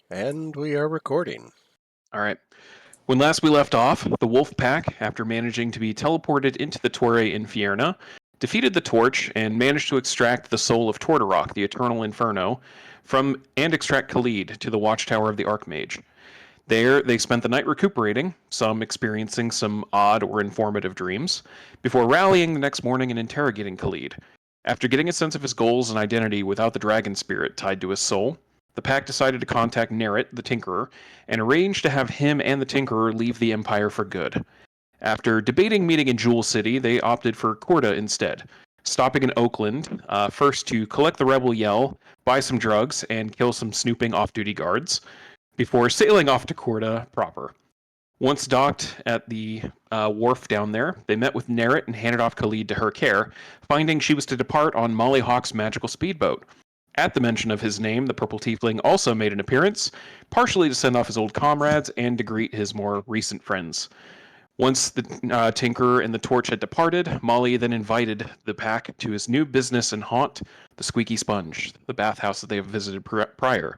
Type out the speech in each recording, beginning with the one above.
And we are recording. All right. When last we left off, the Wolf Pack, after managing to be teleported into the Torre Infierna, defeated the Torch and managed to extract the soul of Tortorok, the Eternal Inferno, and extract Khalid to the Watchtower of the Archmage. There, they spent the night recuperating, some experiencing some odd or informative dreams, before rallying the next morning and interrogating Khalid. After getting a sense of his goals and identity without the dragon spirit tied to his soul, the pack decided to contact Nerit, the Tinkerer, and arrange to have him and the Tinkerer leave the Empire for good. After debating meeting in Jewel City, they opted for Corda instead, stopping in Oakland, first to collect the Rebel Yell, buy some drugs, and kill some snooping off-duty guards, before sailing off to Corda proper. Once docked at the wharf down there, they met with Nerit and handed off Khalid to her care, finding she was to depart on Molly Hawk's magical speedboat. At the mention of his name, the Purple Tiefling also made an appearance, partially to send off his old comrades and to greet his more recent friends. Once the Tinkerer and the Torch had departed, Molly then invited the pack to his new business and haunt, the Squeaky Sponge, the bathhouse that they have visited prior.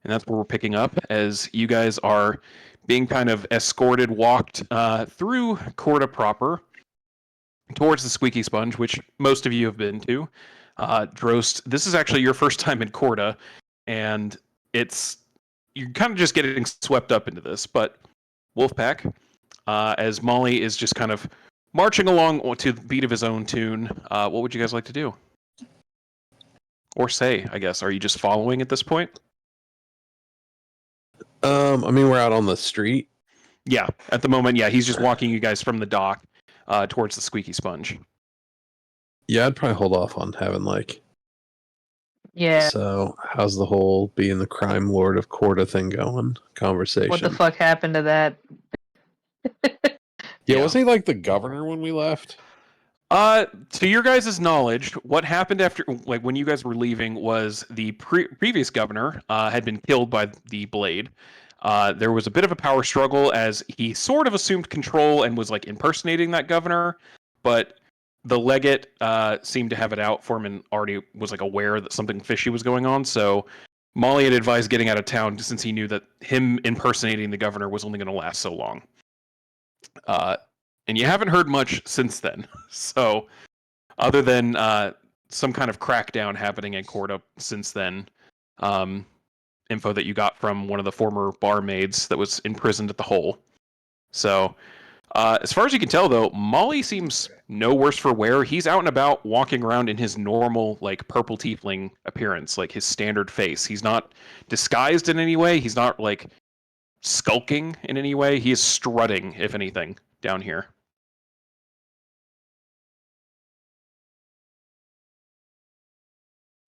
And that's where we're picking up as you guys are being kind of escorted, walked through Corda proper towards the Squeaky Sponge, which most of you have been to. Drost, this is actually your first time in Corda, and you're kind of just getting swept up into this. But Wolfpack, as Molly is just kind of marching along to the beat of his own tune, what would you guys like to do? Or say, I guess. Are you just following at this point? I mean, we're out on the street. Yeah, at the moment, yeah, he's just walking you guys from the dock towards the Squeaky Sponge. Yeah, I'd probably hold off on having Yeah. So, how's the whole being the crime lord of Corda thing going? Conversation. What the fuck happened to that? Yeah, wasn't he like the governor when we left? To your guys' knowledge, what happened after, like, when you guys were leaving was the previous governor had been killed by the Blade. There was a bit of a power struggle as he sort of assumed control and was like impersonating that governor, but the legate seemed to have it out for him and already was like aware that something fishy was going on. So Molly had advised getting out of town since he knew that him impersonating the governor was only going to last so long. And you haven't heard much since then. So, other than some kind of crackdown happening in Corda since then, info that you got from one of the former barmaids that was imprisoned at the Hole. So, as far as you can tell, though, Molly seems no worse for wear. He's out and about, walking around in his normal, like, purple tiefling appearance, like his standard face. He's not disguised in any way. He's not, like, skulking in any way. He is strutting, if anything, down here.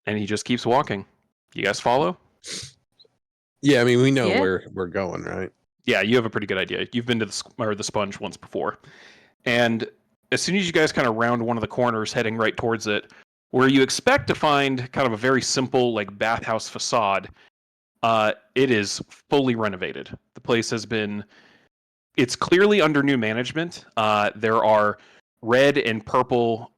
And he just keeps walking. You guys follow? Yeah, I mean, we know where we're going, right? Yeah, you have a pretty good idea. You've been to the Sponge once before. And as soon as you guys kind of round one of the corners heading right towards it, where you expect to find kind of a very simple like bathhouse facade, it is fully renovated. The place has been... It's clearly under new management. There are red and purple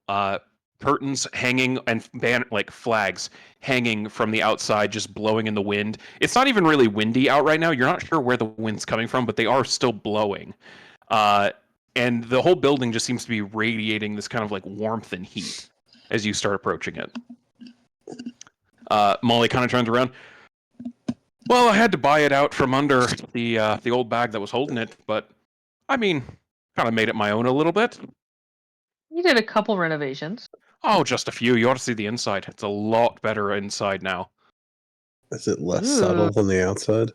curtains hanging and like flags hanging from the outside, just blowing in the wind. It's not even really windy out right now. You're not sure where the wind's coming from, but they are still blowing. And the whole building just seems to be radiating this kind of like warmth and heat as you start approaching it. Molly kind of turns around. Well, I had to buy it out from under the old bag that was holding it, but I mean, kind of made it my own a little bit. You did a couple renovations. Oh, just a few. You ought to see the inside. It's a lot better inside now. Is it less subtle than the outside?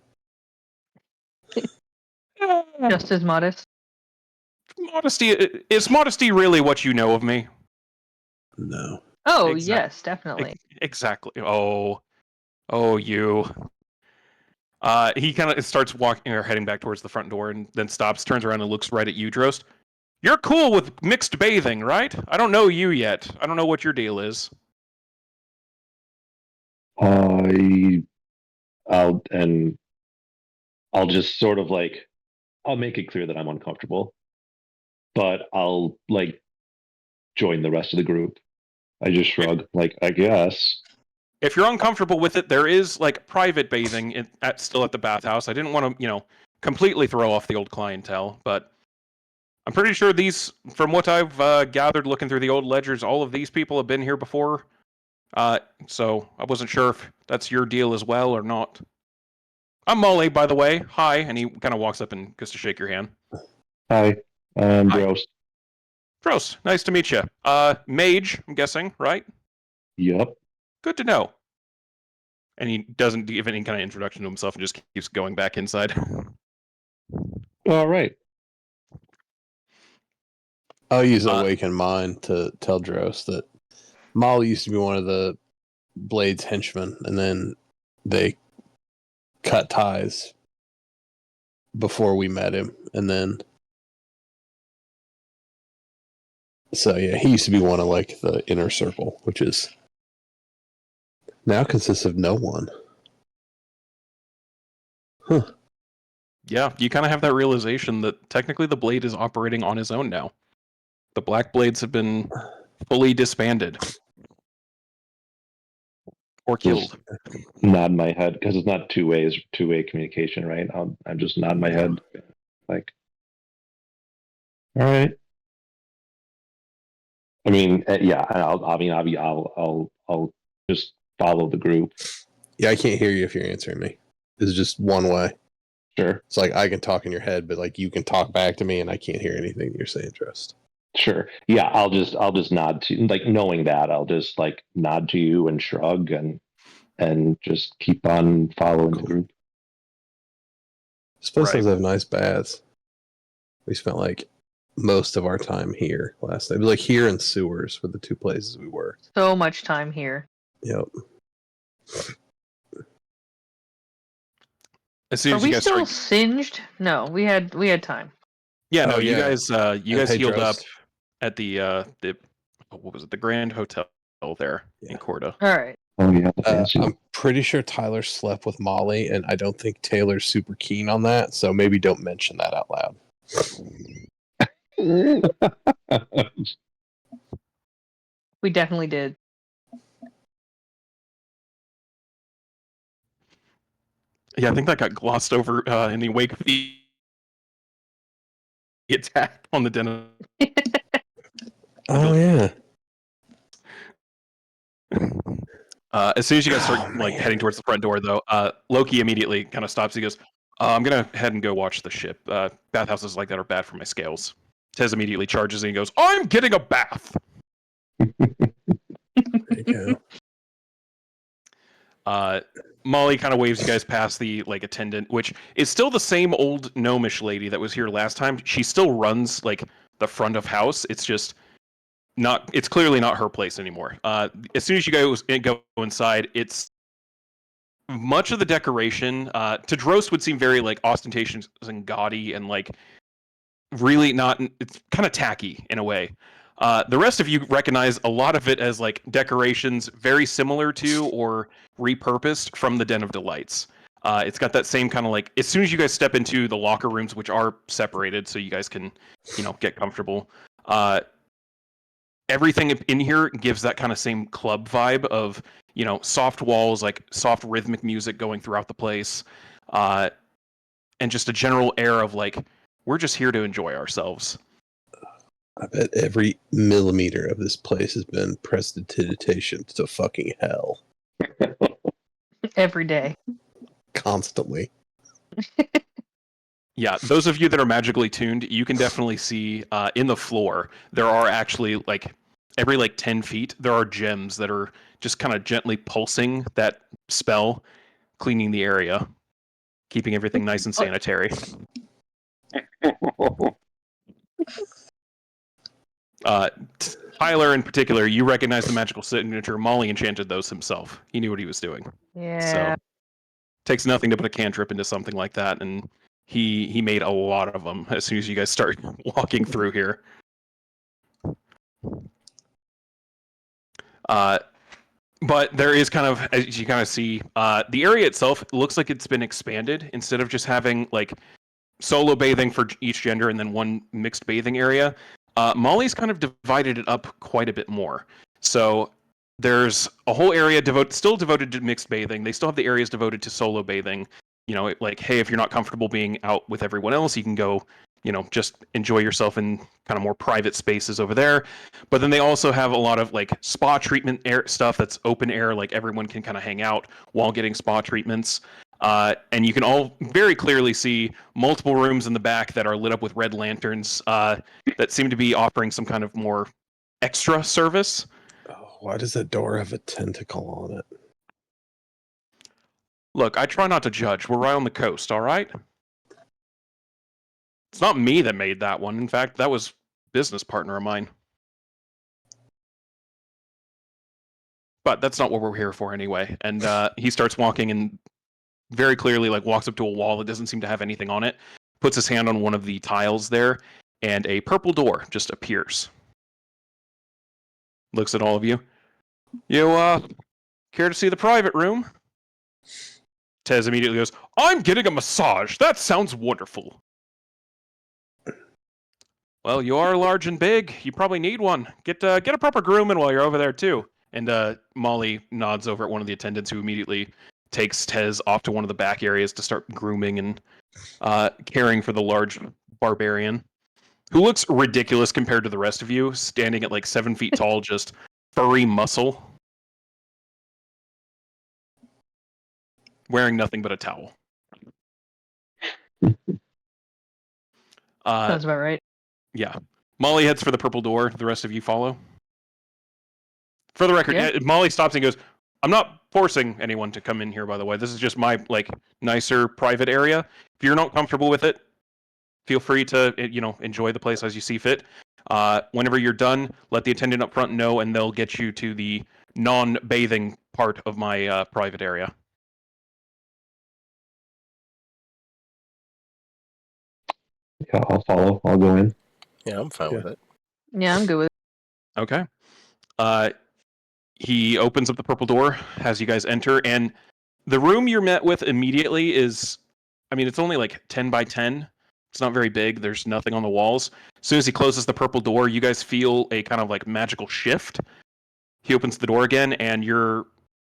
Just as modest. Modesty. Is modesty really what you know of me? No. Oh, yes, definitely. Exactly. Oh, you. He kind of starts walking or heading back towards the front door and then stops, turns around and looks right at you, Drost. You're cool with mixed bathing, right? I don't know you yet. I don't know what your deal is. I'll just sort of like, I'll make it clear that I'm uncomfortable, but I'll like join the rest of the group. I just shrug, like, I guess. if you're uncomfortable with it, there is like private bathing still at the bathhouse. I didn't want to, completely throw off the old clientele, but I'm pretty sure these, from what I've gathered looking through the old ledgers, all of these people have been here before. So I wasn't sure if that's your deal as well or not. I'm Molly, by the way. Hi, and he kind of walks up and goes to shake your hand. Hi, I'm Hi. Drost. Drost, nice to meet you. Mage, I'm guessing, right? Yup. Good to know. And he doesn't give any kind of introduction to himself and just keeps going back inside. All right. I'll use Awaken Mind to tell Dros that Molly used to be one of the Blade's henchmen, and then they cut ties before we met him, and then so yeah, he used to be one of like the inner circle, which is now consists of no one. Huh. Yeah, you kind of have that realization that technically the Blade is operating on his own now. The Black Blades have been fully disbanded. Or killed. Just nod my head because it's not two-way communication, right? I'm just nod my head, like, all right. I mean, yeah. I'll just follow the group. Yeah, I can't hear you if you're answering me. This is just one way. Sure. It's like I can talk in your head, but like you can talk back to me, and I can't hear anything you're saying. Trust. Sure. Yeah, I'll just nod to, like, knowing that I'll just like nod to you and shrug and just keep on following the group. This place Right. does have nice baths. We spent like most of our time here last night. It was like here and sewers were the two places we were. So much time here. Yep. As soon Are as we you guys still start... singed? No, we had time. Yeah, no, Oh, you yeah. guys Hey, healed up Drost. at the what was it? The Grand Hotel there in Corda. All right. Oh yeah, the fancy. I'm pretty sure Tyler slept with Molly, and I don't think Taylor's super keen on that, so maybe don't mention that out loud. We definitely did. Yeah, I think that got glossed over in the wake of the attack on the den. Oh yeah. As soon as you guys start Oh, like man. heading towards the front door, though, Loki immediately kind of stops. He goes, "I'm gonna head and go watch the ship. Bathhouses like that are bad for my scales." Tez immediately charges and he goes, "I'm getting a bath." There you go. Molly kind of waves you guys past the like attendant, which is still the same old gnomish lady that was here last time. She still runs like the front of house. It's just not. It's clearly not her place anymore. As soon as you guys go inside, it's much of the decoration to Drost would seem very like ostentatious and gaudy and like really not. It's kind of tacky in a way. The rest of you recognize a lot of it as like decorations very similar to or repurposed from the Den of Delights. It's got that same kind of like, as soon as you guys step into the locker rooms, which are separated so you guys can, get comfortable. Everything in here gives that kind of same club vibe of, soft walls, like soft rhythmic music going throughout the place. And just a general air of like, we're just here to enjoy ourselves. I bet every millimeter of this place has been prestidigitation to fucking hell. Every day. Constantly. Yeah, those of you that are magically tuned, you can definitely see in the floor, there are actually like every like 10 feet, there are gems that are just kind of gently pulsing that spell, cleaning the area, keeping everything nice and sanitary. Tyler in particular, you recognize the magical signature. Molly enchanted those himself. He knew what he was doing. Yeah. So takes nothing to put a cantrip into something like that, and he made a lot of them as soon as you guys start walking through here. But there is kind of, as you kind of see, the area itself looks like it's been expanded. Instead of just having like solo bathing for each gender and then one mixed bathing area, Molly's kind of divided it up quite a bit more. So There's a whole area still devoted to mixed bathing. They still have the areas devoted to solo bathing. You know, like, hey, if you're not comfortable being out with everyone else, you can go, you know, just enjoy yourself in kind of more private spaces over there. But then they also have a lot of like spa treatment air stuff that's open air, like everyone can kind of hang out while getting spa treatments. And you can all very clearly see multiple rooms in the back that are lit up with red lanterns that seem to be offering some kind of more extra service. Oh, why does that door have a tentacle on it? Look, I try not to judge. We're right on the coast, all right? It's not me that made that one. In fact, that was a business partner of mine. But that's not what we're here for anyway. And he starts walking and very clearly like walks up to a wall that doesn't seem to have anything on it, puts his hand on one of the tiles there, and a purple door just appears. Looks at all of you. You, care to see the private room? Tez immediately goes, I'm getting a massage. That sounds wonderful. Well, you are large and big. You probably need one. Get a proper grooming while you're over there, too. And Molly nods over at one of the attendants who immediately takes Tez off to one of the back areas to start grooming and caring for the large barbarian, who looks ridiculous compared to the rest of you, standing at like 7 feet tall, just furry muscle, wearing nothing but a towel. Sounds about right. Yeah. Molly heads for the purple door. The rest of you follow. For the record, Yeah. Molly stops and goes, I'm not forcing anyone to come in here, by the way. This is just my, like, nicer private area. If you're not comfortable with it, feel free to, you know, enjoy the place as you see fit. Whenever you're done, let the attendant up front know, and they'll get you to the non-bathing part of my private area. Yeah, I'll follow. I'll go in. Yeah, I'm fine with it. Yeah, I'm good with it. Okay. He opens up the purple door as you guys enter, and the room you're met with immediately is, I mean, it's only like 10 by 10. It's not very big. There's nothing on the walls. As soon as he closes the purple door, you guys feel a kind of like magical shift. He opens the door again, and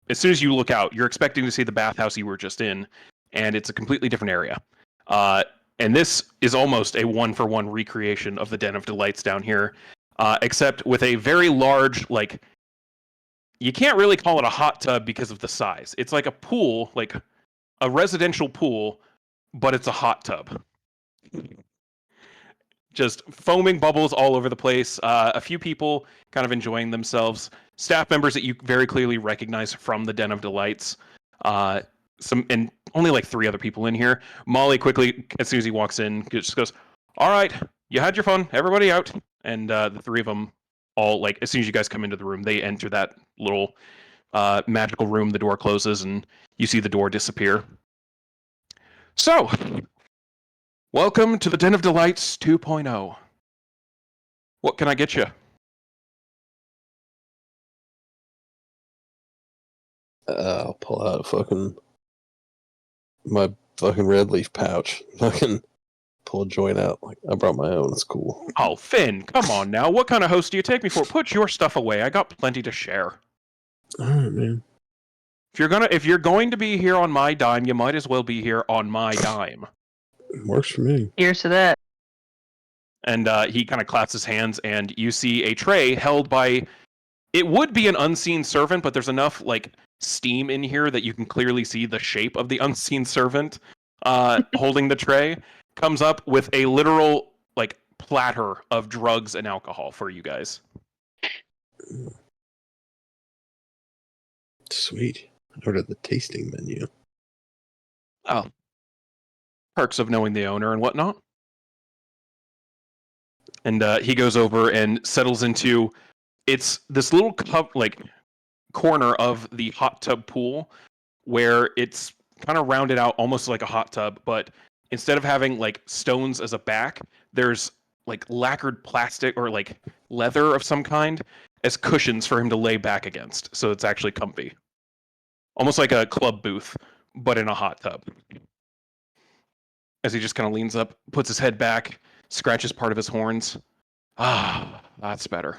as soon as you look out, you're expecting to see the bathhouse you were just in, and it's a completely different area. And this is almost a one-for-one recreation of the Den of Delights down here, except with a very large, like, you can't really call it a hot tub because of the size. It's like a pool, like a residential pool, but it's a hot tub. Just foaming bubbles all over the place. A few people kind of enjoying themselves. Staff members that you very clearly recognize from the Den of Delights. And only like 3 other people in here. Molly quickly, as soon as he walks in, just goes, all right, you had your fun. Everybody out. And the 3 of them all, like, as soon as you guys come into the room, they enter that little magical room. The door closes, and you see the door disappear. So, welcome to the Den of Delights 2.0. What can I get you? I'll pull out my fucking red leaf pouch. Fucking pull a joint out. Like, I brought my own. It's cool. Oh, Finn, come on now. What kind of host do you take me for? Put your stuff away. I got plenty to share. All right, man. If you're going to be here on my dime, you might as well be here on my dime. Works for me. Here's to that. And he kind of claps his hands, and you see a tray held by, it would be an unseen servant, but there's enough like steam in here that you can clearly see the shape of the unseen servant holding the tray. Comes up with a literal like platter of drugs and alcohol for you guys. Sweet. I ordered the tasting menu. Oh, perks of knowing the owner and whatnot. And he goes over and settles into, it's this little cup, like corner of the hot tub pool where it's kind of rounded out almost like a hot tub, but instead of having like stones as a back, there's like lacquered plastic or like leather of some kind as cushions for him to lay back against. So it's actually comfy. Almost like a club booth, but in a hot tub. As he just kind of leans up, puts his head back, scratches part of his horns. Ah, that's better.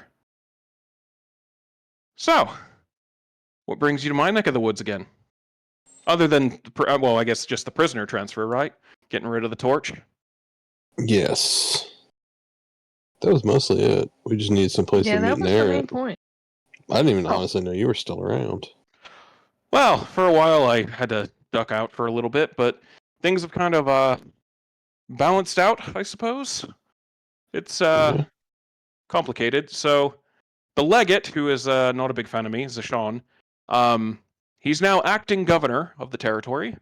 So, What brings you to my neck of the woods again? Other than, well, I guess just the prisoner transfer, right? Getting rid of the torch. Yes. That was mostly it. We just needed some place Yeah, to meet that and was the air main it. point. I didn't even Oh. honestly know you were still around. Well, for a while I had to duck out for a little bit, but things have kind of balanced out, I suppose. It's Yeah. complicated. So the legate, who is not a big fan of me, Zashawn, he's now acting governor of the territory,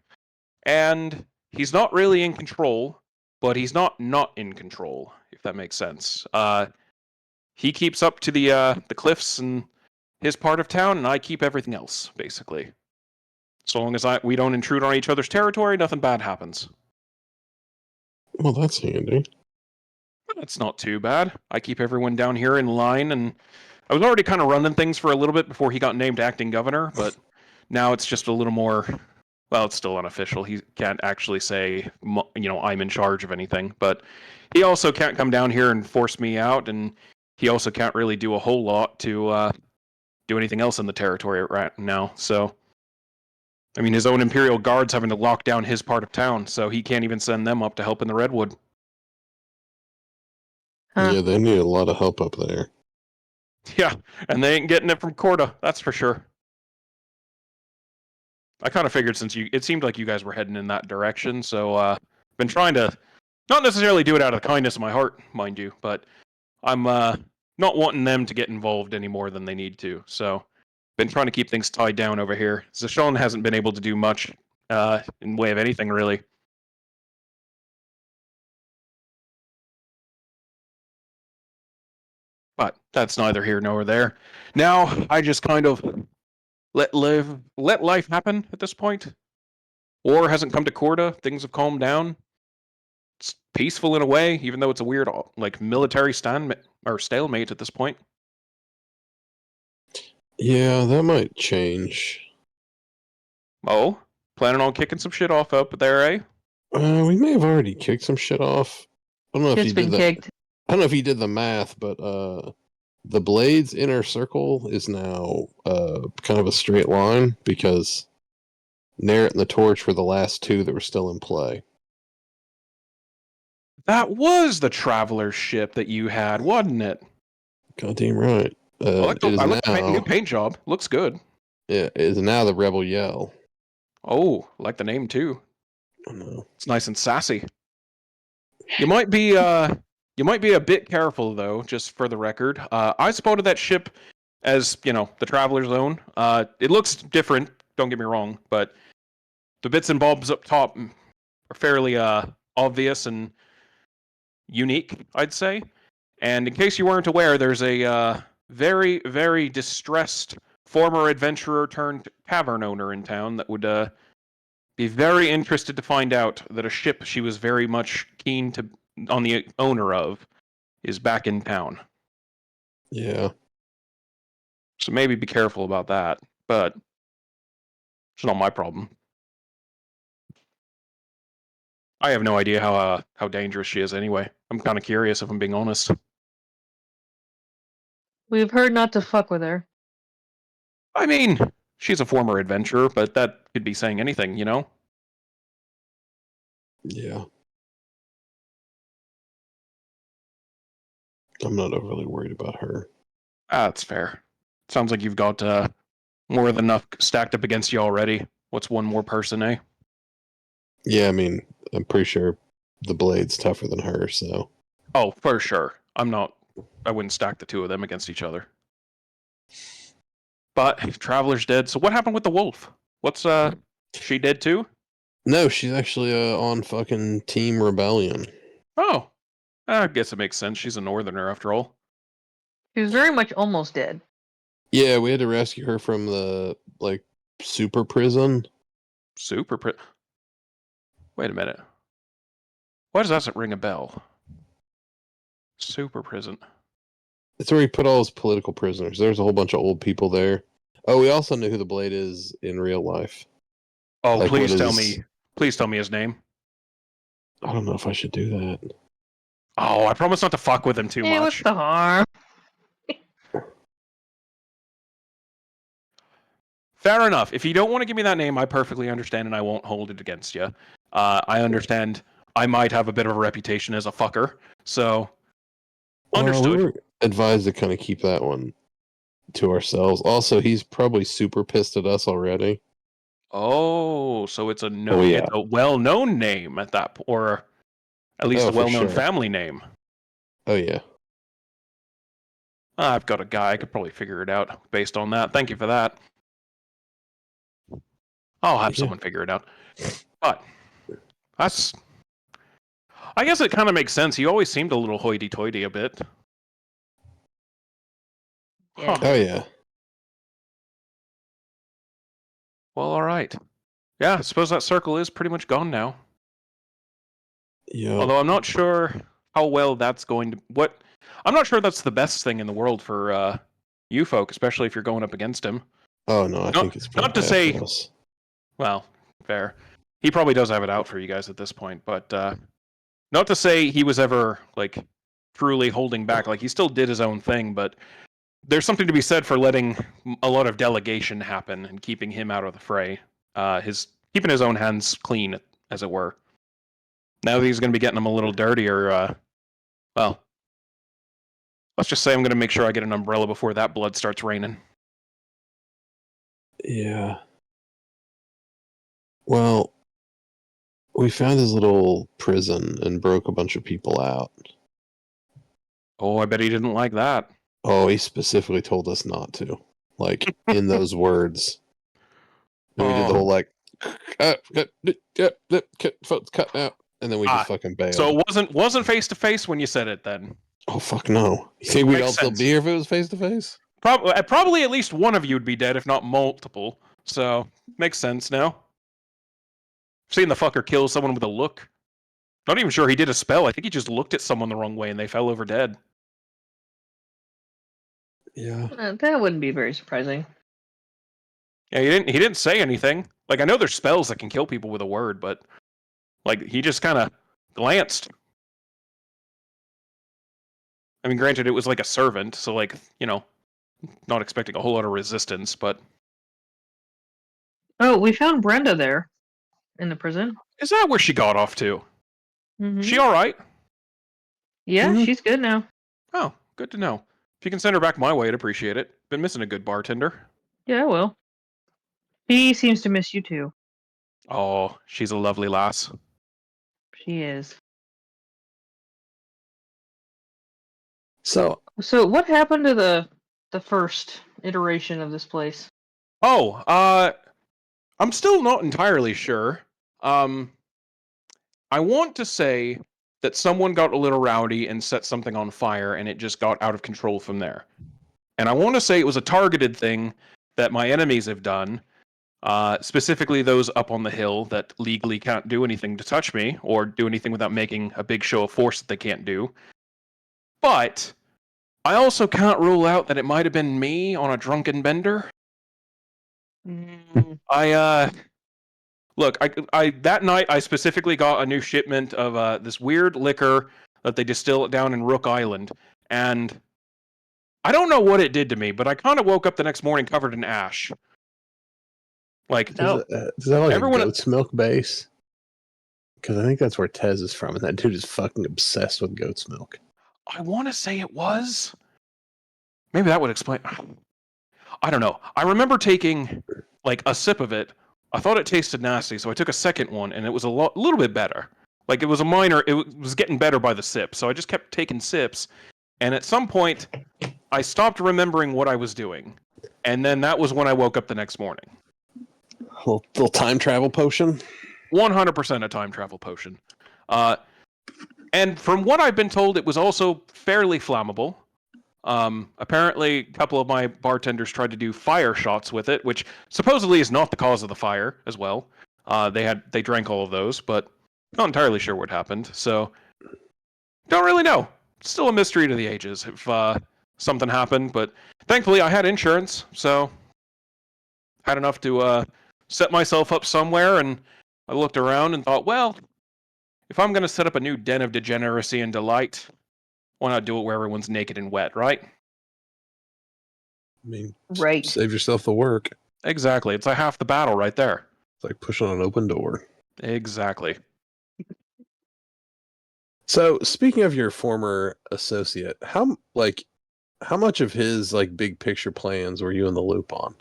and he's not really in control, but he's not in control, if that makes sense. He keeps up to the cliffs and his part of town, and I keep everything else, basically. So long as we don't intrude on each other's territory, nothing bad happens. Well, that's handy. That's not too bad. I keep everyone down here in line, and I was already kind of running things for a little bit before he got named acting governor, but now it's just a little more, well, it's still unofficial. He can't actually say, I'm in charge of anything, but he also can't come down here and force me out, and he also can't really do a whole lot to do anything else in the territory right now, so... I mean, his own Imperial Guard's having to lock down his part of town, so he can't even send them up to help in the Redwood. Huh. Yeah, they need a lot of help up there. Yeah, and they ain't getting it from Corda, that's for sure. I kind of figured since it seemed like you guys were heading in that direction, so been trying to not necessarily do it out of the kindness of my heart, mind you, but I'm not wanting them to get involved any more than they need to. So been trying to keep things tied down over here. Zashawn hasn't been able to do much in way of anything really. But that's neither here nor there. Now I just kind of let life happen at this point. War hasn't come to Corda. Things have calmed down. It's peaceful in a way, even though it's a weird like military stalemate at this point. Yeah, that might change. Oh, planning on kicking some shit off up there, eh? We may have already kicked some shit off. I don't know if Shit's you did been that. kicked. I don't know if you did the math, but the Blade's inner circle is now kind of a straight line because Narret and the Torch were the last two that were still in play. That was the traveler ship that you had, wasn't it? Goddamn right. I It is like the new now. paint job. Looks good. Yeah, it is now the Rebel Yell. Oh, I like the name too. I know. It's nice and sassy. You might be a bit careful though, just for the record. I spotted that ship as, the traveler zone. It looks different, don't get me wrong, but the bits and bobs up top are fairly obvious and unique, I'd say. And in case you weren't aware, there's a very, very distressed former adventurer turned tavern owner in town that would be very interested to find out that a ship she was very much keen to on the owner of is back in town. Yeah. So maybe be careful about that. But it's not my problem. I have no idea how dangerous she is anyway. I'm kind of curious if I'm being honest. We've heard not to fuck with her. I mean, she's a former adventurer, but that could be saying anything, you know? Yeah. I'm not overly worried about her. That's fair. Sounds like you've got more than enough stacked up against you already. What's one more person, eh? Yeah, I mean, I'm pretty sure the Blade's tougher than her, so. Oh, for sure. I wouldn't stack the two of them against each other. But Traveler's dead. So what happened with the wolf? What's she dead too? No, she's actually on fucking Team Rebellion. Oh, I guess it makes sense. She's a northerner after all. She was very much almost dead. Yeah, we had to rescue her from the, super prison. Wait a minute. Why does that ring a bell? Super prison. It's where he put all his political prisoners. There's a whole bunch of old people there. Oh, we also know who the Blade is in real life. Oh, please what tell is- me. Please tell me his name. I don't know if I should do that. Oh, I promise not to fuck with him too Hey, what's much. the harm? Fair enough. If you don't want to give me that name, I perfectly understand, and I won't hold it against you. I understand I might have a bit of a reputation as a fucker, so understood. Well, we were advised to kind of keep that one to ourselves. Also, he's probably super pissed at us already. Oh, so it's Oh, yeah. it's a well-known name at that point, or at least Oh, a for well-known sure. family name. Oh, yeah. I've got a guy. I could probably figure it out based on that. Thank you for that. I'll have Yeah. someone figure it out. But that's. I guess it kind of makes sense. He always seemed a little hoity-toity a bit. Yeah, Huh. Oh, yeah. Well, all right. Yeah, I suppose that circle is pretty much gone now. Yeah. Although I'm not sure how well that's going to. What I'm not sure that's the best thing in the world for you folk, especially if you're going up against him. Oh, no, I think it's pretty Not to bad say. for us. Well, fair. He probably does have it out for you guys at this point, but not to say he was ever like truly holding back. Like he still did his own thing, but there's something to be said for letting a lot of delegation happen and keeping him out of the fray. His keeping his own hands clean, as it were. Now that he's going to be getting them a little dirtier, well, let's just say I'm going to make sure I get an umbrella before that blood starts raining. Yeah. Well, we found his little prison and broke a bunch of people out. Oh, I bet he didn't like that. Oh, he specifically told us not to. Like, in those words. And we did the Oh. whole, like, cut out. And then we just fucking bailed. So it wasn't face to face when you said it then. Oh, fuck no. You think we'd Makes all still sense. be here if it was face to face? Probably at least one of you would be dead, if not multiple. So makes sense now. Seen the fucker kill someone with a look. Not even sure he did a spell. I think he just looked at someone the wrong way and they fell over dead. Yeah. that wouldn't be very surprising. Yeah, he didn't say anything. Like I know there's spells that can kill people with a word, but like he just kind of glanced. I mean, granted, it was like a servant, so like not expecting a whole lot of resistance, but Oh, we found Brenda there in the prison. is that where she got off to? Mm-hmm. She all right? Yeah, Mhm. she's good now. Oh, good to know. If you can send her back my way, I'd appreciate it. Been missing a good bartender. Yeah, well. He seems to miss you too. Oh, she's a lovely lass. She is. So, So what happened to the first iteration of this place? Oh, I'm still not entirely sure. I want to say that someone got a little rowdy and set something on fire, and it just got out of control from there. And I want to say it was a targeted thing that my enemies have done, specifically those up on the hill that legally can't do anything to touch me or do anything without making a big show of force that they can't do. But I also can't rule out that it might have been me on a drunken bender. Look, I that night I specifically got a new shipment of this weird liquor that they distill it down in Rook Island, and I don't know what it did to me, but I kind of woke up the next morning covered in ash. Like does that have like everyone- a goat's milk base? Because I think that's where Tez is from, and that dude is fucking obsessed with goat's milk. I want to say it was. Maybe that would explain. I don't know. I remember taking like a sip of it. I thought it tasted nasty, so I took a second one, and it was little bit better. Like it was a minor. It was getting better by the sip, so I just kept taking sips. And at some point, I stopped remembering what I was doing, and then that was when I woke up the next morning. Little time travel potion. 100% a time travel potion. And from what I've been told, it was also fairly flammable. Apparently, a couple of my bartenders tried to do fire shots with it, which supposedly is not the cause of the fire as well. They drank all of those, but not entirely sure what happened. So, don't really know. Still a mystery to the ages if something happened. But thankfully, I had insurance, so had enough to set myself up somewhere. And I looked around and thought, well, if I'm going to set up a new den of degeneracy and delight, why not do it where everyone's naked and wet, right? I mean, Right. save yourself the work. Exactly. It's a half the battle right there. It's like pushing on an open door. Exactly. So, speaking of your former associate, how much of his like big picture plans were you in the loop on?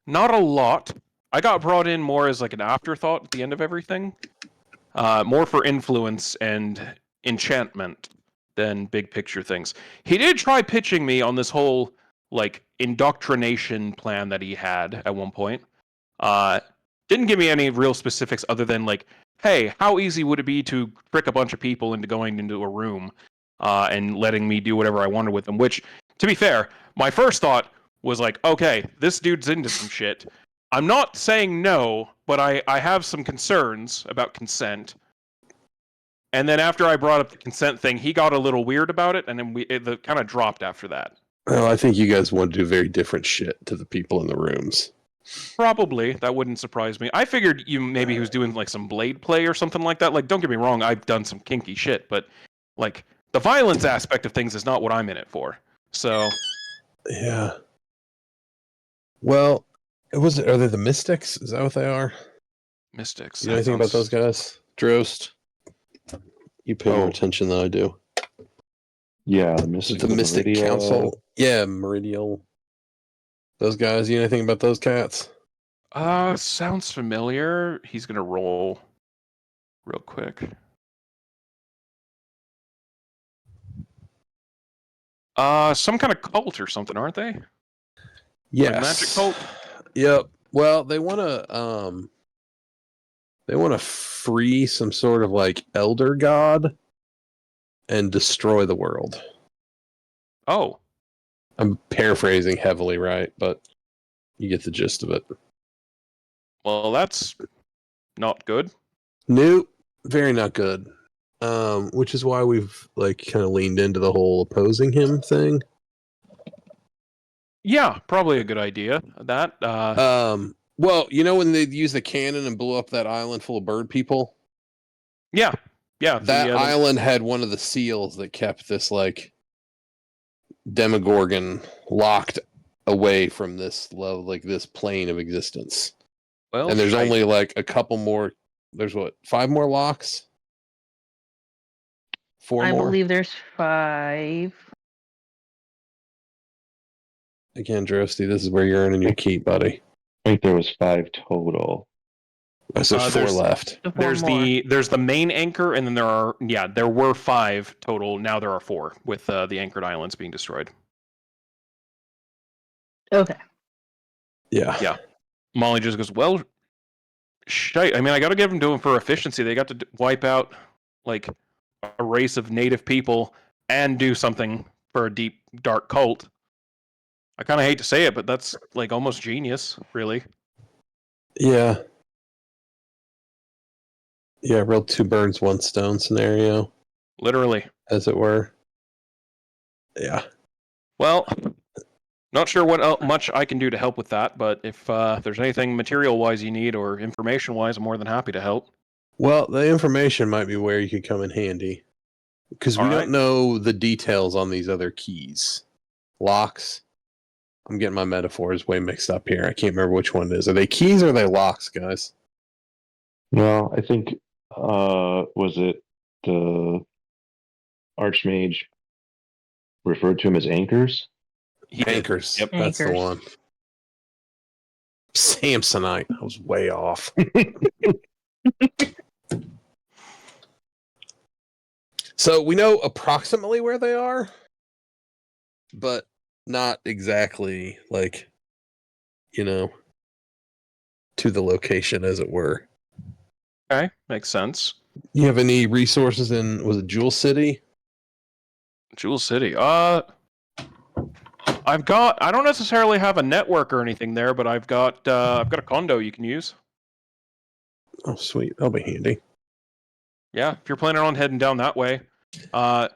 Not a lot. I got brought in more as like an afterthought at the end of everything. More for influence and enchantment than big picture things. He did try pitching me on this whole like indoctrination plan that he had at one point. Didn't give me any real specifics other than like, hey, how easy would it be to trick a bunch of people into going into a room and letting me do whatever I wanted with them? Which, to be fair, my first thought was like, okay, this dude's into some shit. I'm not saying no, but I have some concerns about consent. And then after I brought up the consent thing, he got a little weird about it, and then it kind of dropped after that. Well, I think you guys want to do very different shit to the people in the rooms. Probably. That wouldn't surprise me. I figured maybe he was doing like some blade play or something like that. Like, don't get me wrong, I've done some kinky shit, but like the violence aspect of things is not what I'm in it for. So Yeah. Well, are they the Mystics? Is that what they are? mystics. You know anything about those guys? Drost? You pay more Oh. attention than I do. Yeah, Is it the Mystic Meridia. Council? Yeah, Meridial. Those guys, you know anything about those cats? Sounds familiar. He's gonna roll real quick. Some kind of cult or something, aren't they? Yes. Like magic cult? Yep. Well, they want to free some sort of like elder god and destroy the world. Oh. I'm paraphrasing heavily, right? But you get the gist of it. Well, that's not good. Nope, very not good. Which is why we've like kind of leaned into the whole opposing him thing. Yeah, probably a good idea. That Well, you know when they used the cannon and blew up that island full of bird people? yeah. That island had one of the seals that kept this like Demogorgon locked away from this this plane of existence. Well, And there's shite. only like a couple more. There's what, 5 more locks? 4 I more? believe there's 5. Again, Drosty, this is where you're earning your keep, buddy. I think there was 5 total. So there's 4 left. The 4 more. There's the main anchor, and then there were 5 total. Now there are 4 with the anchored islands being destroyed. Okay. Yeah. Molly just goes, well, shite. I mean, I got to give them to them for efficiency. They got to wipe out like a race of native people and do something for a deep, dark cult. I kind of hate to say it, but that's like almost genius, really. Yeah. Yeah, real 2 birds, 1 stone scenario, Literally. as it were. Yeah. Well, not sure what much I can do to help with that, but if there's anything material-wise you need or information-wise, I'm more than happy to help. Well, the information might be where you could come in handy. Because we All right. don't know the details on these other keys. Locks. I'm getting my metaphors way mixed up here. I can't remember which one it is. Are they keys or are they locks, guys? No, I think was it the Archmage referred to him as anchors? He did. Anchors. Yep. That's the Anchors. one. Samsonite. I was way off. So we know approximately where they are, but not exactly like, to the location, as it were. Okay, makes sense. You have any resources was it Jewel City? Jewel City. I don't necessarily have a network or anything there, but I've got a condo you can use. Oh, sweet. That'll be handy. Yeah, if you're planning on heading down that way. I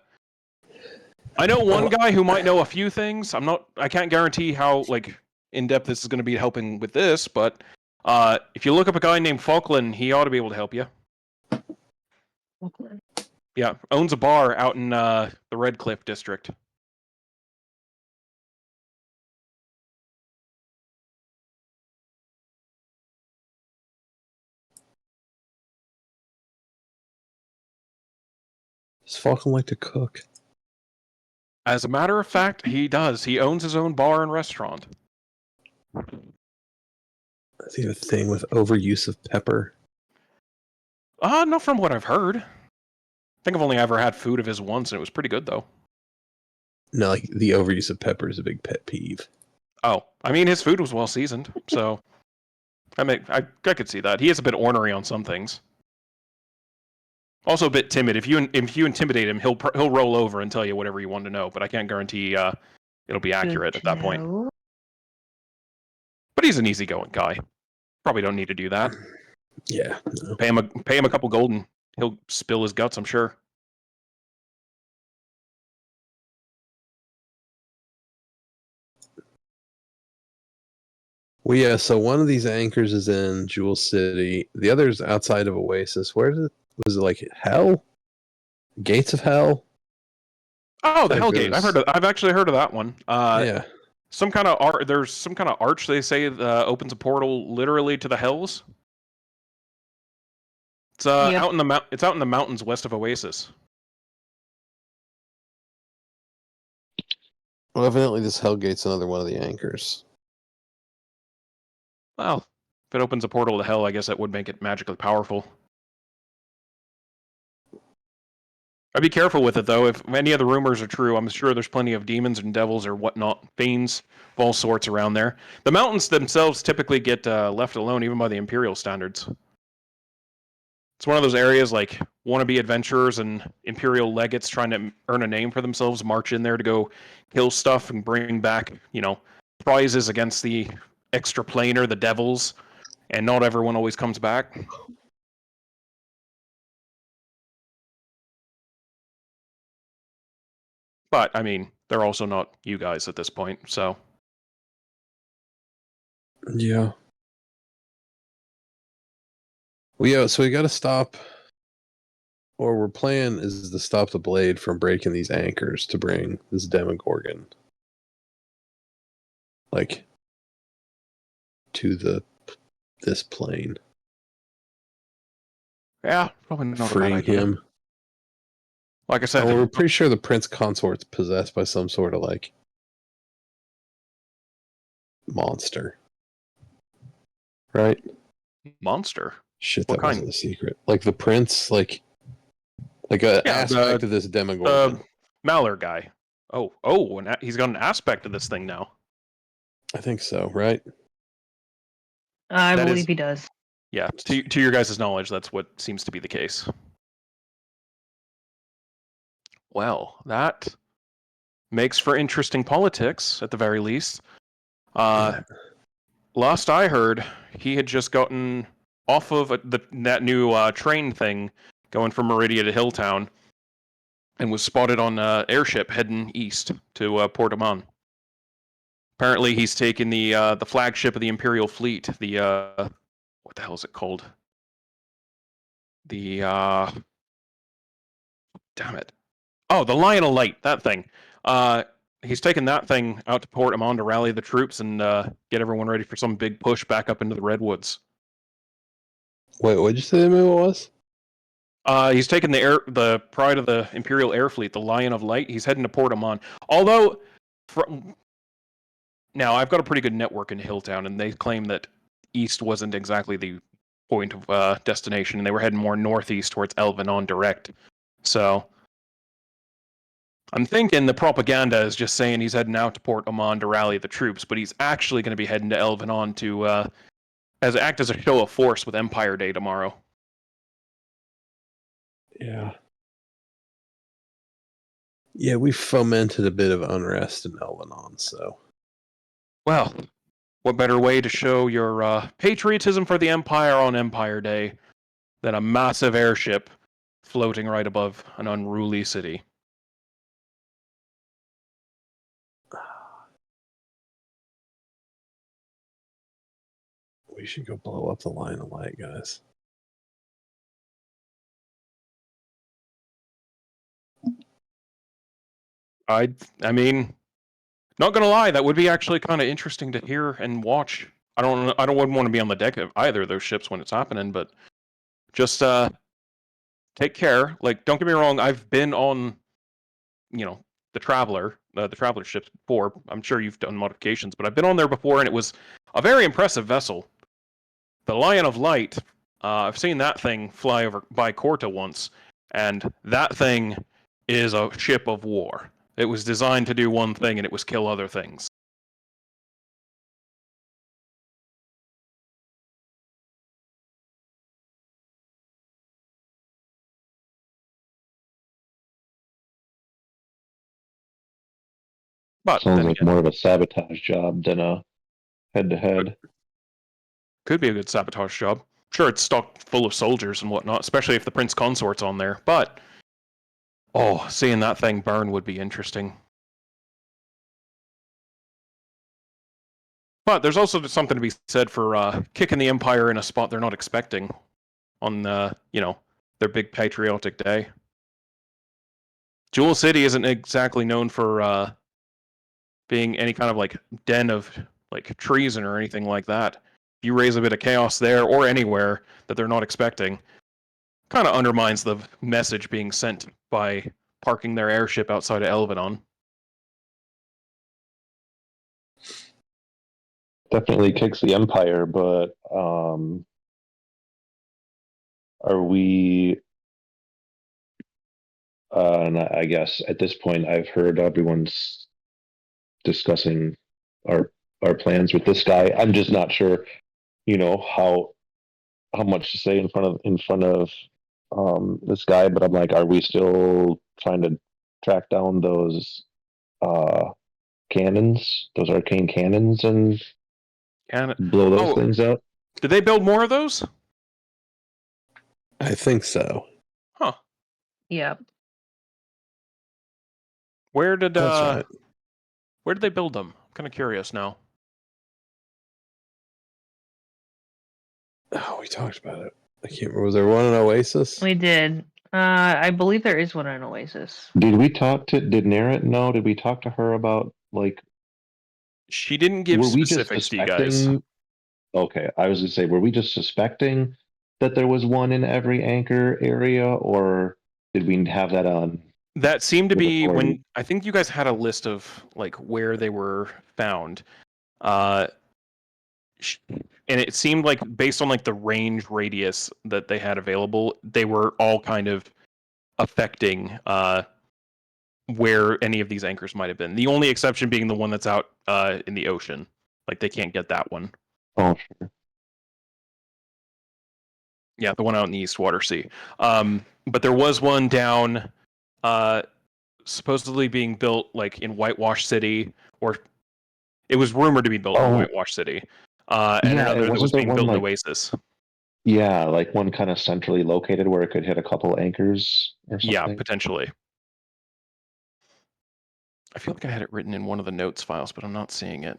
know one guy who might know a few things. I can't guarantee how like in depth this is going to be helping with this, but if you look up a guy named Falkland, he ought to be able to help you. Okay. Yeah, owns a bar out in the Red Cliff district. Does Falcon like to cook? As a matter of fact, he does. He owns his own bar and restaurant. Does he have a thing with overuse of pepper? Not from what I've heard. I think I've only ever had food of his once, and it was pretty good, though. No, like the overuse of pepper is a big pet peeve. Oh, I mean, his food was well seasoned, so I could see that. He is a bit ornery on some things. Also a bit timid. If you intimidate him, he'll roll over and tell you whatever you want to know. But I can't guarantee it'll be accurate at that point. No. But he's an easygoing guy. Probably don't need to do that. Yeah. No. Pay him a couple gold and he'll spill his guts, I'm sure. Well, yeah. So one of these anchors is in Jewel City. The other's outside of Oasis. Where is it? Was it like Hell? Gates of Hell? Oh, the That Hellgate. goes- I've actually heard of that one. Yeah. Some kind of there's some kind of arch they say opens a portal literally to the Hells. It's Yep. it's out in the mountains west of Oasis. Well, evidently this Hellgate's another one of the anchors. Well, if it opens a portal to hell, I guess that would make it magically powerful. I'd be careful with it, though. If any of the rumors are true, I'm sure there's plenty of demons and devils or whatnot, fiends of all sorts around there. The mountains themselves typically get left alone, even by the Imperial standards. It's one of those areas like wannabe adventurers and Imperial legates trying to earn a name for themselves march in there to go kill stuff and bring back, prizes against the extraplanar, the devils, and not everyone always comes back. But, I mean, they're also not you guys at this point, so. Yeah. Well, yeah, so we got to stop, or we're plan is to stop the blade from breaking these anchors to bring this Demogorgon, like, to this plane. Yeah, probably not a bad Freeing idea. him. Like I said, We're pretty sure the Prince Consort's possessed by some sort of, like, monster. Right? monster. Shit, What that kind? wasn't a secret. Like the Prince, like an aspect of this Demogorgon. Maller guy. Oh, and he's got an aspect of this thing now. I think so, right? I That believe is- he does. Yeah, to your guys' knowledge, that's what seems to be the case. Well, that makes for interesting politics, at the very least. Last I heard, he had just gotten off of that new train thing going from Meridia to Hilltown and was spotted on an airship heading east to Port Amon. Apparently, he's taken the flagship of the Imperial fleet, the what the hell is it called? The damn it! Oh, the Lion of Light, that thing. He's taken that thing out to Port Amon to rally the troops and get everyone ready for some big push back up into the Redwoods. Wait, what'd you say the movie was? He's taken the pride of the Imperial Air Fleet, the Lion of Light. He's heading to Port Amon. Although, now I've got a pretty good network in Hilltown, and they claim that east wasn't exactly the point of destination, and they were heading more northeast towards Elvenon direct. So I'm thinking the propaganda is just saying he's heading out to Port Amon to rally the troops, but he's actually going to be heading to Elvenon to act as a show of force with Empire Day tomorrow. Yeah. Yeah, we fomented a bit of unrest in Elvenon, so. Well, what better way to show your patriotism for the Empire on Empire Day than a massive airship floating right above an unruly city? We should go blow up the Lion of Light, guys. I mean, not gonna lie, that would be actually kind of interesting to hear and watch. I wouldn't want to be on the deck of either of those ships when it's happening, but just take care. Like, don't get me wrong, I've been on, the Traveler ships before. I'm sure you've done modifications, but I've been on there before, and it was a very impressive vessel. The Lion of Light, I've seen that thing fly over by Korta once, and that thing is a ship of war. It was designed to do one thing, and it was kill other things. But Sounds then like again, more of a sabotage job than a head-to-head. could be a good sabotage job. Sure, it's stocked full of soldiers and whatnot, especially if the Prince Consort's on there. But, seeing that thing burn would be interesting. But there's also something to be said for kicking the Empire in a spot they're not expecting on, their big patriotic day. Jewel City isn't exactly known for being any kind of like den of like treason or anything like that. If you raise a bit of chaos there or anywhere that they're not expecting, kind of undermines the message being sent by parking their airship outside of Elvenon. Definitely kicks the Empire, but are we? And I guess at this point, I've heard everyone's discussing our plans with this guy. I'm just not sure, how much to say in front of this guy. But I'm like, are we still trying to track down those cannons, those arcane cannons, and blow those things out? Did they build more of those? I think so. Huh. Yeah. Where did That's right. where did they build them? I'm kind of curious now. Oh, we talked about it. I can't remember. Was there one in Oasis? We did. I believe there is one in Oasis. Did Neret know? Did we talk to her about, like, She didn't give were we just specifics to you guys. suspecting? Okay, I was gonna say, were we just suspecting that there was one in every anchor area, or did we have that on? That seemed to with be authority? when I think you guys had a list of like where they were found. And it seemed like based on like the range radius that they had available, they were all kind of affecting where any of these anchors might have been. The only exception being the one that's out in the ocean. Like they can't get that one. Oh, sure. Yeah, the one out in the East Water Sea. But there was one down supposedly being built like in Whitewash City, or it was rumored to be built in Whitewash City. And Yeah, another that was wasn't there being one, built in like- Oasis. Yeah, like one kind of centrally located where it could hit a couple anchors or something. Yeah, potentially. I feel like I had it written in one of the notes files, but I'm not seeing it.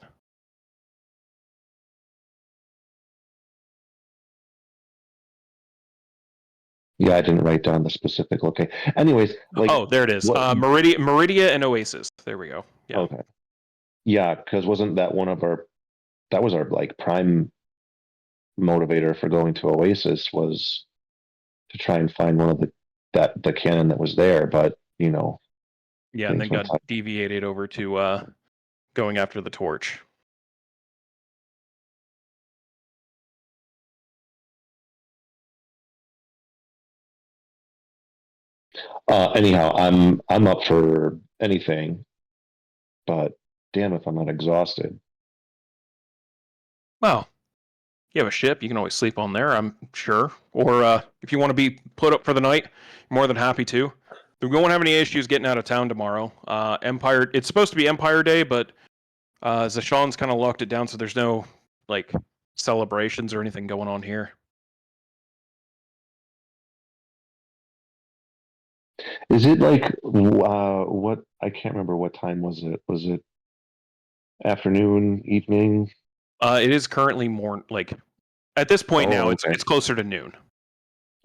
Yeah, I didn't write down the specific location. Anyways, like, There it is. what- Meridia and Oasis. There we go. Yeah. Okay. Yeah, because wasn't that that was our like prime motivator for going to Oasis, was to try and find one of the cannon that was there, but Yeah, and then things went got deviated over to going after the torch. anyhow, I'm up for anything, but damn if I'm not exhausted. Well, you have a ship. You can always sleep on there, I'm sure. Or if you want to be put up for the night, more than happy to. We won't have any issues getting out of town tomorrow. Empire. It's supposed to be Empire Day, but Zashan's kind of locked it down, so there's no like celebrations or anything going on here. Is it like what? I can't remember what time was it. Was it afternoon, evening? It is currently more like at this point now. okay. It's closer to noon.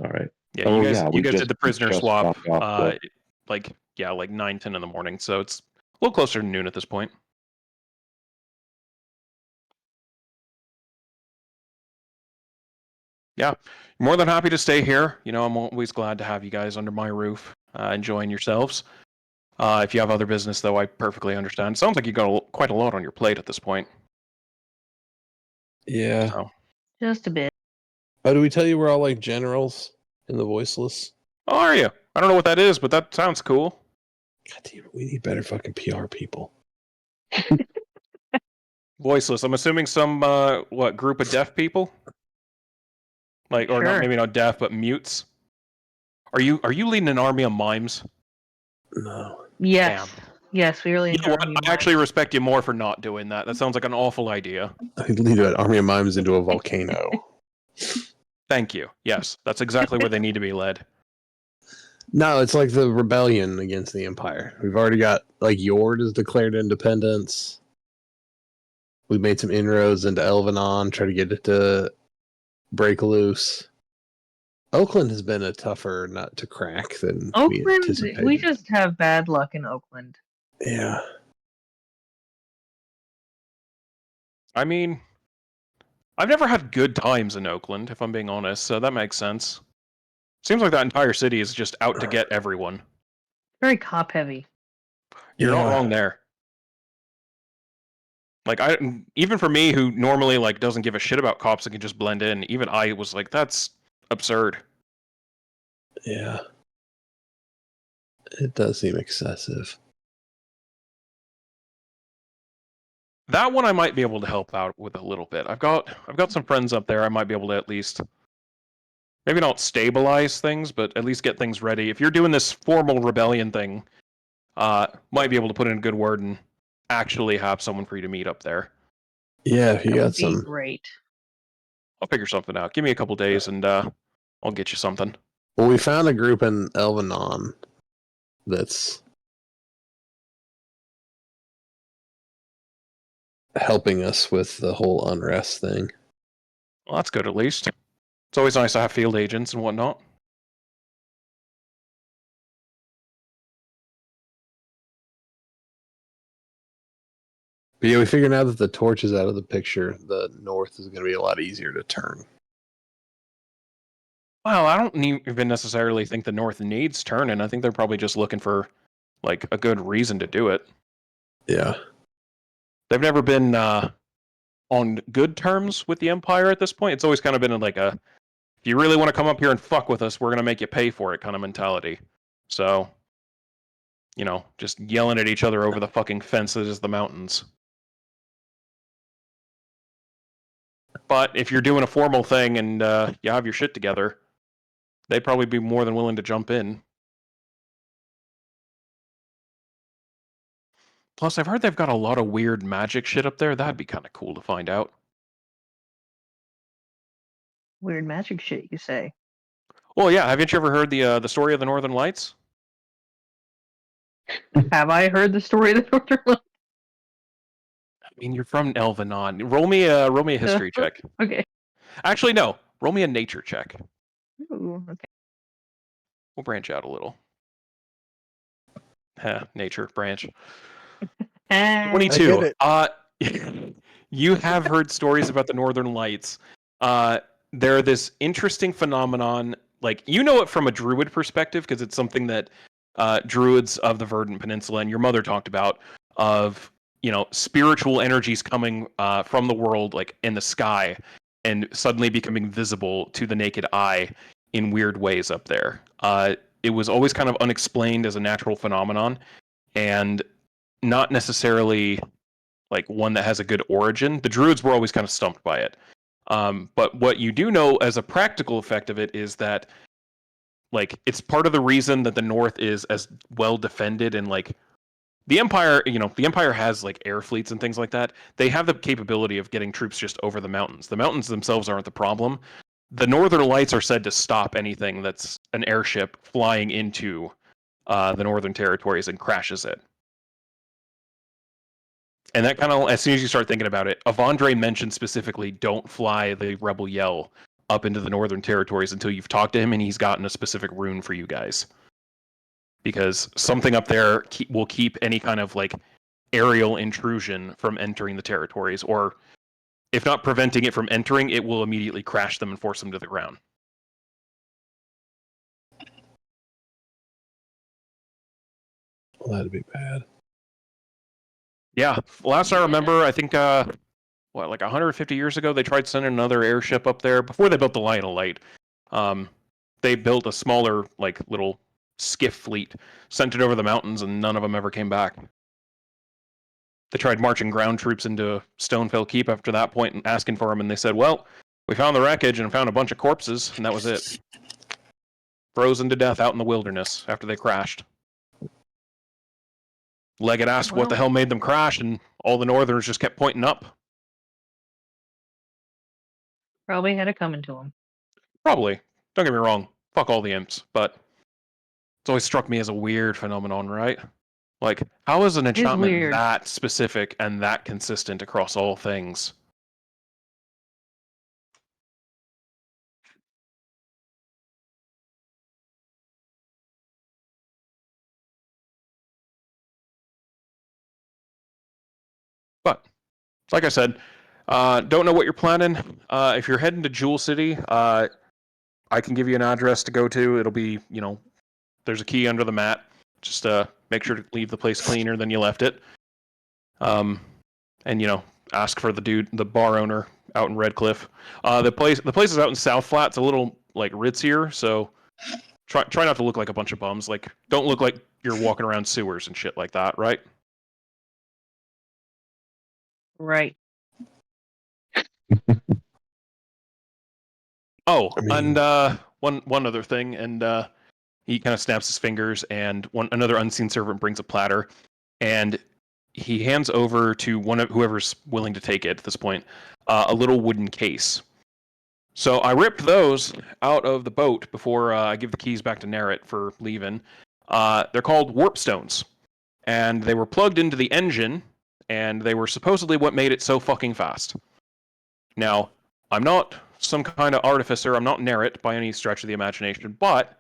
All right. Yeah, you guys we did the prisoner just swap. dropped off Like 9-10 in the morning. So it's a little closer to noon at this point. Yeah, more than happy to stay here. I'm always glad to have you guys under my roof, enjoying yourselves. If you have other business, though, I perfectly understand. Sounds like you got quite a lot on your plate at this point. Yeah. So. Just a bit. Oh, do we tell you we're all like generals in the voiceless? Oh, are you? I don't know what that is, but that sounds cool. God damn it, we need better fucking PR people. Voiceless. I'm assuming some group of deaf people? Or not, Sure. maybe not deaf, but mutes. Are you leading an army of mimes? No. Yes. Damn. Yes, we really You know enjoy what? I actually respect you more for not doing that. That sounds like an awful idea. I could lead an army of mimes into a volcano. Thank you. Yes, that's exactly where they need to be led. No, it's like the rebellion against the Empire. We've already got, like, Yord has declared independence. We made some inroads into Elvenon, try to get it to break loose. Oakland has been a tougher nut to crack than we Oakland, anticipated. we just have bad luck in Oakland. Yeah. I mean, I've never had good times in Oakland, if I'm being honest, so that makes sense. Seems like that entire city is just out to get everyone. Very cop heavy. You're not Yeah. wrong there. Like, even for me, who normally doesn't give a shit about cops and can just blend in, even I was like, that's absurd. Yeah. It does seem excessive. That one I might be able to help out with a little bit. I've got some friends up there. I might be able to at least, maybe not stabilize things, but at least get things ready. If you're doing this formal rebellion thing, might be able to put in a good word and actually have someone for you to meet up there. Yeah, if you That got would be some. great. I'll figure something out. Give me a couple days and I'll get you something. Well, we found a group in Elvenon that's helping us with the whole unrest thing. Well, that's good at least. It's always nice to have field agents and whatnot. But yeah, we figured now that the torch is out of the picture, the north is going to be a lot easier to turn. Well, I don't even necessarily think the North needs turning. I think they're probably just looking for a good reason to do it. Yeah. They've never been on good terms with the Empire at this point. It's always kind of been if you really want to come up here and fuck with us, we're going to make you pay for it kind of mentality. So, just yelling at each other over the fucking fences, the mountains. But if you're doing a formal thing and you have your shit together, they'd probably be more than willing to jump in. Plus, I've heard they've got a lot of weird magic shit up there. That'd be kind of cool to find out. Weird magic shit, you say? Well, yeah. Haven't you ever heard the story of the Northern Lights? Have I heard the story of the Northern Lights? I mean, you're from Elvenon. Roll me a history check. Okay. Actually, no. Roll me a nature check. Ooh, okay. We'll branch out a little. Nature branch. 22. You have heard stories about the Northern Lights. They're this interesting phenomenon. You know it from a druid perspective because it's something that druids of the Verdant Peninsula and your mother talked about of spiritual energies coming from the world in the sky and suddenly becoming visible to the naked eye in weird ways up there. It was always kind of unexplained as a natural phenomenon and not necessarily one that has a good origin. The druids were always kind of stumped by it. But what you do know as a practical effect of it is that it's part of the reason that the North is as well defended and the Empire, the Empire has air fleets and things like that. They have the capability of getting troops just over the mountains. The mountains themselves aren't the problem. The Northern Lights are said to stop anything that's an airship flying into the Northern Territories and crashes it. And that kind of, as soon as you start thinking about it, Avandre mentioned specifically, don't fly the Rebel Yell up into the Northern Territories until you've talked to him and he's gotten a specific rune for you guys. Because something up there will keep any kind of aerial intrusion from entering the territories, or if not preventing it from entering, it will immediately crash them and force them to the ground. Well, that'd be bad. Yeah, last I remember, I think like 150 years ago, they tried sending another airship up there before they built the Light. They built a smaller, like, little skiff fleet, sent it over the mountains, and none of them ever came back. They tried marching ground troops into Stonefell Keep after that point and asking for them, and they said, well, we found the wreckage and found a bunch of corpses, and that was it. Frozen to death out in the wilderness after they crashed. Leggett asked what the hell made them crash, and all the Northerners just kept pointing up. Probably had it coming to him. Probably. Don't get me wrong. Fuck all the imps, but it's always struck me as a weird phenomenon, right? Like, how is an enchantment that specific and that consistent across all things? But, like I said, don't know what you're planning. If you're heading to Jewel City, I can give you an address to go to. It'll be, there's a key under the mat. Just make sure to leave the place cleaner than you left it. And ask for the bar owner out in Redcliffe. The place is out in South Flat. It's a little like ritzier, so try not to look like a bunch of bums. Like, don't look like you're walking around sewers and shit like that, right? Right. Oh, and one other thing, and he kind of snaps his fingers, and another unseen servant brings a platter, and he hands over to whoever's willing to take it at this point a little wooden case. So I ripped those out of the boat before I give the keys back to Narret for leaving. They're called warp stones, and they were plugged into the engine, and they were supposedly what made it so fucking fast. Now, I'm not some kind of artificer, I'm not Narret by any stretch of the imagination, but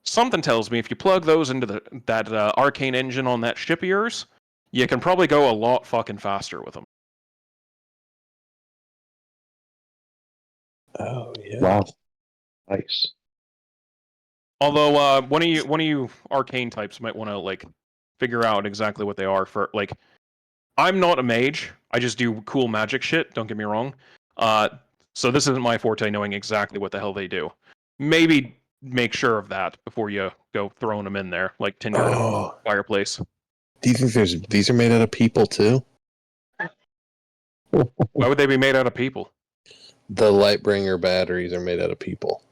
something tells me if you plug those into that arcane engine on that ship of yours, you can probably go a lot fucking faster with them. Oh yeah. Wow. Nice. Although one of you arcane types might want to like figure out exactly what they are for like. I'm not a mage. I just do cool magic shit. Don't get me wrong. So this isn't my forte, knowing exactly what the hell they do. Maybe make sure of that before you go throwing them in there like tinder in a fireplace. Do you think these are made out of people too? Why would they be made out of people? The Lightbringer batteries are made out of people.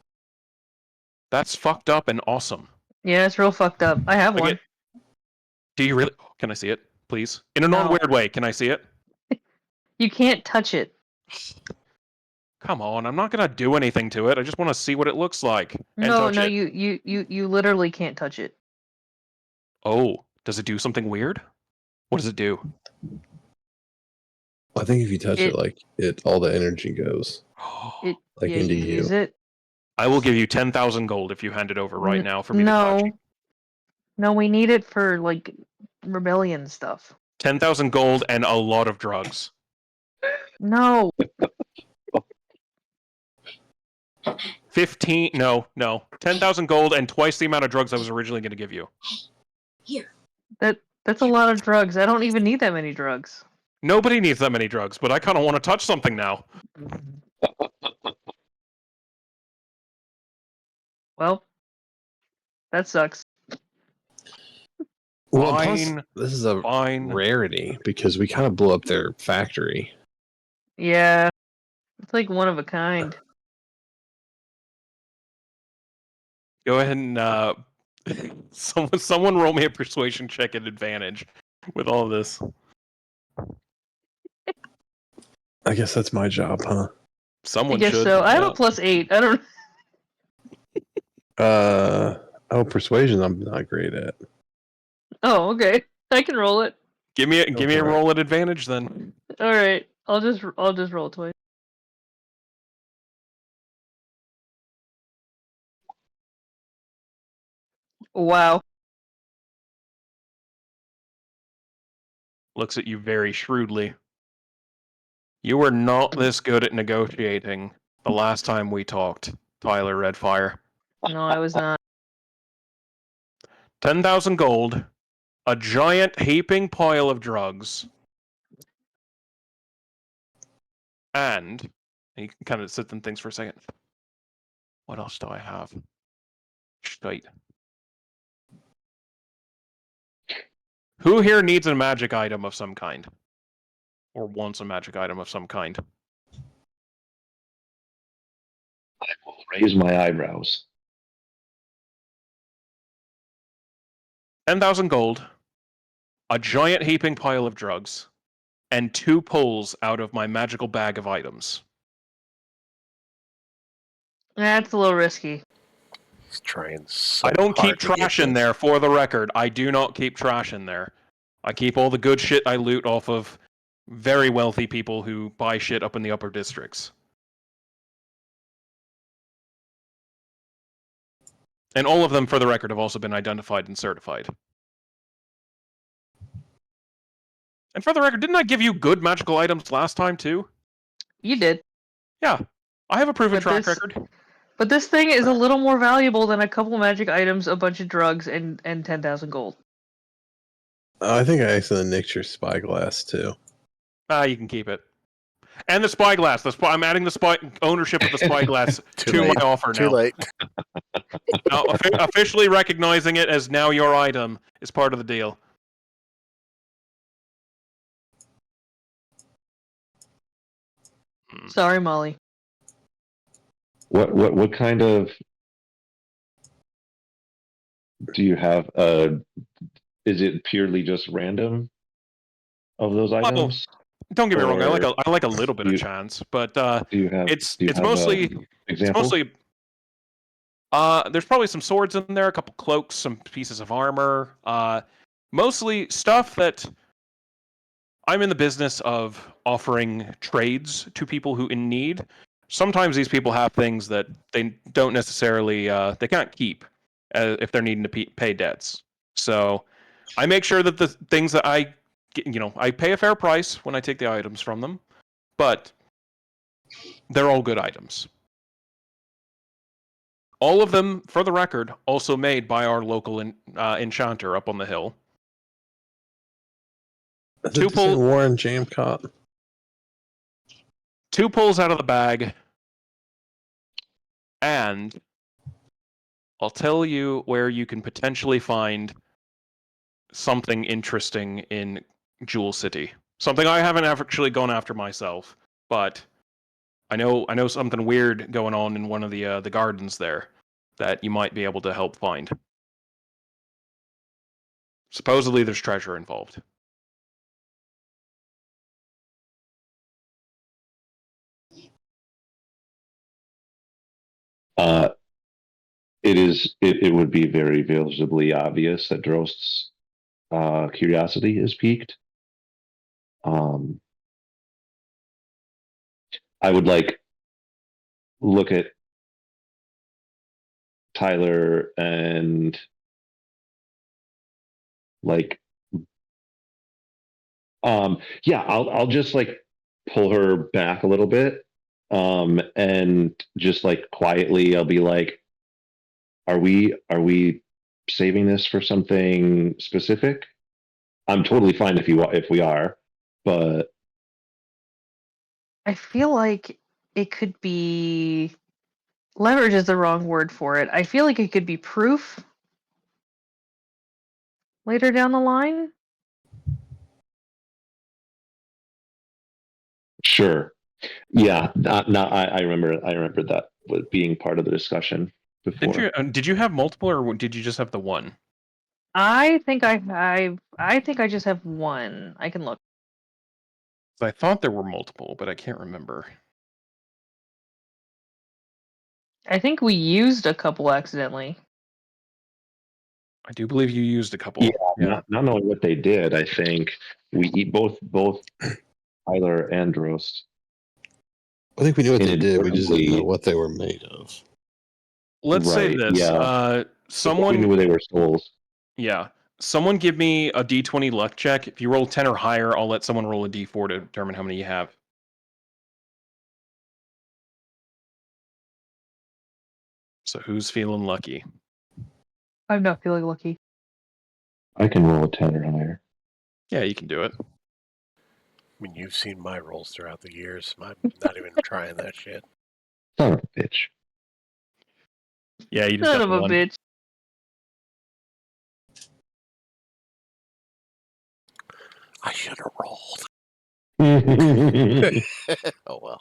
That's fucked up and awesome. Yeah, it's real fucked up. I have one. Do you really? Can I see it, please? In a non-weird way, can I see it? You can't touch it. Come on, I'm not gonna do anything to it. I just want to see what it looks like. No, touch it. you literally can't touch it. Oh, does it do something weird? What does it do? I think if you touch it, like all the energy goes into you. Use it. I will give you 10,000 gold if you hand it over right now for me to touch. No, we need it for like rebellion stuff. 10,000 gold and a lot of drugs. No. 15. No. 10,000 gold and twice the amount of drugs I was originally going to give you. Here. That's a lot of drugs. I don't even need that many drugs. Nobody needs that many drugs, but I kind of want to touch something now. Well, that sucks. Well, plus, this is a rarity because we kind of blew up their factory. Yeah, it's like one of a kind. Go ahead and someone roll me a persuasion check at advantage with all of this. I guess that's my job, huh? Someone I guess should. so. I have a +8. I don't. Persuasion. I'm not great at. Oh, okay. I can roll it. Give me a roll at advantage then. All right. I'll just roll twice. Wow. Looks at you very shrewdly. You were not this good at negotiating the last time we talked, Tyler Redfire. No, I was not. 10,000 gold, a giant heaping pile of drugs, and you can kind of sit and think for a second. What else do I have? Shite. Who here needs a magic item of some kind? Or wants a magic item of some kind? I will raise my eyebrows. 10,000 gold, a giant heaping pile of drugs, and 2 pulls out of my magical bag of items. That's a little risky. He's trying so I don't keep hard to get trash in this. there, for the record. I do not keep trash in there. I keep all the good shit I loot off of very wealthy people who buy shit up in the upper districts. And all of them, for the record, have also been identified and certified. And for the record, didn't I give you good magical items last time, too? You did. Yeah. I have a proven But track this- record. But this thing is a little more valuable than a couple magic items, a bunch of drugs, and 10,000 gold. I think I accidentally nicked your spyglass too. You can keep it. And the spyglass. I'm adding the ownership of the spyglass Too to late. my offer Too now. late. Now, officially recognizing it as now your item is part of the deal. Sorry, Molly. What kind of do you have? Is it purely just random of those items? Don't get me wrong. I Or like a little bit of you- chance, but Do you have? it's do you it's have, mostly examples? there's probably some swords in there, a couple cloaks, some pieces of armor. Mostly stuff that I'm in the business of offering trades to people who in need. Sometimes these people have things that they don't necessarily they can't keep if they're needing to pay debts. So I make sure that the things that I get, I pay a fair price when I take the items from them, but they're all good items. All of them, for the record, also made by our local enchanter up on the hill. Is Two it the same pull- Warren Jamcott? 2 pulls out of the bag, and I'll tell you where you can potentially find something interesting in Jewel City. Something I haven't actually gone after myself, but I know something weird going on in one of the gardens there that you might be able to help find. Supposedly there's treasure involved. It would be very visibly obvious that Drost's curiosity is piqued. I would look at Tyler and yeah, I'll just pull her back a little bit, and just quietly I'll be like, are we saving this for something specific? I'm totally fine if we are, but I feel like it could be leverage is the wrong word for it. I feel like it could be proof later down the line. sure. Yeah, I remember that being part of the discussion before. Did you have multiple, or did you just have the one? I think I think I just have one. I can look. I thought there were multiple, but I can't remember. I think we used a couple accidentally. I do believe you used a couple. Yeah. Not knowing what they did, I think we eat both Tyler and Drost. I think we knew what they did. We just didn't know Inadvertently- what they were made of. Let's say Right, this. yeah. Someone We knew they were souls. Yeah. Someone give me a d20 luck check. If you roll 10 or higher, I'll let someone roll a d4 to determine how many you have. So who's feeling lucky? I'm not feeling lucky. I can roll a 10 or higher. Yeah, you can do it. I mean, you've seen my rolls throughout the years. I'm not even trying that shit. Son of a bitch. Yeah, you just Son got of the a one. bitch. I should have rolled. Oh well.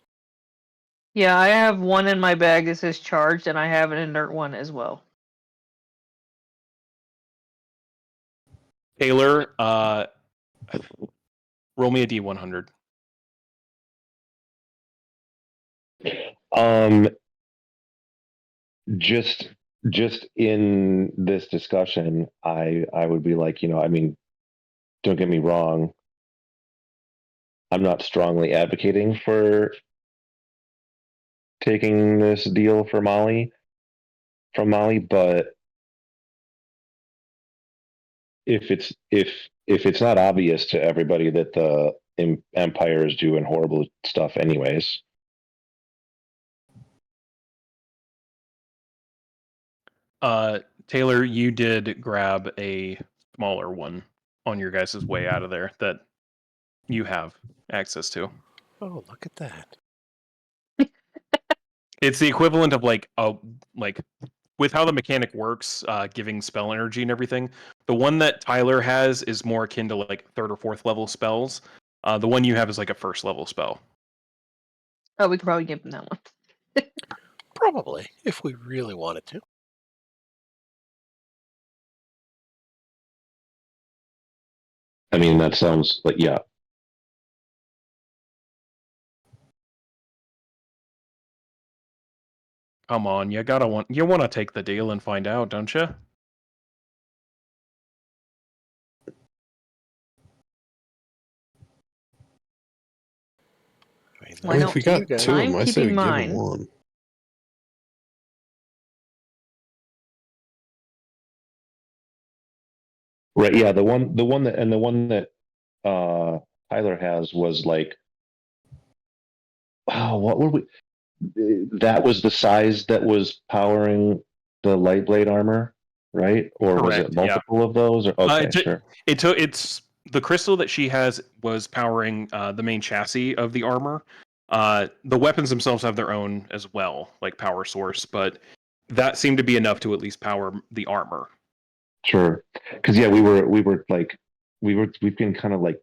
Yeah, I have one in my bag that says charged, and I have an inert one as well. Taylor, roll me a D100. um, just in this discussion, I would be like, I mean, don't get me wrong. I'm not strongly advocating for taking this deal for from Molly, but if it's not obvious to everybody that the Empire is doing horrible stuff anyways. Taylor, you did grab a smaller one on your guys' way out of there that you have access to. Oh, look at that. It's the equivalent of like with how the mechanic works, giving spell energy and everything. The one that Tyler has is more akin to like 3rd or 4th level spells. The one you have is like a 1st level spell. Oh, we could probably give him that one. Probably, if we really wanted to. I mean, that sounds like, yeah. Come on, you want to take the deal and find out, don't you? I mean, Why I mean, don't if we to you got guys. two of I'm them, I say we keeping give mine. him one. Right, yeah, the one that Tyler has was like, oh, what were we? That was the size that was powering the light blade armor, right? Or was Correct, it yeah. multiple of those? Or okay, sure. It's the crystal that she has was powering the main chassis of the armor. The weapons themselves have their own as well, like power source, but that seemed to be enough to at least power the armor. Sure. Because yeah, we've been kind of like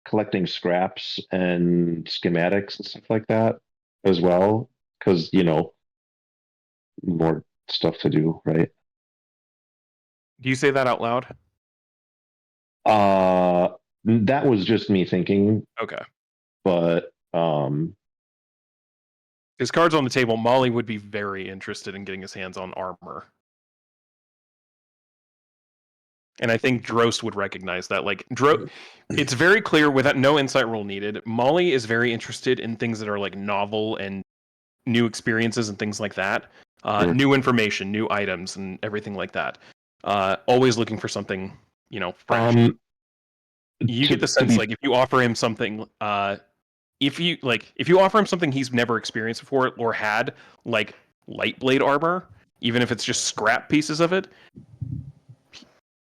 collecting scraps and schematics and stuff like that as well. Because more stuff to do, right? Do you say that out loud? That was just me thinking, Okay. but His cards on the table, Molly would be very interested in getting his hands on armor. And I think Drost would recognize that. Like it's very clear without no insight roll needed. Molly is very interested in things that are like novel and new experiences and things like that. Sure. New information, new items, and everything like that. Always looking for something, fresh. You get the sense like if you offer him something, if you offer him something he's never experienced before or had, like light blade armor, even if it's just scrap pieces of it,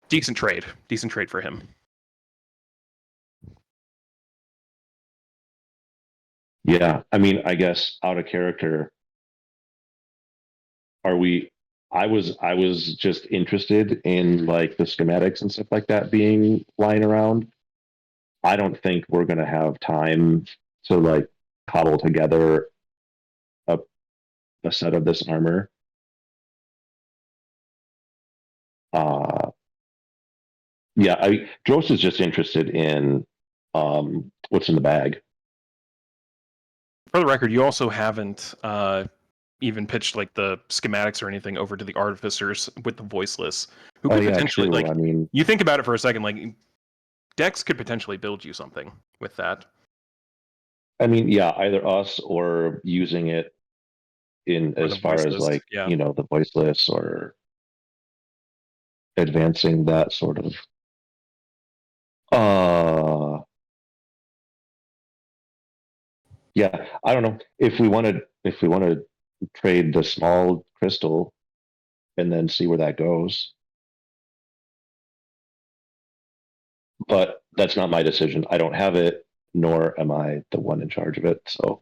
decent trade for him. Yeah, I mean, I guess out of character, I was just interested in like the schematics and stuff like that being lying around. I don't think we're gonna have time to like cobble together a set of this armor. Yeah, Dross is just interested in what's in the bag. For the record, you also haven't even pitched like the schematics or anything over to the artificers with the voiceless, who could potentially true. like. I mean, you think about it for a second, like Dex could potentially build you something with that. yeah, either us or using it in Or as the far as voiceless, like yeah. the voiceless or advancing that sort of. Yeah, I don't know if we wanted to trade the small crystal and then see where that goes. But that's not my decision. I don't have it, nor am I the one in charge of it. So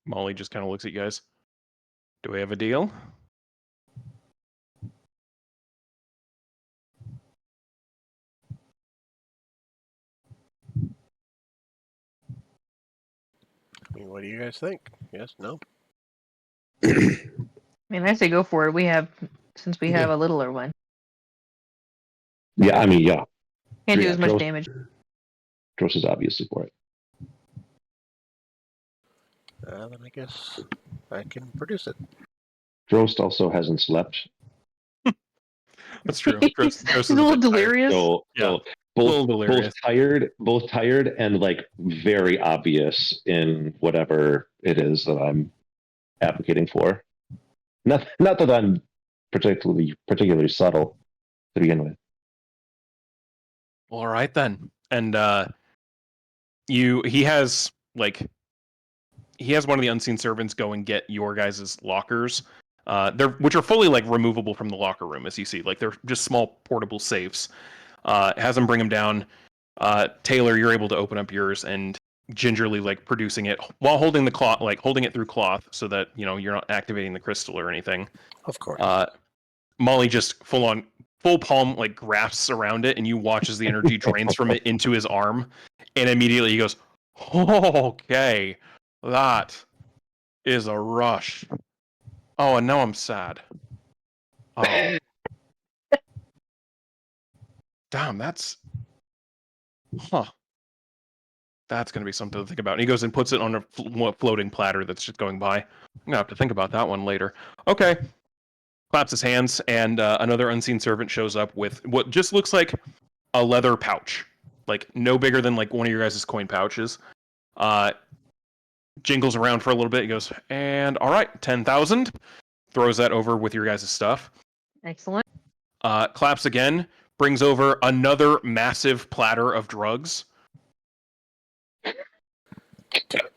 Molly just kind of looks at you guys. Do we have a deal? I mean, what do you guys think? Yes, no? I mean, I say go for it. Since we have Yeah. a littler one, yeah, I mean, yeah, can't do Yeah, as much Dross- damage. Dross is obviously for it. Then I guess I can produce it. Drost also hasn't slept. That's true. He's a little delirious. So, Yeah, so a both little delirious. both tired and like very obvious in whatever it is that I'm advocating for. Not that I'm particularly subtle to begin with. All right then. And he has one of the unseen servants go and get your guys' lockers. Which are fully like removable from the locker room, as you see. Like they're just small portable safes. Has them bring them down. Taylor, you're able to open up yours and gingerly like producing it while holding the cloth, like holding it through cloth, so that you're not activating the crystal or anything. Of course. Molly just full palm like grasps around it, and you watch as the energy drains from it into his arm, and immediately he goes, "Oh, okay, that is a rush. Oh, and now I'm sad. Oh, damn, that's gonna be something to think about." And he goes and puts it on a floating platter that's just going by. I'm gonna have to think about that one later. Okay. Claps his hands, and another unseen servant shows up with what just looks like a leather pouch, like no bigger than like one of your guys' coin pouches. Jingles around for a little bit. He goes, and all right, 10,000. Throws that over with your guys' stuff. Excellent. Claps again. Brings over another massive platter of drugs. You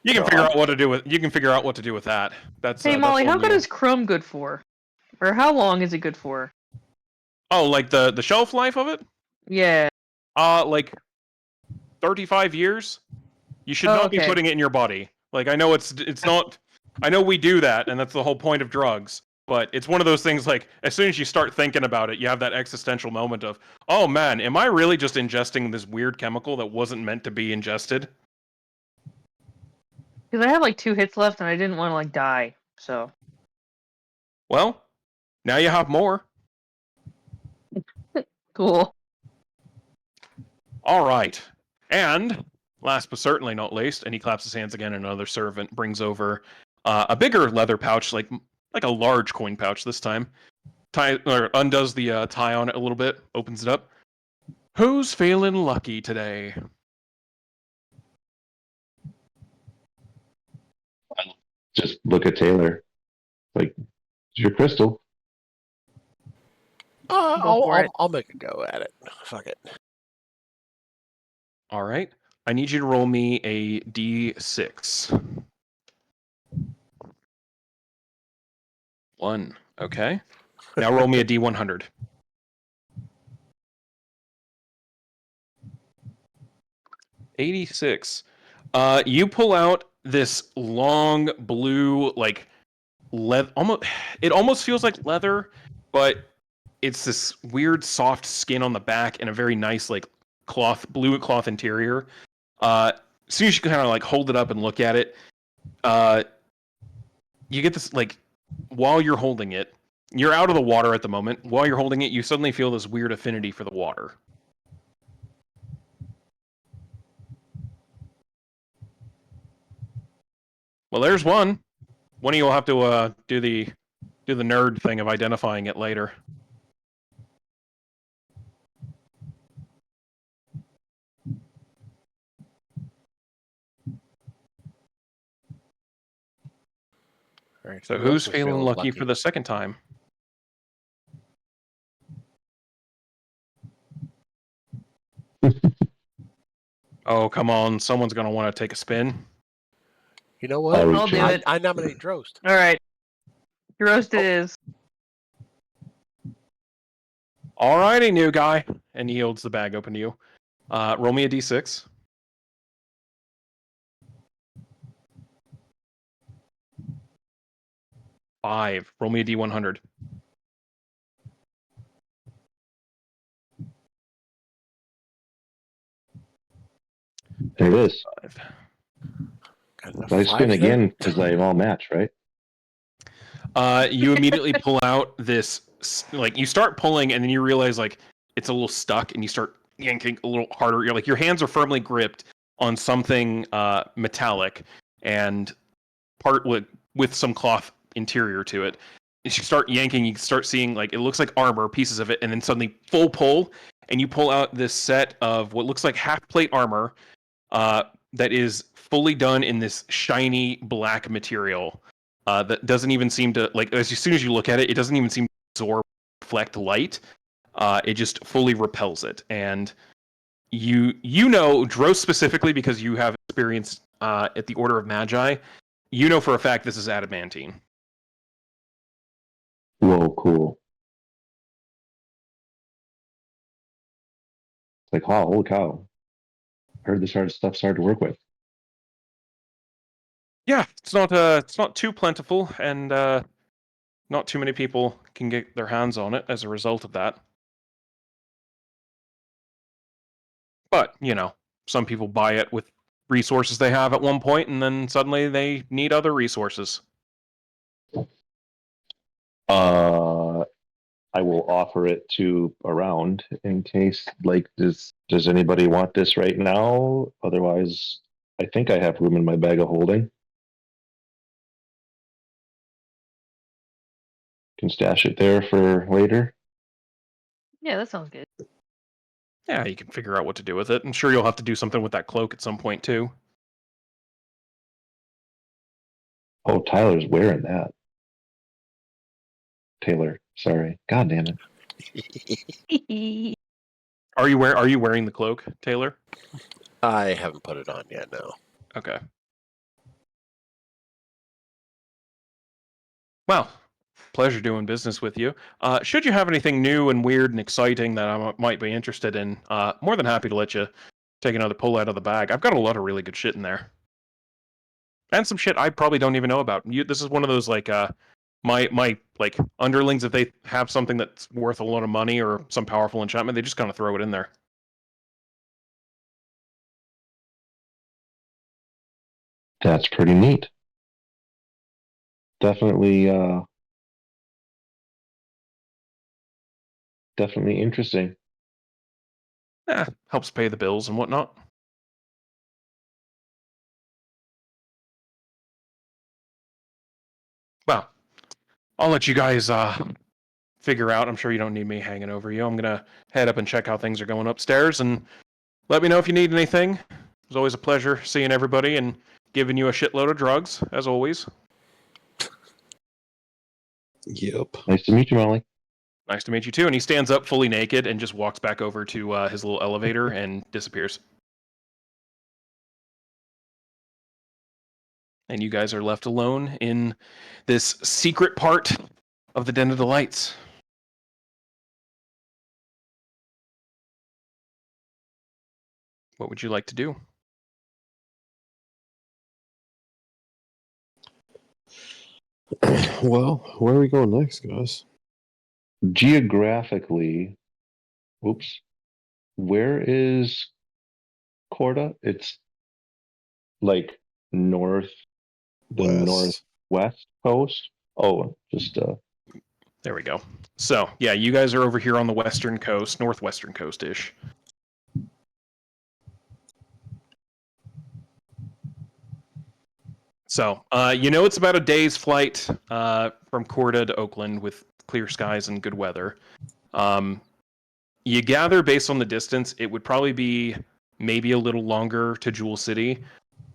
can figure out what to do with. You can figure out what to do with that. That's Hey Molly, that's how on good you. is Chrome good for? Or how long is it good for? Oh, like the shelf life of it? Yeah. Like 35 years. You should Oh, not be okay. putting it in your body. Like I know it's not. I know we do that, and that's the whole point of drugs. But it's one of those things. Like as soon as you start thinking about it, you have that existential moment of, "Oh man, am I really just ingesting this weird chemical that wasn't meant to be ingested?" Because I have like 2 hits left, and I didn't want to like die. So. Well, now you have more. Cool. All right, and last but certainly not least, and he claps his hands again, and another servant brings over a bigger leather pouch, like a large coin pouch this time. Undoes the tie on it a little bit, opens it up. Who's feeling lucky today? Just look at Taylor. Like, it's your crystal. Go for it. I'll make a go at it. Fuck it. All right. I need you to roll me a d6. 1. Okay. Now roll me a d100. 86. You pull out this long blue, like almost. It almost feels like leather, but it's this weird soft skin on the back and a very nice like blue cloth interior. As soon as you kind of like hold it up and look at it, you get this like while you're holding it, you're out of the water at the moment. While you're holding it, you suddenly feel this weird affinity for the water. Well, there's one. One of you will have to do the nerd thing of identifying it later. All right, So who who's else is feeling lucky for the second time? Oh, come on. Someone's going to want to take a spin. You know what? I'll I'll do reach it. I nominate Drost. All right. Roast it is. Alrighty, new guy. And he holds the bag open to you. Roll me a d6. 5. Roll me a d100. There it is. 5. Got enough I spin fives there? again because I'm all match, right? You immediately pull out this, like, you start pulling, and then you realize, like, it's a little stuck, and you start yanking a little harder. You're like, your hands are firmly gripped on something metallic, and part with some cloth interior to it. As you start yanking, you start seeing, like, it looks like armor, pieces of it, and then suddenly full pull, and you pull out this set of what looks like half plate armor that is fully done in this shiny black material that doesn't even seem to, like, as soon as you look at it, it doesn't even seem to absorb, reflect light. It just fully repels it. And you know, Dros specifically, because you have experience at the Order of Magi, you know for a fact this is adamantine. Whoa, cool. It's like, oh, holy cow. Heard this stuff's hard to work with. Yeah, it's not too plentiful, and not too many people can get their hands on it as a result of that. But, you know, some people buy it with resources they have at one point, and then suddenly they need other resources. I will offer it to around in case, like, does anybody want this right now? Otherwise, I think I have room in my bag of holding. Can stash it there for later. Yeah, that sounds good. Yeah, you can figure out what to do with it. I'm sure you'll have to do something with that cloak at some point, too. Oh, Tyler's wearing that. Taylor, sorry. God damn it. Are you wearing the cloak, Taylor? I haven't put it on yet, no. Okay. Well, pleasure doing business with you. Should you have anything new and weird and exciting that I might be interested in, more than happy to let you take another pull out of the bag. I've got a lot of really good shit in there. And some shit I probably don't even know about. This is one of those, like, my like underlings, if they have something that's worth a lot of money or some powerful enchantment, they just kind of throw it in there. That's pretty neat. Definitely, definitely interesting. Helps pay the bills and whatnot. Well, I'll let you guys figure out. I'm sure you don't need me hanging over you. I'm gonna head up and check how things are going upstairs, and let me know if you need anything. It's always a pleasure seeing everybody and giving you a shitload of drugs, as always. Yep. Nice to meet you, Molly. Nice to meet you too. And he stands up fully naked and just walks back over to his little elevator and disappears. And you guys are left alone in this secret part of the Den of the Lights. What would you like to do? Well, where are we going next, guys? Geographically, oops, where is Corda? It's like the West. northwest coast. Oh, just There we go. So, yeah, you guys are over here on the western coast, northwestern coast-ish. So, you know it's about a day's flight from Corda to Oakland with clear skies and good weather. You gather, based on the distance, it would probably be maybe a little longer to Jewel City,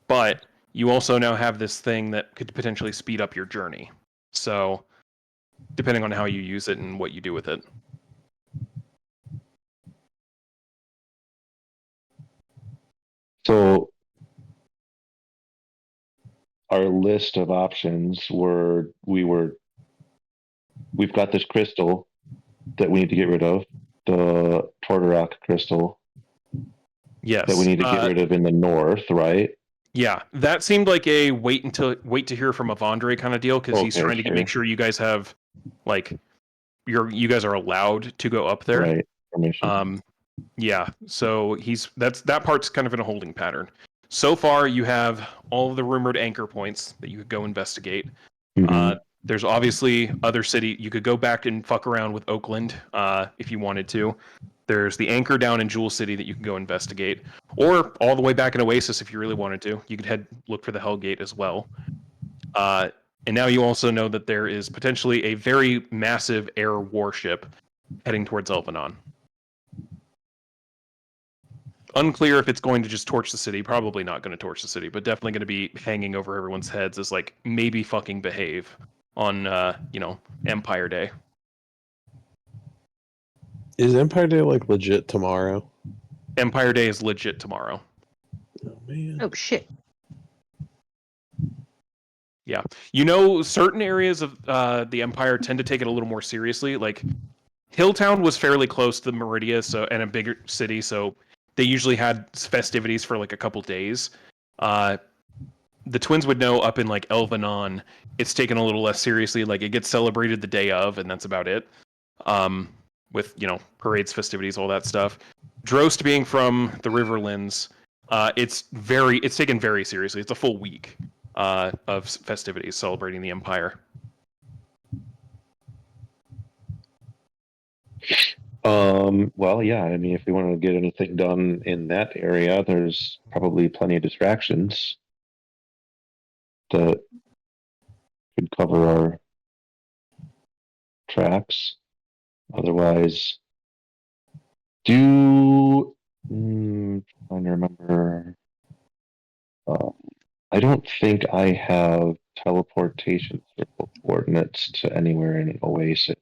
but you also now have this thing that could potentially speed up your journey. So, depending on how you use it and what you do with it. so our list of options we've got this crystal that we need to get rid of, the Tordarok crystal Yes. that we need to get rid of in the north, right? Yeah, that seemed like a wait to hear from Avandre kind of deal, because he's Okay, trying to make sure you guys have, like, you guys are allowed to go up there. Right. Permission. Yeah, so that part's kind of in a holding pattern. So far, you have all of the rumored anchor points that you could go investigate. Mhm. There's obviously other city. You could go back and fuck around with Oakland if you wanted to. There's the anchor down in Jewel City that you can go investigate, or all the way back in Oasis if you really wanted to. You could look for the Hellgate as well. And now you also know that there is potentially a very massive air warship heading towards Elvenon. Unclear if it's going to just torch the city. Probably not going to torch the city, but definitely going to be hanging over everyone's heads as, like, maybe fucking behave on Empire Day. Is Empire Day like legit tomorrow? Empire Day is legit tomorrow. Oh man. Oh shit. Yeah. Certain areas of the Empire tend to take it a little more seriously. Like, Hilltown was fairly close to Meridia, and a bigger city, so they usually had festivities for like a couple days. The Twins would know up in like Elvenon, it's taken a little less seriously. Like, it gets celebrated the day of, and that's about it. With parades, festivities, all that stuff. Drost being from the Riverlands, it's taken very seriously. It's a full week of festivities celebrating the Empire. Well, yeah, I mean, if we want to get anything done in that area, there's probably plenty of distractions that could cover our tracks. Otherwise, trying to remember. I don't think I have teleportation circle coordinates to anywhere in Oasis.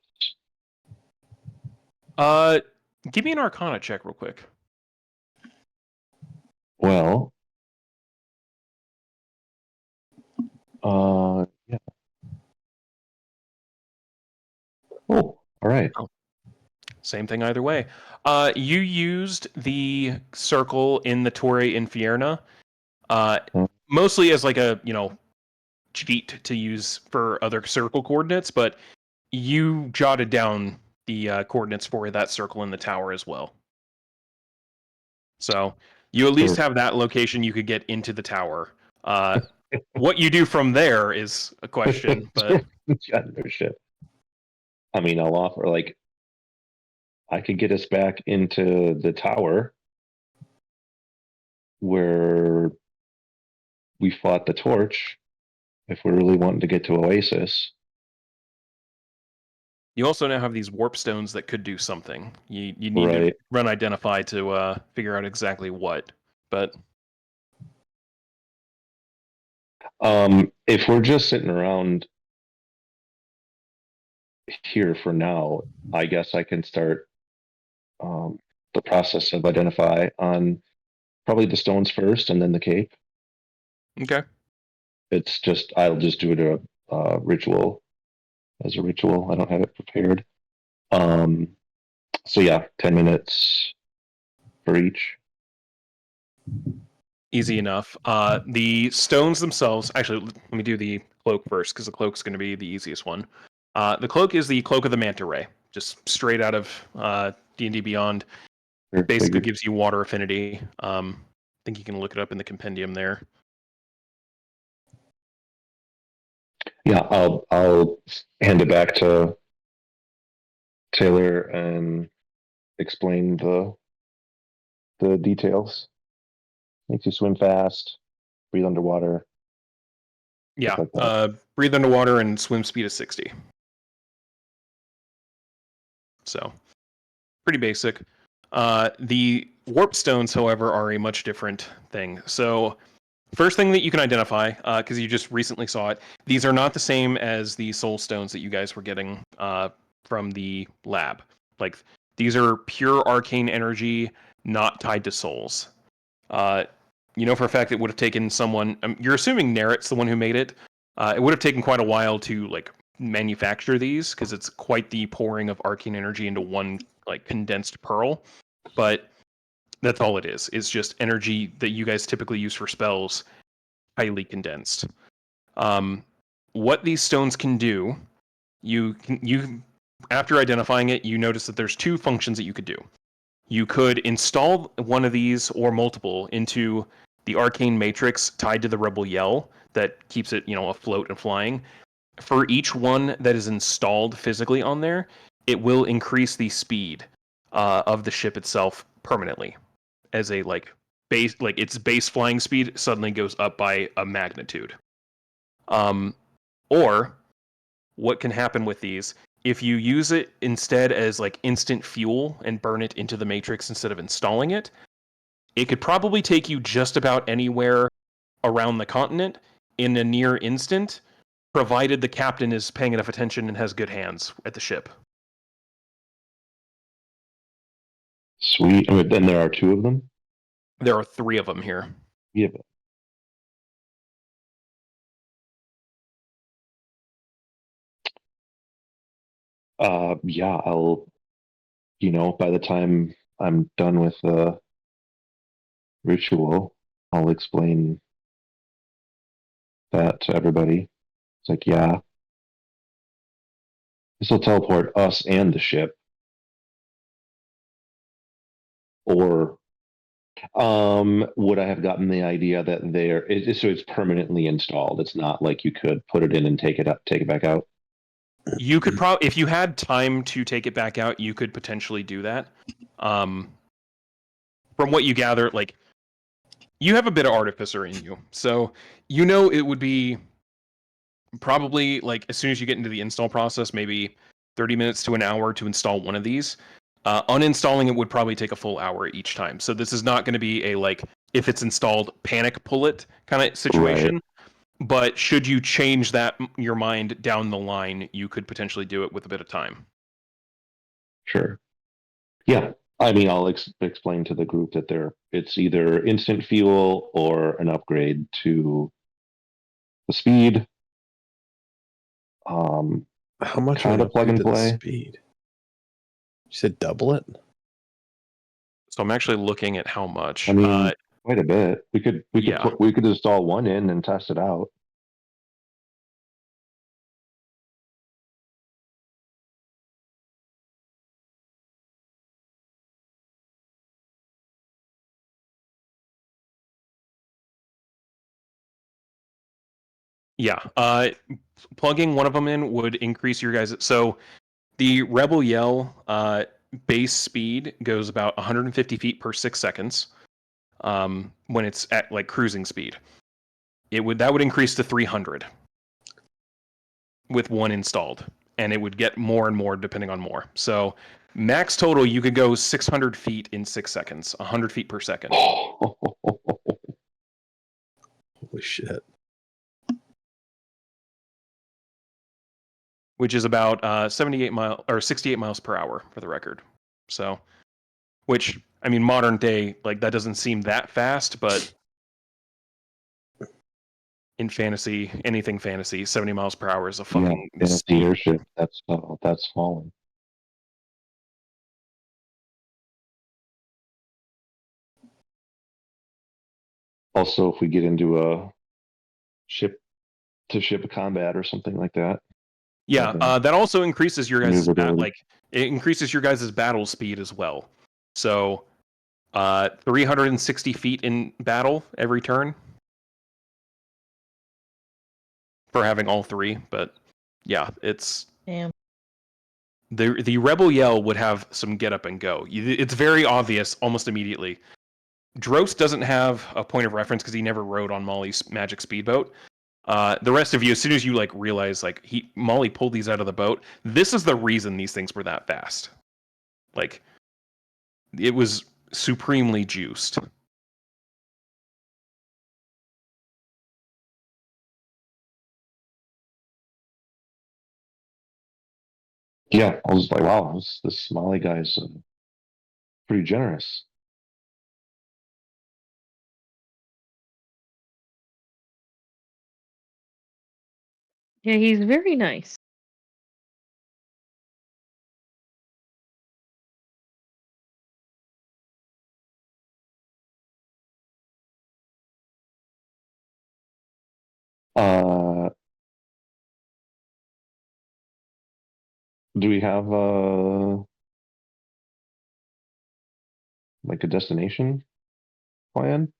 Give me an Arcana check real quick. Well, yeah. Oh, all right. Same thing either way. You used the circle in the Torre Infierna, mostly as like a cheat to use for other circle coordinates, but you jotted down the coordinates for that circle in the tower as well. So you at least have that location you could get into the tower. What you do from there is a question, but Yeah, no shit. I mean, I'll offer, like, I could get us back into the tower where we fought the torch if we're really wanting to get to Oasis. you also now have these warp stones that could do something. You need to Right. run identify to figure out exactly what. But If we're just sitting around here for now, I guess I can start the process of identify on probably the stones first and then the cape. okay. I'll just do it ritual as a ritual. I don't have it prepared. So yeah, 10 minutes for each. Easy enough. The stones themselves, actually, let me do the cloak first, because the cloak's going to be the easiest one. The cloak is the Cloak of the Manta Ray, just straight out of D&D Beyond. Basically gives you water affinity. I think you can look it up in the compendium there. Yeah, I'll hand it back to Taylor and explain the details. Makes you swim fast, breathe underwater. Yeah, Like breathe underwater and swim speed is 60. So, pretty basic. The warp stones, however, are a much different thing. So, first thing that you can identify, because you just recently saw it, these are not the same as the soul stones that you guys were getting from the lab. Like, these are pure arcane energy, not tied to souls. you know for a fact it would have taken someone. You're assuming Nerit's the one who made it. It would have taken quite a while to like manufacture these because it's quite the pouring of arcane energy into one like condensed pearl. But that's all it is. It's just energy that you guys typically use for spells, highly condensed. What these stones can do, you after identifying it, you notice that there's two functions that you could do. You could install one of these or multiple into the arcane matrix tied to the rebel yell that keeps it, afloat and flying. For each one that is installed physically on there, it will increase the speed of the ship itself permanently, as a base, like its base flying speed suddenly goes up by a magnitude. Or what can happen with these if you use it instead as like instant fuel and burn it into the matrix instead of installing it, it could probably take you just about anywhere around the continent in a near instant, provided the captain is paying enough attention and has good hands at the ship. Sweet. And then there are two of them? There are 3 of them here. Yeah. Yeah, I'll, by the time I'm done with the ritual, I'll explain that to everybody. It's like, yeah, this will teleport us and the ship. Or would I have gotten the idea that so it's permanently installed? It's not like you could put it in and take it back out. You could probably, if you had time to take it back out, you could potentially do that. From what you gather, like, you have a bit of artificer in you, so it would be probably like as soon as you get into the install process, maybe 30 minutes to an hour to install one of these. Uninstalling it would probably take a full hour each time. So this is not going to be a like if it's installed, panic pull it kind of situation. Right. But should you change your mind down the line, you could potentially do it with a bit of time. Sure. Yeah. I mean, I'll explain to the group that it's either instant fuel or an upgrade to the speed. How much kind of plug and play? Speed. You said double it. So I'm actually looking at how much. I mean, quite a bit. We could install one in and test it out. Yeah, plugging one of them in would increase your guys'. So the Rebel Yell base speed goes about 150 feet per 6 seconds when it's at like cruising speed. That would increase to 300 with one installed, and it would get more and more depending on more. So max total, you could go 600 feet in 6 seconds, 100 feet per second. Holy shit. Which is about 68 miles per hour for the record. So, which, I mean, modern day, like, that doesn't seem that fast, but in fantasy, anything fantasy, 70 miles per hour is a fucking fantasy airship. That's falling. Also, if we get into a ship-to-ship combat or something like that. Yeah, that also increases your guys' it increases your guys' battle speed as well. So, 360 feet in battle every turn for having all 3. But yeah, it's damn. The Rebel Yell would have some get up and go. It's very obvious almost immediately. Drost doesn't have a point of reference because he never rode on Molly's magic speedboat. The rest of you, as soon as you like realize like Molly pulled these out of the boat, this is the reason these things were that fast. Like, it was supremely juiced. Yeah, I was like, wow, this Molly guy's pretty generous. Yeah, he's very nice. Do we have like a destination plan?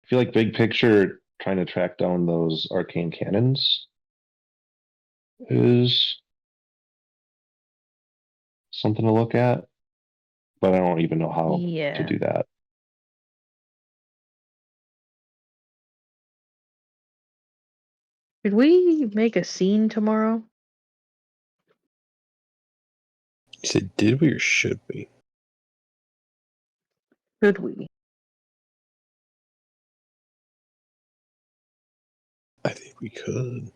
I feel like big picture, trying to track down those arcane cannons is something to look at, but I don't even know how to Yeah. do that. Should we make a scene tomorrow? You said, did we or should we? Should we? I think we could.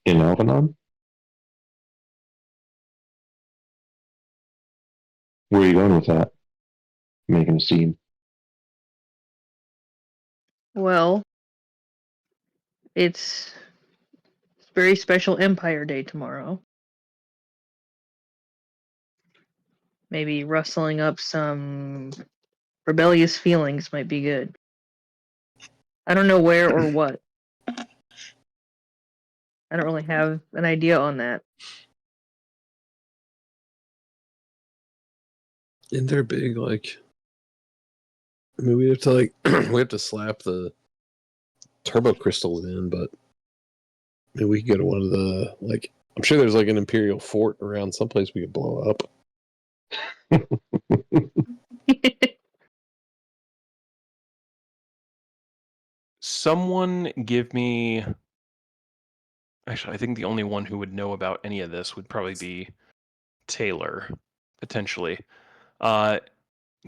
In Albanon? Where are you going with that? Making a scene. Well, it's very special Empire Day tomorrow. Maybe rustling up some rebellious feelings might be good. I don't know where or what. I don't really have an idea on that. And they're big, like. I mean, we have to we have to slap the turbo crystals in, but I mean, we could go to one of the I'm sure there's like an Imperial fort around someplace we could blow up. Someone give me. Actually, I think the only one who would know about any of this would probably be Taylor, potentially.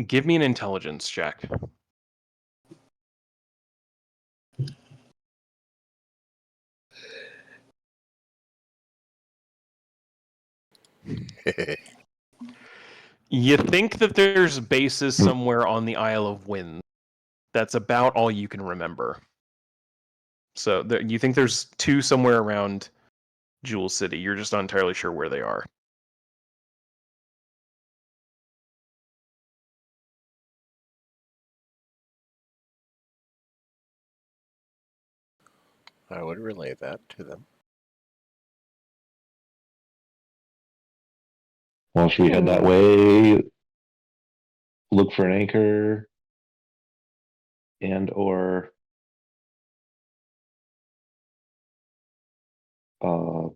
Give me an intelligence check. You think that there's bases somewhere on the Isle of Wind. That's about all you can remember. So you think there's two somewhere around Jewel City. You're just not entirely sure where they are. I would relay that to them. Well, should we head that way? Look for an anchor and or uh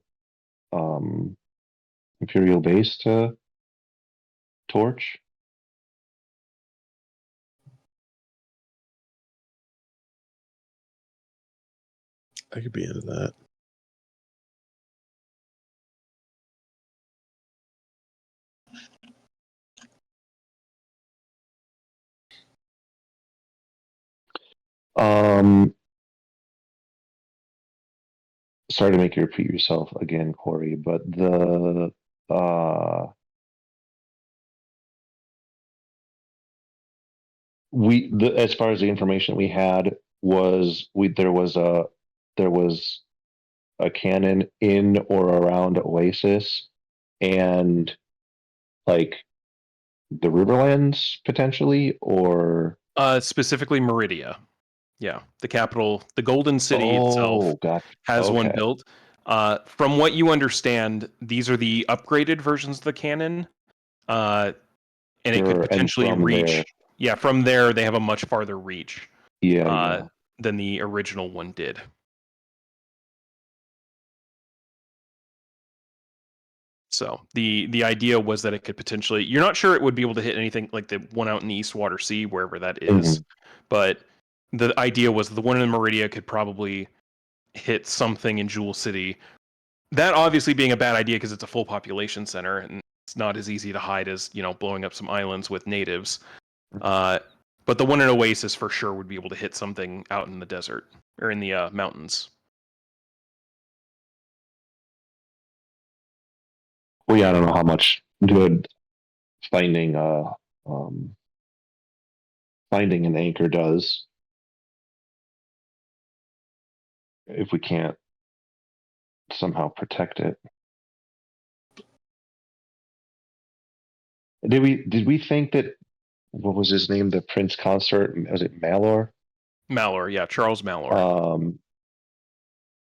Imperial base to torch? I could be into that. Sorry to make you repeat yourself again, Corey, but as far as the information we had was there was a cannon in or around Oasis and like the Riverlands potentially, or Specifically Meridia. Yeah, the capital, the Golden City itself gotcha. has one Okay. built. From what you understand, these are the upgraded versions of the cannon, and it could Sure, and potentially from reach. there, Yeah, from there they have a much farther reach yeah. than the original one did. So the idea was that it could potentially. You're not sure it would be able to hit anything like the one out in the Eastwater Sea, wherever that is, but the idea was the one in Meridia could probably hit something in Jewel City. That obviously being a bad idea because it's a full population center and it's not as easy to hide as blowing up some islands with natives. But the one in Oasis for sure would be able to hit something out in the desert or in the mountains. Well, yeah, I don't know how much good finding finding an anchor does. If we can't somehow protect it. Did we think that, what was his name? The Prince Consort, was it Malor? Malor, yeah, Charles Malor.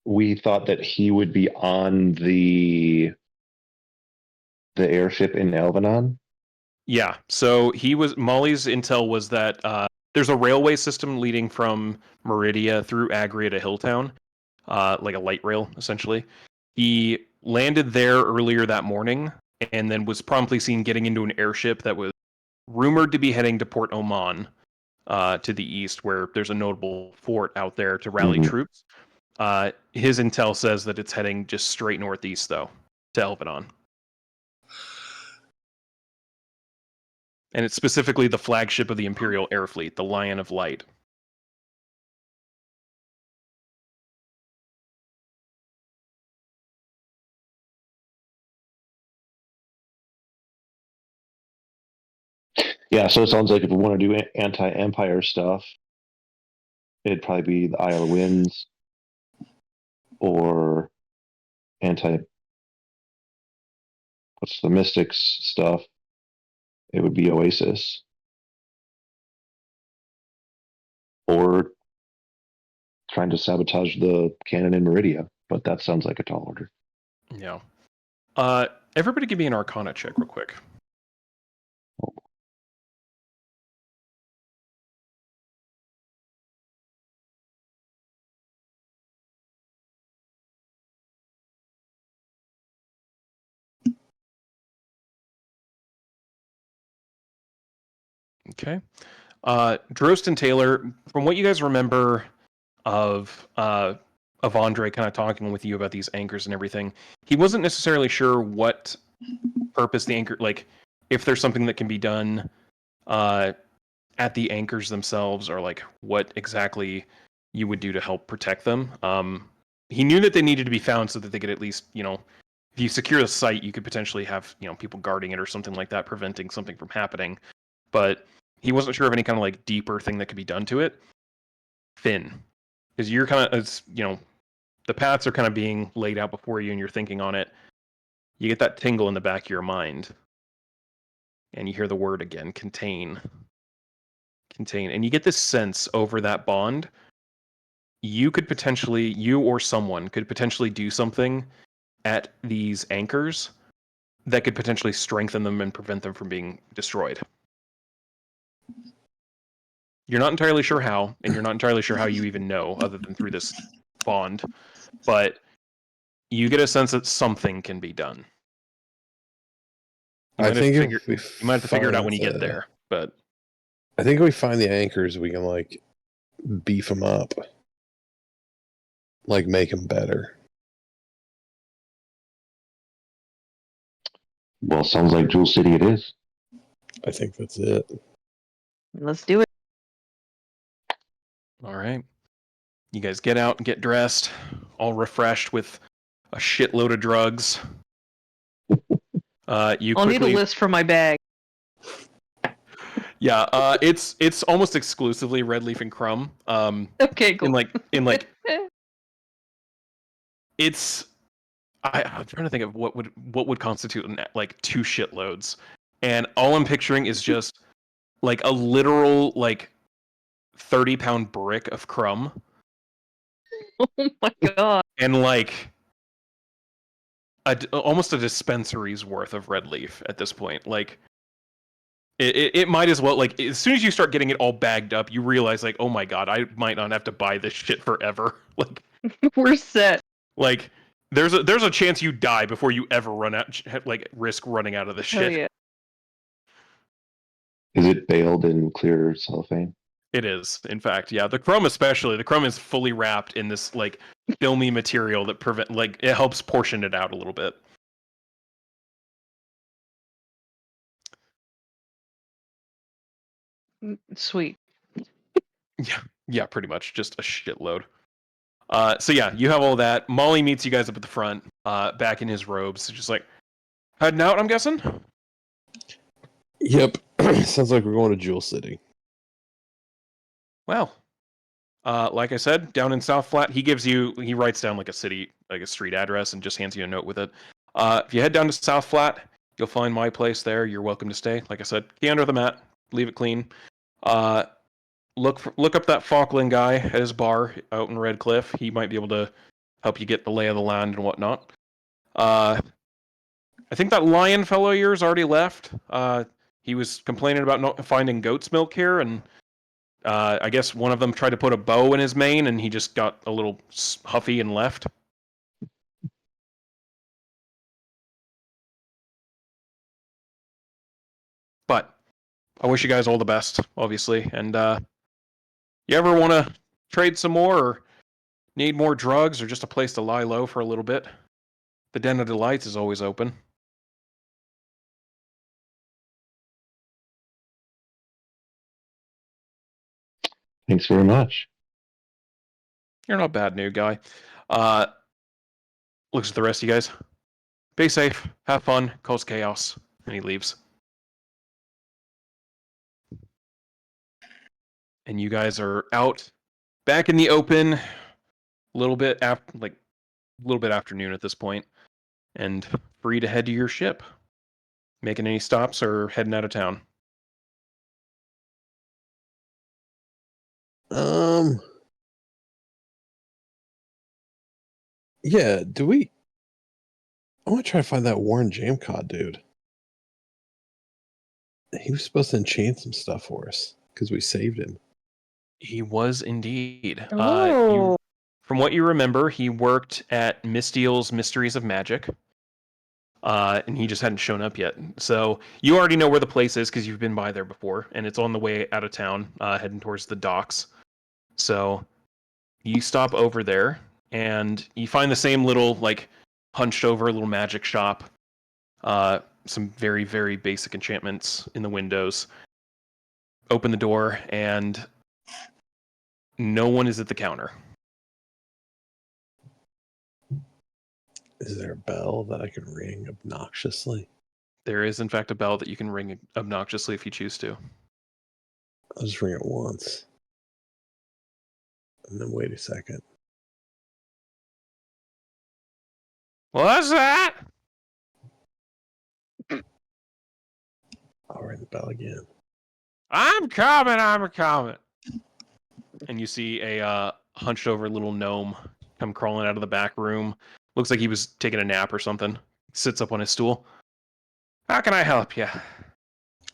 We thought that he would be on the airship in Alvanon. Yeah, so Molly's intel was that there's a railway system leading from Meridia through Agria to Hilltown, like a light rail, essentially. He landed there earlier that morning and then was promptly seen getting into an airship that was rumored to be heading to Port Oman, to the east, where there's a notable fort out there to rally troops. His intel says that it's heading just straight northeast, though, to Elvedon. And it's specifically the flagship of the Imperial Air Fleet, the Lion of Light. Yeah, so it sounds like if we want to do anti-Empire stuff, it'd probably be the Isle of Winds or what's the Mystics stuff? It would be Oasis. Or trying to sabotage the cannon in Meridia, but that sounds like a tall order. Yeah. Everybody give me an Arcana check real quick. Okay. Drost and Taylor, from what you guys remember of Andre kind of talking with you about these anchors and everything, he wasn't necessarily sure what purpose the anchor, like if there's something that can be done at the anchors themselves, or like what exactly you would do to help protect them. He knew that they needed to be found so that they could at least, if you secure the site, you could potentially have, people guarding it or something like that, preventing something from happening. But he wasn't sure of any kind of like deeper thing that could be done to it. Finn, because you're kind of, the paths are kind of being laid out before you and you're thinking on it. You get that tingle in the back of your mind. And you hear the word again, contain. Contain. And you get this sense over that bond. You or someone could potentially do something at these anchors that could potentially strengthen them and prevent them from being destroyed. You're not entirely sure how, and you're not entirely sure how you even know, other than through this bond. But you get a sense that something can be done. You might have to figure it out when you get there. But I think if we find the anchors, we can like beef them up, like make them better. Well, sounds like Jewel City it is. I think that's it. Let's do it. All right. You guys get out and get dressed, all refreshed with a shitload of drugs. I'll need a list for my bag. Yeah, it's almost exclusively red leaf and crumb. Okay, cool. It's I'm trying to think of what would constitute like 2 shitloads, and all I'm picturing is just like a literal like 30-pound brick of crumb. Oh my god! And like almost a dispensary's worth of red leaf at this point. Like it might as well, like, as soon as you start getting it all bagged up, you realize like, oh my god, I might not have to buy this shit forever. Like we're set. Like there's a chance you die before you ever risk running out of the shit. Oh, yeah. Is it baled in clear cellophane? It is, in fact, yeah. The crumb especially. The crumb is fully wrapped in this like filmy material that it helps portion it out a little bit. Sweet. Yeah, pretty much just a shitload. So yeah, you have all that. Molly meets you guys up at the front, back in his robes, just like heading out, I'm guessing. Yep. Sounds like we're going to Jewel City. Well, like I said, down in South Flat, he writes down like a street address and just hands you a note with it. If you head down to South Flat, you'll find my place there. You're welcome to stay. Like I said, key under the mat, leave it clean. Look up that Falkland guy at his bar out in Red Cliff. He might be able to help you get the lay of the land and whatnot. I think that lion fellow of yours already left. He was complaining about not finding goat's milk here, and I guess one of them tried to put a bow in his mane, and he just got a little huffy and left. But I wish you guys all the best, obviously. And you ever want to trade some more, or need more drugs, or just a place to lie low for a little bit, the Den of Delights is always open. Thanks very much. You're not a bad new guy. Looks at the rest of you guys. Be safe, have fun, cause chaos, and he leaves. And you guys are out, back in the open, a little bit afternoon at this point, and free to head to your ship. Making any stops or heading out of town? Yeah, I want to try to find that Warren Jamcod dude. He was supposed to enchant some stuff for us because we saved him. He was indeed. Oh. From what you remember, he worked at Mistiel's Mysteries of Magic. And he just hadn't shown up yet. So you already know where the place is because you've been by there before, and it's on the way out of town, heading towards the docks. So you stop over there, and you find the same little, like, hunched over little magic shop. Some very, very basic enchantments in the windows. Open the door, and no one is at the counter. Is there a bell that I could ring obnoxiously? There is, in fact, a bell that you can ring obnoxiously if you choose to. I'll just ring it once. And then wait a second. What's that? I'll ring the bell again. I'm coming. And you see a hunched over little gnome come crawling out of the back room. Looks like he was taking a nap or something. Sits up on his stool. How can I help you?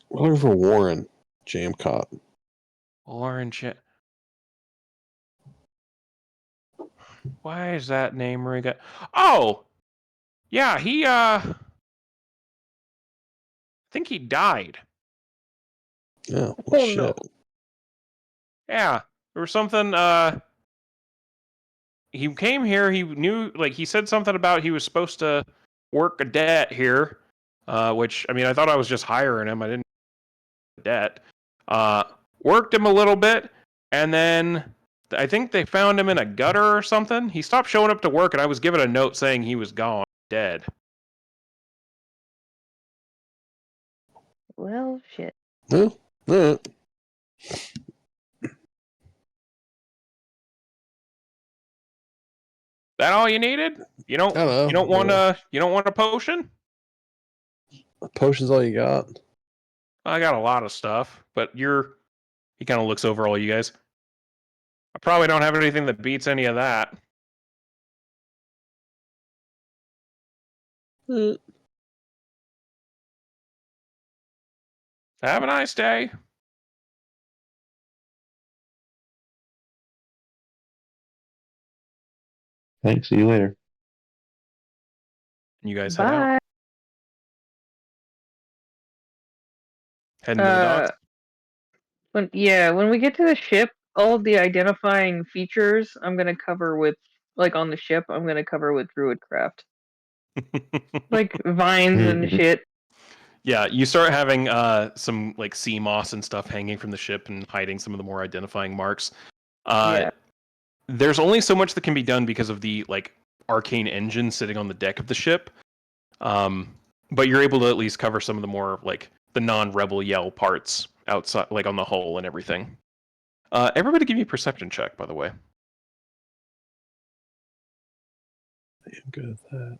We're looking for Warren Jamcott. Orange. Why is that name ring? Oh! Yeah, he, I think he died. Oh, well, Oh, shit. no. Yeah, there was something, he came here, he knew, like, he said something about he was supposed to work a debt here, which, I mean, I thought I was just hiring him, I didn't debt. Worked him a little bit, and then I think they found him in a gutter or something. He stopped showing up to work, and I was given a note saying he was gone, dead. Well, shit. Well, all right. That all you needed? You don't Hello. you don't want a potion? Potion's all you got? I got a lot of stuff, but he kind of looks over all you guys. I probably don't have anything that beats any of that. Have a nice day. Thanks. See you later. And you guys head out. Bye. Heading to the docks. When we get to the ship, all of the identifying features I'm gonna cover with, like, on the ship, I'm gonna cover with Druidcraft. Like vines and shit. Yeah, you start having some like sea moss and stuff hanging from the ship and hiding some of the more identifying marks. Yeah. There's only so much that can be done because of the like arcane engine sitting on the deck of the ship. But you're able to at least cover some of the more like the non-rebel yell parts outside, like on the hull and everything. Everybody give me a perception check, by the way. I'm good at that.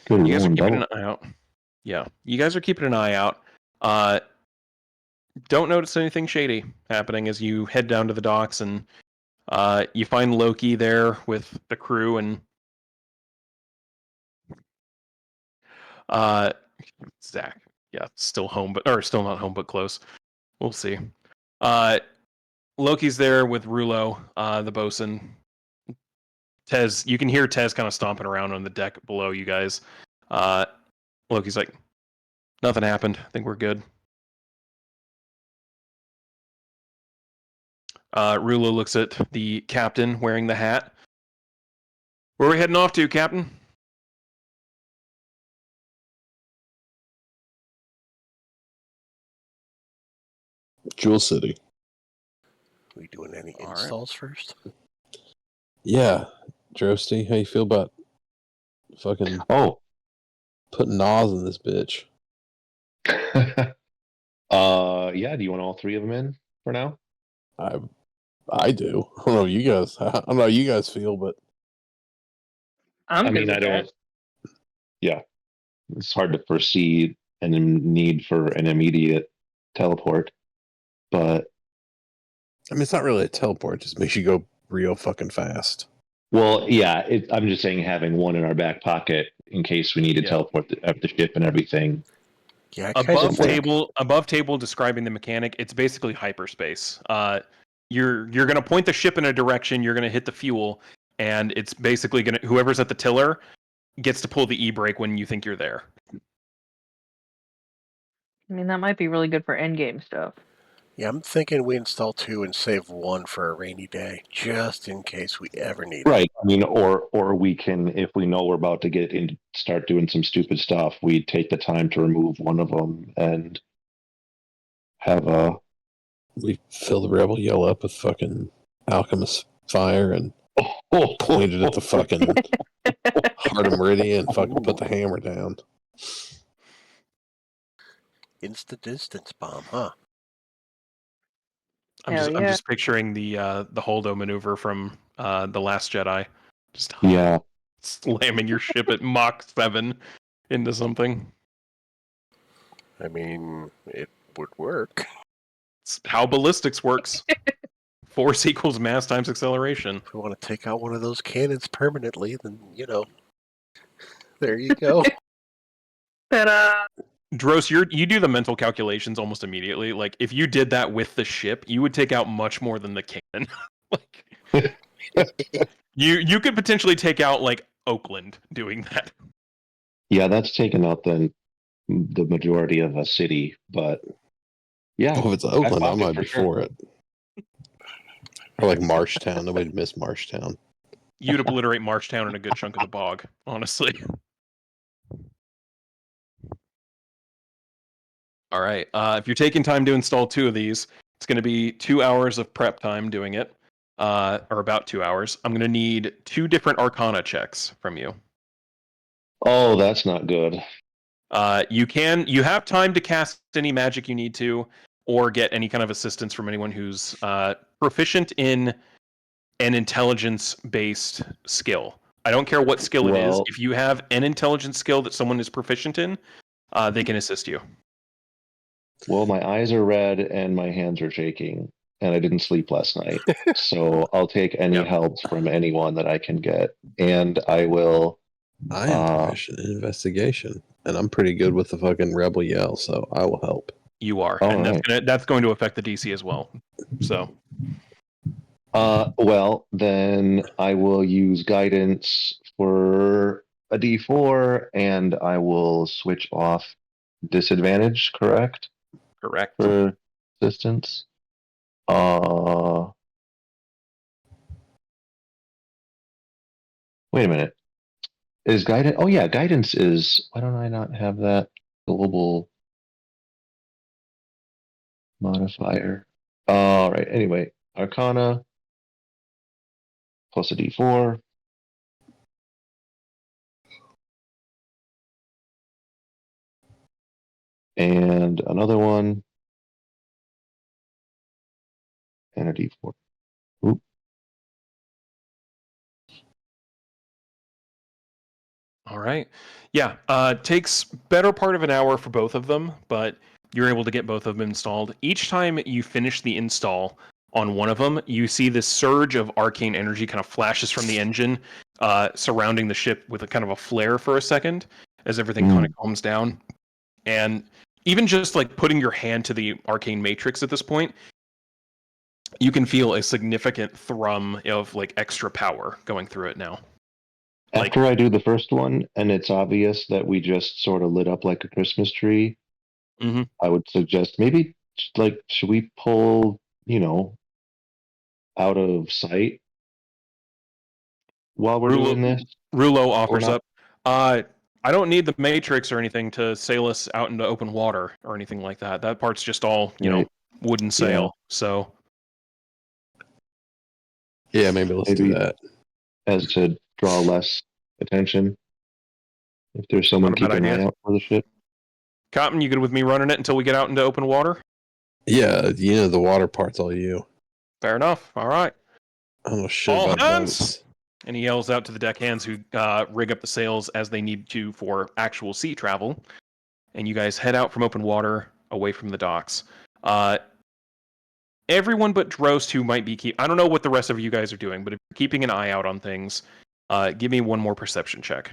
Good You guys are rolling keeping double. an eye out. Yeah, you guys are keeping an eye out. Don't notice anything shady happening as you head down to the docks, and you find Loki there with the crew, and Zach. Yeah, still home, or still not home, but close. We'll see. Loki's there with Rulo, the bosun. Tez, you can hear Tez kind of stomping around on the deck below you guys. Loki's like, nothing happened. I think we're good. Rulo looks at the captain wearing the hat. Where are we heading off to, Captain? Jewel City. We doing any All right. installs first? Yeah. Drosty, how you feel about fucking Oh. putting Nas in this bitch? Yeah. Do you want all three of them in for now? I do. I don't know you guys. I don't know how you guys feel, but I'm I good mean, with I that. don't. Yeah, it's hard to foresee a need for an immediate teleport, but I mean it's not really a teleport. It just makes you go real fucking fast. well, yeah. I'm just saying having one in our back pocket in case we need to Yeah. teleport the ship and everything. Yeah, I kind of Above table describing the mechanic, it's basically hyperspace. You're gonna point the ship in a direction, you're gonna hit the fuel, and it's basically gonna whoever's at the tiller gets to pull the e-brake when you think you're there. I mean, that might be really good for endgame stuff. Yeah, I'm thinking we install 2 and save 1 for a rainy day, just in case we ever need it. Right. I mean, or we can, if we know we're about to get in, start doing some stupid stuff, we take the time to remove one of them and have a. We fill the rebel yell up with fucking alchemist fire and point it at the fucking heart of Meridia and fucking put the hammer down. Instant distance bomb, huh? I'm just picturing the Holdo maneuver from The Last Jedi. Just Yeah. slamming your ship at Mach 7 into something. I mean, it would work. It's how ballistics works. Force equals mass times acceleration. If we want to take out one of those cannons permanently, then, there you go. Ta-da! Dros, you do the mental calculations almost immediately. Like, if you did that with the ship, you would take out much more than the cannon. Like, you could potentially take out, like, Oakland doing that. Yeah, that's taken out the majority of a city, but yeah. Oh, if it's Oakland, I might be for it. Or like Marshtown. Nobody'd miss Marshtown. You'd obliterate Marshtown and a good chunk of the bog, honestly. All right. If you're taking time to install 2 of these, it's going to be 2 hours of prep time doing it, or about 2 hours. I'm going to need 2 different Arcana checks from you. Oh, that's not good. You have time to cast any magic you need to, or get any kind of assistance from anyone who's proficient in an intelligence-based skill. I don't care what skill it is. If you have an intelligence skill that someone is proficient in, they can assist you. Well, my eyes are red and my hands are shaking, and I didn't sleep last night. So I'll take any help from anyone that I can get, and I will. I am proficient in investigation, and I'm pretty good with the fucking rebel yell, so I will help. You are, and that's going to affect the DC as well. So, well, then I will use guidance for a D4, and I will switch off disadvantage. Correct. For assistance. Wait a minute. Is guidance? Oh yeah, guidance is. Why don't I not have that global modifier? All right. Anyway, Arcana. plus a d4. And another one. And a d4. Oop. All right. Yeah, takes better part of an hour for both of them, but you're able to get both of them installed. Each time you finish the install on one of them, you see this surge of arcane energy kind of flashes from the engine, surrounding the ship with a kind of a flare for a second as everything kind of calms down. And even just like putting your hand to the arcane matrix at this point, you can feel a significant thrum of like extra power going through it now. After I do the first one, and it's obvious that we just sort of lit up like a Christmas tree, I would suggest maybe, like, should we pull, out of sight while we're doing this? Rulo offers up. I don't need the matrix or anything to sail us out into open water or anything like that. That part's just all, wooden sail. So. Yeah, maybe let's do that. As to draw less attention. If there's someone keeping an eye out for the ship. Cotton, you good with me running it until we get out into open water? Yeah, the water part's all you. Fair enough. All right. I don't know shit all about hands! boats. And he yells out to the deckhands who rig up the sails as they need to for actual sea travel. And you guys head out from open water away from the docks. Everyone but Drost who might be I don't know what the rest of you guys are doing, but if you're keeping an eye out on things, give me one more perception check.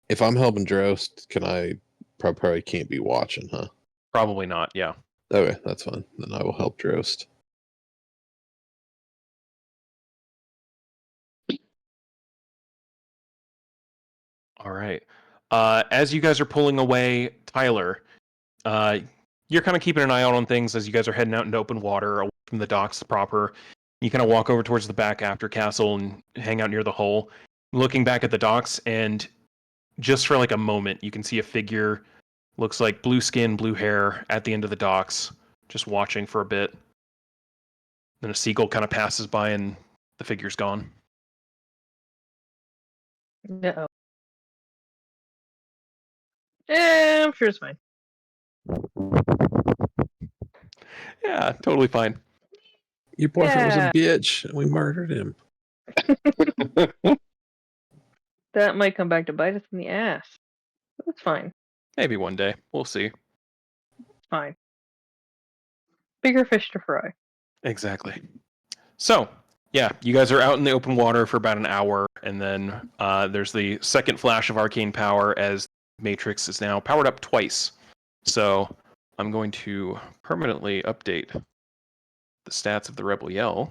If I'm helping Drost, can I probably can't be watching, huh? Probably not, yeah. Okay, that's fine. Then I will help Drost. All right. As you guys are pulling away, Tyler, you're kind of keeping an eye out on things as you guys are heading out into open water away from the docks proper. You kind of walk over towards the back after castle and hang out near the hull, looking back at the docks, and just for like a moment, you can see a figure, looks like blue skin, blue hair, at the end of the docks, just watching for a bit. Then a seagull kind of passes by and the figure's gone. No. I'm sure it's fine. Yeah, totally fine. Your boyfriend was a bitch, and we murdered him. That might come back to bite us in the ass. That's fine. Maybe one day. We'll see. It's fine. Bigger fish to fry. Exactly. So, yeah, you guys are out in the open water for about an hour, and then there's the second flash of arcane power as Matrix is now powered up twice. So, I'm going to permanently update the stats of the Rebel Yell.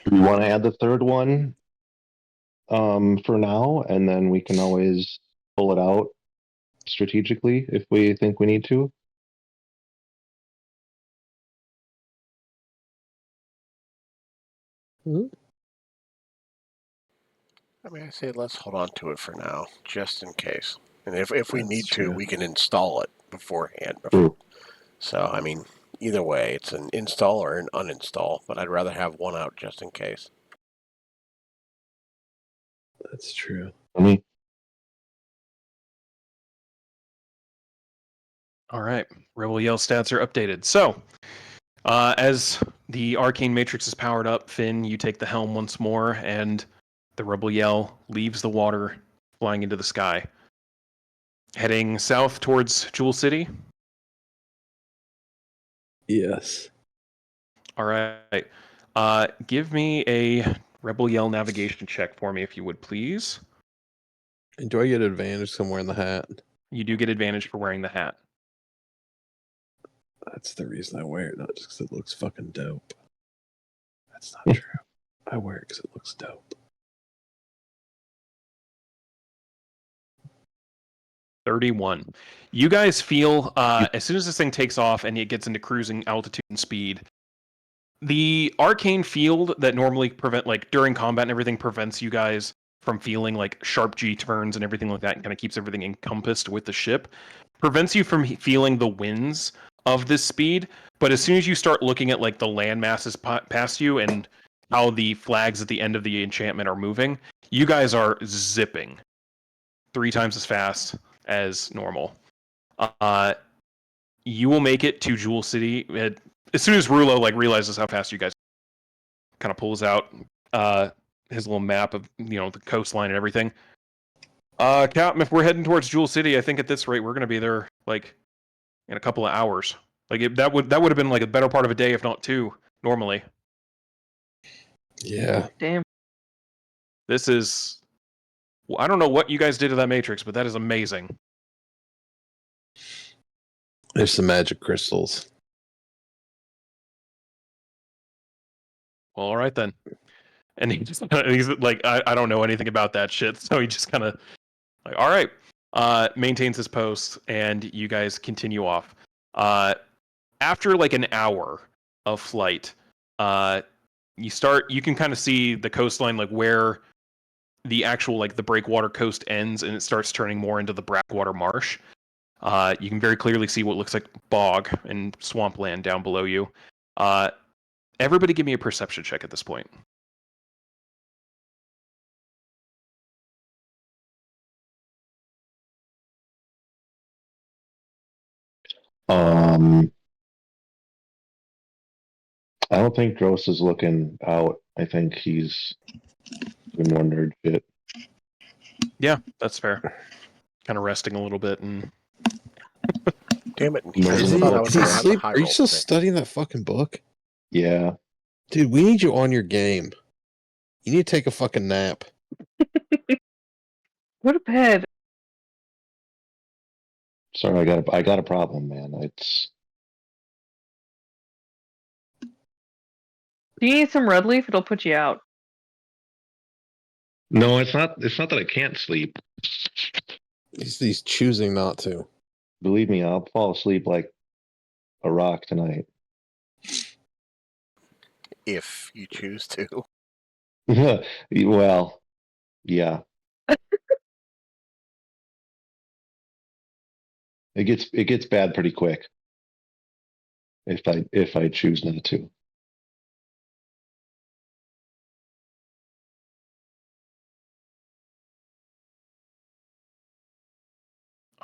Do we want to add the third one for now, and then we can always pull it out strategically if we think we need to? I mean, I say let's hold on to it for now, just in case. And if we need true. to, we can install it beforehand. So, I mean, either way, it's an install or an uninstall, but I'd rather have one out just in case. That's true. All right, Rebel Yell stats are updated. So, as the Arcane Matrix is powered up, Finn, you take the helm once more, and the Rebel Yell leaves the water, flying into the sky. Heading south towards Jewel City? Yes. All right. Give me a Rebel Yell navigation check for me, if you would, please. And do I get advantage somewhere in the hat? You do get advantage for wearing the hat. That's the reason I wear it, not just because it looks fucking dope. That's not true. I wear it because it looks dope. 31. You guys feel, as soon as this thing takes off and it gets into cruising altitude and speed, The arcane field that normally during combat and everything prevents you guys from feeling like sharp G turns and everything like that, and kind of keeps everything encompassed with the ship, prevents you from feeling the winds of this speed. But as soon as you start looking at like the land masses past you and how the flags at the end of the enchantment are moving, you guys are zipping 3 times as fast as normal. You will make it to Jewel City as soon as Rulo like realizes how fast you guys kind of pulls out his little map of the coastline and everything. Captain, if we're heading towards Jewel City, I think at this rate we're going to be there like in a couple of hours. Like that would have been like a better part of a day, if not 2, normally. Yeah. Damn. This is. I don't know what you guys did to that Matrix, but that is amazing. There's some magic crystals. Well, all right then. And he's like, I don't know anything about that shit, so he just kind of like, all right, maintains his post, and you guys continue off. After like an hour of flight, you can kind of see the coastline, like where the actual like the breakwater coast ends, and it starts turning more into the Brackwater Marsh. You can very clearly see what looks like bog and swampland down below you. Everybody give me a perception check at this point. I don't think Dross is looking out. I think he's doing more nerd shit. Yeah, that's fair. Kind of resting a little bit and. Damn it! No, I Is just he, thought I was is he gonna have a asleep? high Are you roll still today. studying that fucking book? Yeah. Dude, we need you on your game. You need to take a fucking nap. What a bed. Sorry, I got a problem, man. It's Do you need some red leaf? It'll put you out. no, it's not. It's not that I can't sleep. He's choosing not to. Believe me, I'll fall asleep like a rock tonight. If you choose to. Well, yeah. It gets bad pretty quick if I choose not to.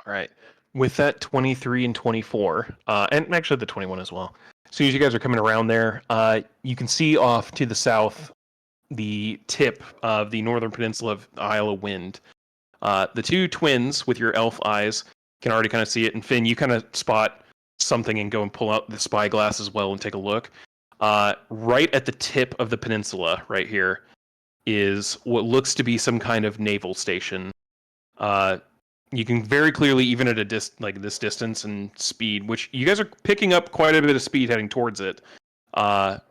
All right. With that 23 and 24, and actually the 21 as well. As soon as you guys are coming around there, you can see off to the south the tip of the northern peninsula of Isle of Wind. The 2 twins with your elf eyes can already kind of see it. And Finn, you kind of spot something and go and pull out the spyglass as well and take a look. Right at the tip of the peninsula, right here, is what looks to be some kind of naval station. You can very clearly, even at a this distance and speed, which you guys are picking up quite a bit of speed heading towards it. What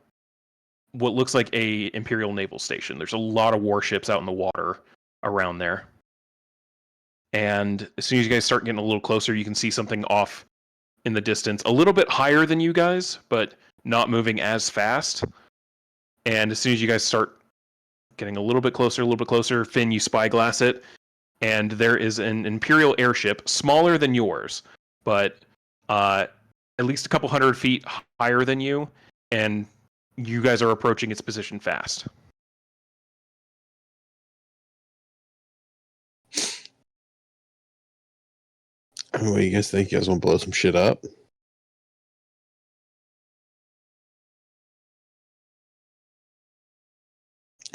looks like a Imperial naval station. There's a lot of warships out in the water around there. And as soon as you guys start getting a little closer, you can see something off in the distance, a little bit higher than you guys, but not moving as fast. And as soon as you guys start getting a little bit closer, Finn, you spyglass it, and there is an Imperial airship, smaller than yours, but at least a couple 100 feet higher than you, and you guys are approaching its position fast. What do you guys think? You guys want to blow some shit up?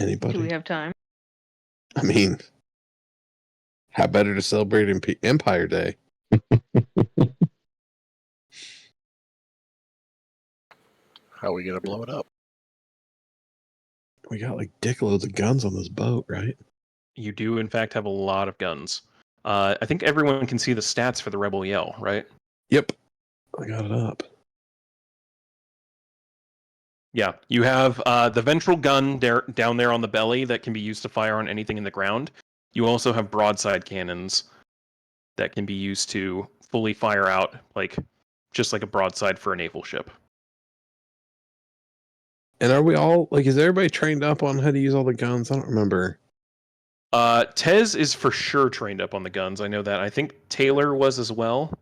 Anybody? Do we have time? I mean, how better to celebrate Empire Day? How are we gonna blow it up? We got like dickloads of guns on this boat, right? You do, in fact, have a lot of guns. I think everyone can see the stats for the Rebel Yell, right? Yep. I got it up. Yeah, you have the ventral gun down there on the belly that can be used to fire on anything in the ground. You also have broadside cannons that can be used to fully fire out, just like a broadside for a naval ship. And are we all like? Is everybody trained up on how to use all the guns? I don't remember. Tez is for sure trained up on the guns. I know that. I think Taylor was as well.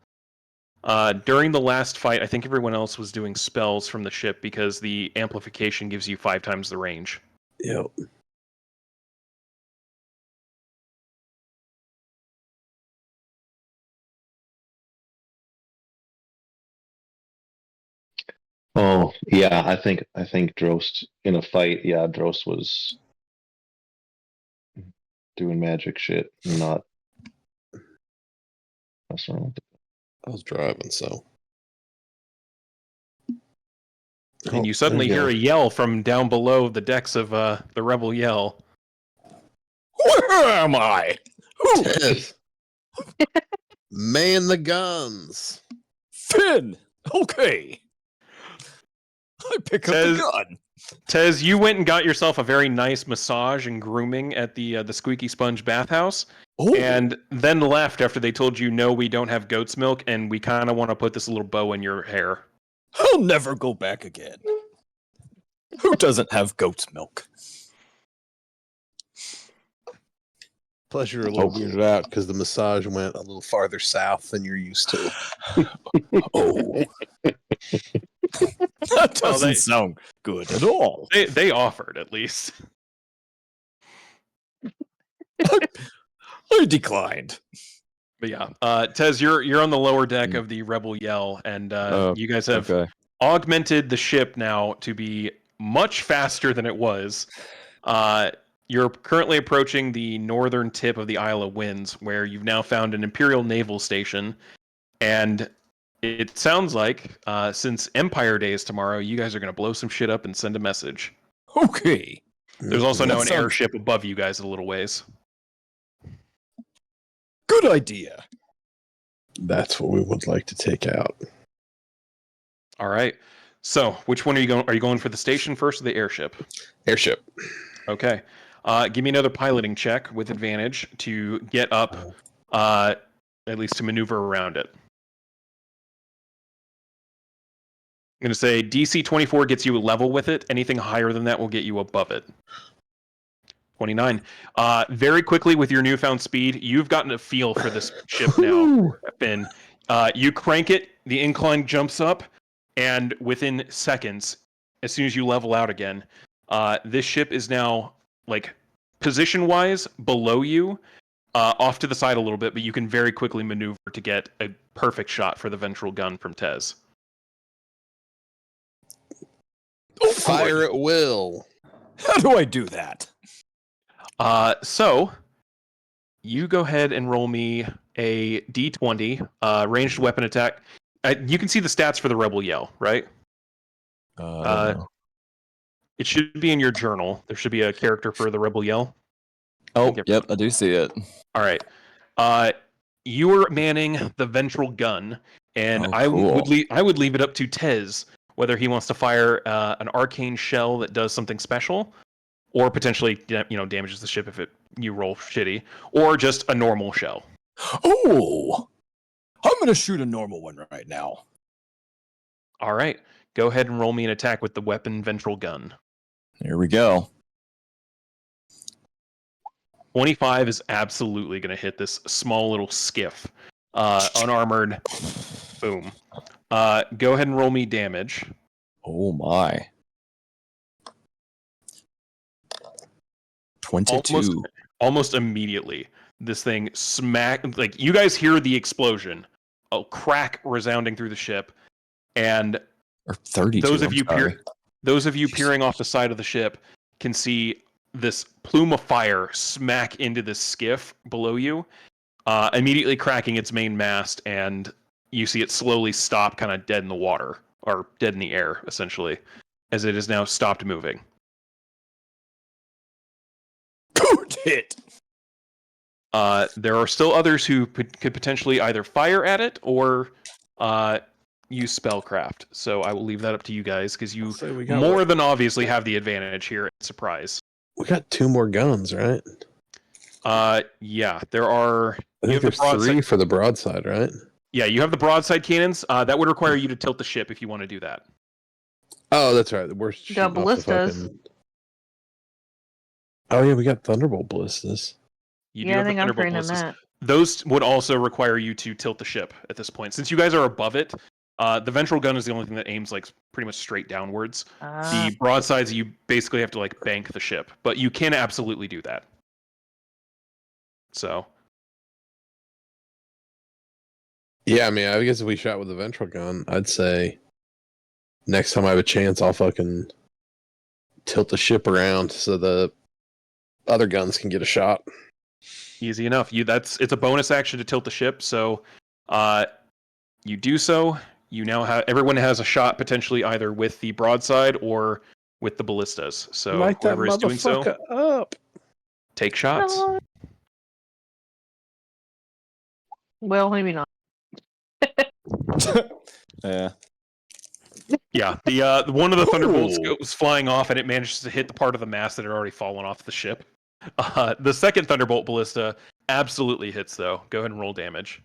During the last fight, I think everyone else was doing spells from the ship because the amplification gives you 5 times the range. Yep. Oh yeah, I think Drost in a fight. Yeah, Drost was doing magic shit, not messing around with it. I was driving, so. And you Oh, suddenly there hear go. a yell from down below the decks of the Rebel Yell. Where am I? Who? Tez. Man the guns. Finn. Okay. I pick up Says- the gun. Tez, you went and got yourself a very nice massage and grooming at the Squeaky Sponge bathhouse, Oh, and then left after they told you, no, we don't have goat's milk, and we kind of want to put this little bow in your hair. I'll never go back again. Who doesn't have goat's milk? Plus, you're a little weirded out because the massage went a little farther south than you're used to. Oh. That doesn't sound good at all. They offered, at least. I declined. But yeah, Tez, you're on the lower deck of the Rebel Yell, and you guys have augmented the ship now to be much faster than it was. You're currently approaching the northern tip of the Isle of Winds, where you've now found an Imperial naval station, and it sounds like since Empire Day is tomorrow, you guys are going to blow some shit up and send a message. Okay. There's also now an sounds- airship above you guys a little ways. Good idea. That's what we would like to take out. All right. So, which one are you going? Are you going for the station first or the airship? Airship. Okay. Give me another piloting check with advantage to get up, at least to maneuver around it. I'm going to say DC 24 gets you level with it. Anything higher than that will get you above it. 29. Very quickly with your newfound speed, you've gotten a feel for this ship now, Finn. You crank it, the incline jumps up, and within seconds, as soon as you level out again, this ship is now, like, position-wise, below you, off to the side a little bit, but you can very quickly maneuver to get a perfect shot for the ventral gun from Tez. Oh, Fire at will. How do I do that? So, you go ahead and roll me a D20, ranged weapon attack. You can see the stats for the Rebel Yell, right? It should be in your journal. There should be a character for the Rebel Yell. Oh, yep, I do see it. All right. You are manning the ventral gun, and Oh, cool. I would leave it up to Tez whether he wants to fire an arcane shell that does something special, or potentially damages the ship if you roll shitty, or just a normal shell. Oh, I'm going to shoot a normal one right now. All right. Go ahead and roll me an attack with the weapon ventral gun. Here we go. 25 is absolutely going to hit this small little skiff. Unarmored. Boom. Go ahead and roll me damage. Oh my. 22. Almost immediately, this thing like, you guys hear the explosion, a crack resounding through the ship, and Or 32. those of you peering off the side of the ship can see this plume of fire smack into this skiff below you, immediately cracking its main mast, and you see it slowly stop, kind of dead in the water, or dead in the air, essentially, as it is now stopped moving. Good hit. There are still others who could potentially either fire at it or use spellcraft. So I will leave that up to you guys, because you more than obviously have the advantage here. Surprise. We got 2 more guns, right? Yeah, there are. I think there's 3 for the broadside, right? Yeah, you have the broadside cannons. That would require you to tilt the ship if you want to do that. Oh, that's right. We're Got shooting off the ballistas. fucking. Oh yeah, we got Thunderbolt ballistas. You do Yeah, I have the think I'm Thunderbolt training ballistas. that. Those would also require you to tilt the ship at this point. Since you guys are above it, the ventral gun is the only thing that aims like pretty much straight downwards. The broadsides, you basically have to like bank the ship, but you can absolutely do that. So Yeah, I mean, I guess if we shot with the ventral gun, I'd say next time I have a chance, I'll fucking tilt the ship around so the other guns can get a shot. easy enough. It's a bonus action to tilt the ship. So you do so. You now have everyone has a shot potentially either with the broadside or with the ballistas. So Light that whoever is doing so, motherfucker up. take shots. No. Well, maybe not. Yeah. Yeah, the one of the thunderbolts Ooh. goes flying off, and it manages to hit the part of the mast that had already fallen off the ship. The second thunderbolt ballista absolutely hits, though. Go ahead and roll damage.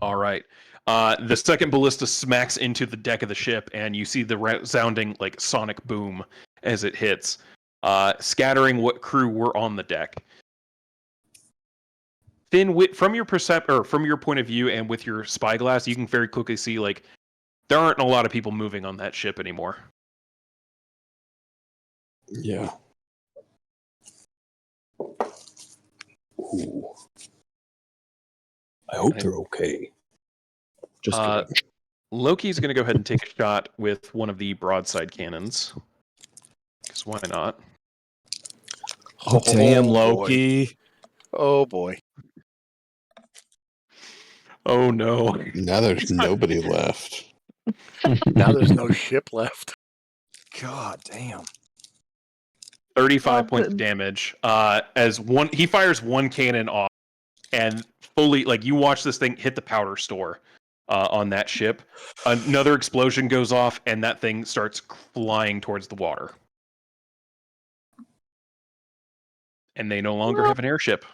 All right. The second ballista smacks into the deck of the ship, and you see the resounding like sonic boom as it hits, scattering what crew were on the deck. Finn, from your from your point of view, and with your spyglass, you can very quickly see like there aren't a lot of people moving on that ship anymore. Yeah. Ooh. I hope they're okay. Just kidding. Loki's going to go ahead and take a shot with one of the broadside cannons. Because why not? Oh, damn, boy. Loki. Oh boy. Oh no. Now there's nobody left. Now there's no ship left. God damn. 35 points of damage. As he fires one cannon off, and fully, like, you watch this thing hit the powder store on that ship. Another explosion goes off, and that thing starts flying towards the water. And they no longer have an airship.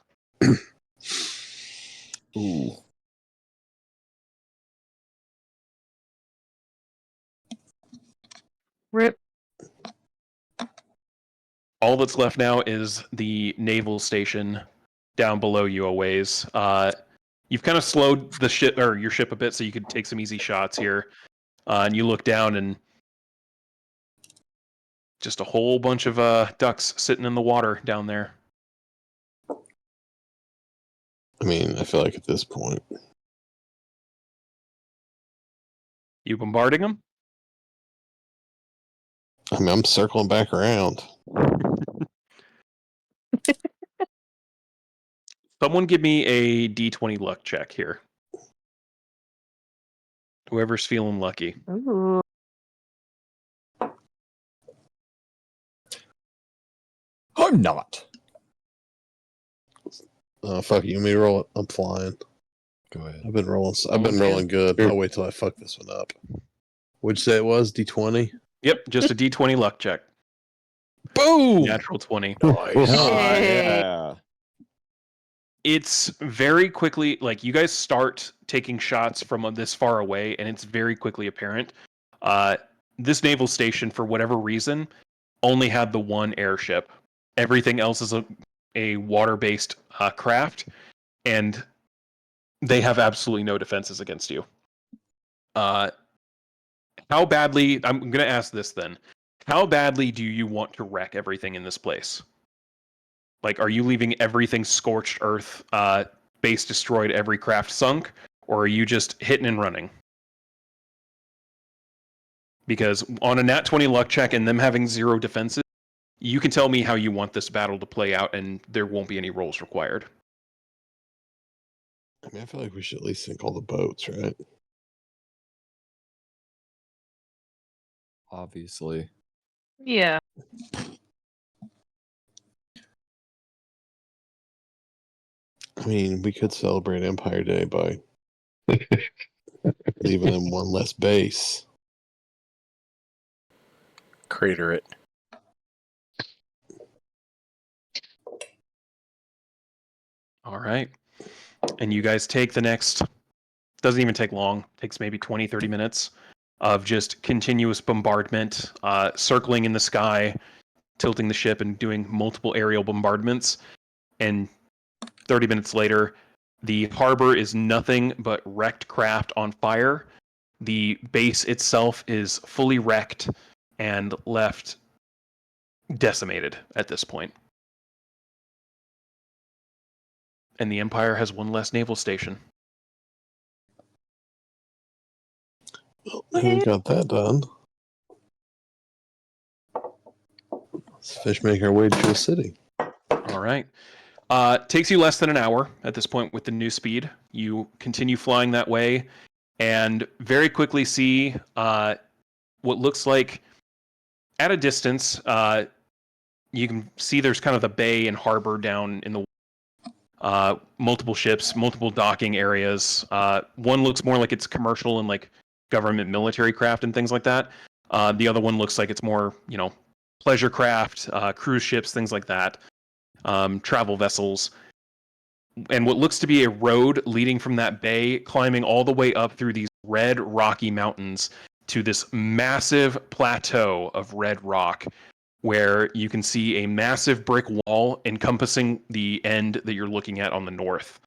Ooh. Rip. All that's left now is the naval station down below you a ways. You've kind of slowed the ship or your ship a bit, so you could take some easy shots here. And you look down, and just a whole bunch of ducks sitting in the water down there. I mean, I feel like at this point, You bombarding them? I mean, I'm circling back around. Someone give me a D20 luck check here. Whoever's feeling lucky. Ooh. I'm not. Fuck you, me roll it. I'm flying. Go ahead. I've been rolling good. I'll wait till I fuck this one up. What'd you say it was? D20? Yep, just a D20 luck check. Boom! Natural 20. Nice. Yeah. It's very quickly, like, you guys start taking shots from this far away, and it's very quickly apparent. This naval station, for whatever reason, only had the one airship. Everything else is a water-based craft, and they have absolutely no defenses against you. How badly, I'm going to ask this then. How badly do you want to wreck everything in this place? Like, are you leaving everything scorched earth, base destroyed, every craft sunk, or are you just hitting and running? Because on a nat 20 luck check and them having 0 defenses, you can tell me how you want this battle to play out, and there won't be any rolls required. I mean, I feel like we should at least sink all the boats, right? Obviously. Yeah. I mean, we could celebrate Empire Day by leaving them one less base. Crater it. All right. And you guys take the next Doesn't even take long. Takes maybe 20, 30 minutes of just continuous bombardment, circling in the sky, tilting the ship, and doing multiple aerial bombardments. And 30 minutes later, the harbor is nothing but wrecked craft on fire. The base itself is fully wrecked and left decimated at this point. And the Empire has one less naval station. Well, we got that done. Let's fish make our way to a city. All right. Takes you less than an hour at this point with the new speed. You continue flying that way and very quickly see what looks like, at a distance, you can see there's kind of the bay and harbor down in the multiple ships, multiple docking areas. One looks more like it's commercial and like government military craft and things like that. The other one looks like it's more, pleasure craft, cruise ships, things like that. Travel vessels, and what looks to be a road leading from that bay, climbing all the way up through these red rocky mountains to this massive plateau of red rock, where you can see a massive brick wall encompassing the end that you're looking at on the north,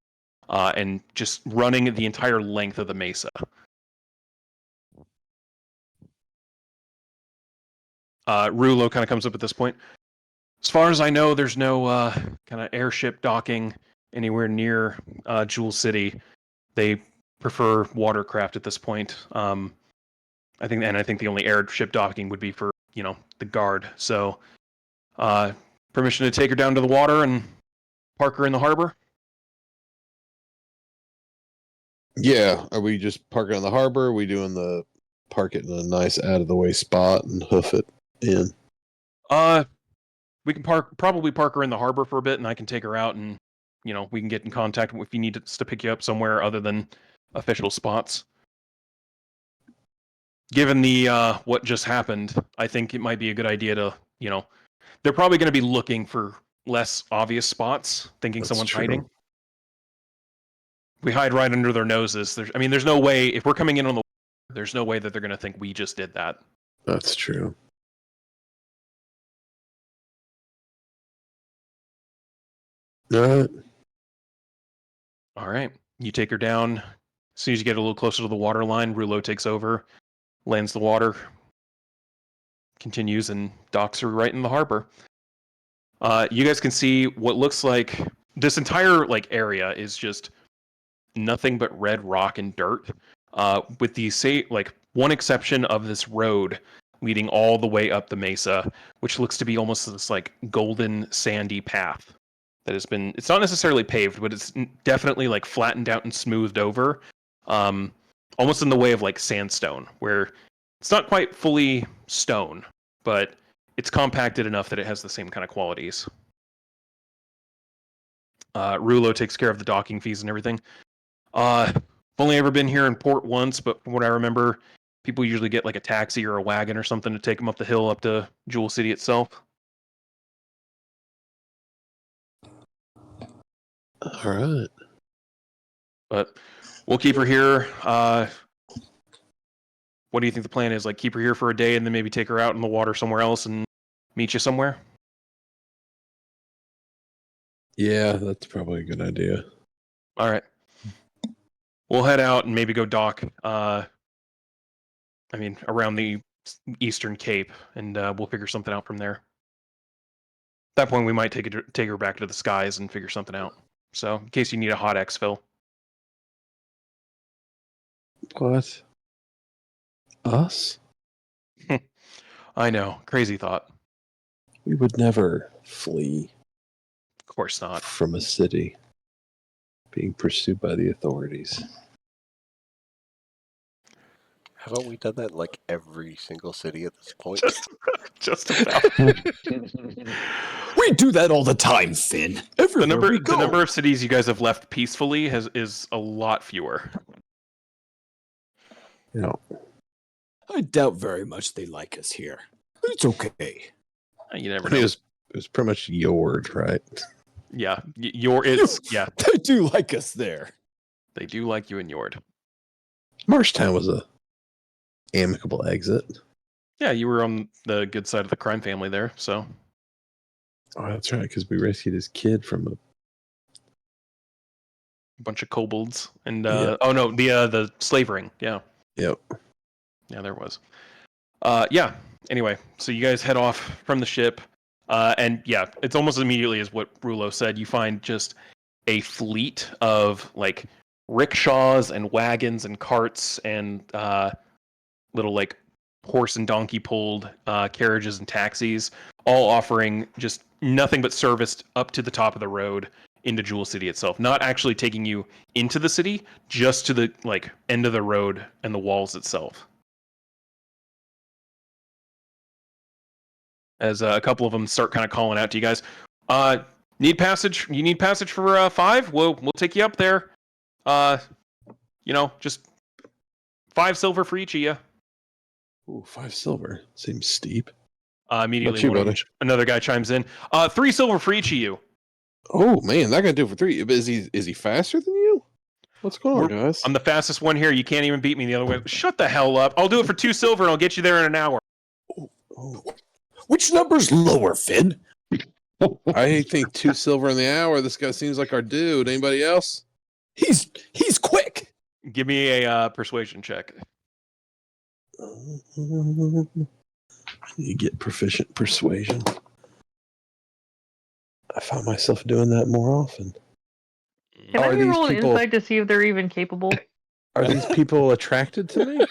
and just running the entire length of the mesa. Rulo kind of comes up at this point. As far as I know, there's no kind of airship docking anywhere near Jewel City. They prefer watercraft at this point. I think the only airship docking would be for the guard. So, permission to take her down to the water and park her in the harbor. Yeah, are we just parking in the harbor? Are we doing the park it in a nice out of the way spot and hoof it in? We can probably park her in the harbor for a bit, and I can take her out, and we can get in contact if you need us to pick you up somewhere other than official spots. Given the what just happened, I think it might be a good idea to they're probably going to be looking for less obvious spots, thinking That's someone's true. hiding. We hide right under their noses. There's no way, if we're coming in on the there's no way that they're going to think we just did that. That's true. All right. You take her down. As soon as you get a little closer to the water line, Rulo takes over, lands the water, continues, and docks her right in the harbor. You guys can see what looks like this entire area is just nothing but red rock and dirt, with the one exception of this road leading all the way up the mesa, which looks to be almost this golden sandy path that has been, it's not necessarily paved, but it's definitely flattened out and smoothed over, almost in the way of sandstone, where it's not quite fully stone, but it's compacted enough that it has the same kind of qualities. Rulo takes care of the docking fees and everything. I've only ever been here in port once, but from what I remember, people usually get a taxi or a wagon or something to take them up the hill up to Jewel City itself. All right. But we'll keep her here. What do you think the plan is? Keep her here for a day and then maybe take her out in the water somewhere else and meet you somewhere? Yeah, that's probably a good idea. All right. We'll head out and maybe go dock, around the Eastern Cape, and we'll figure something out from there. At that point, we might take her back to the skies and figure something out. So, in case you need a hot exfil. What? Us? I know. Crazy thought. We would never flee Of course not. from a city being pursued by the authorities. Haven't we done that in every single city at this point? Just about. We do that all the time, Finn. Everywhere we go. The number of cities you guys have left peacefully is a lot fewer. I doubt very much they like us here. It's okay. You never I know. mean, it was pretty much Yord, right? Yeah, yeah. They do like us there. They do like you in Yord. Marshtown was a amicable exit. Yeah, you were on the good side of the crime family there, so. Oh, that's right, because we rescued his kid from a Bunch of kobolds and Yeah. oh no, the slave ring. Yeah. Yep. Yeah, there was. Yeah. Anyway, so you guys head off from the ship, and yeah, it's almost immediately as what Rulo said. You find just a fleet of like rickshaws and wagons and carts and little like horse and donkey pulled carriages and taxis, all offering just nothing but service up to the top of the road into Jewel City itself. Not actually taking you into the city, just to the like end of the road and the walls itself. As a couple of them start kind of calling out to you guys, need passage? You need passage for 5? We'll take you up there. Just 5 silver for each of you. Ooh, 5 silver. Seems steep. Immediately, Not you, buddy. another guy chimes in. 3 silver for each of you. Oh man, that gonna do it for 3. But is he faster than you? What's going on, guys? I'm the fastest one here. You can't even beat me the other way. Shut the hell up. I'll do it for 2 silver and I'll get you there in an hour. Oh. Which number's lower, Finn? I think 2 silver in the hour. This guy seems like our dude. Anybody else? He's quick. Give me a persuasion check. I need to get proficient persuasion. I find myself doing that more often. Can I Are these roll an people- insight to see if they're even capable? Are these people attracted to me?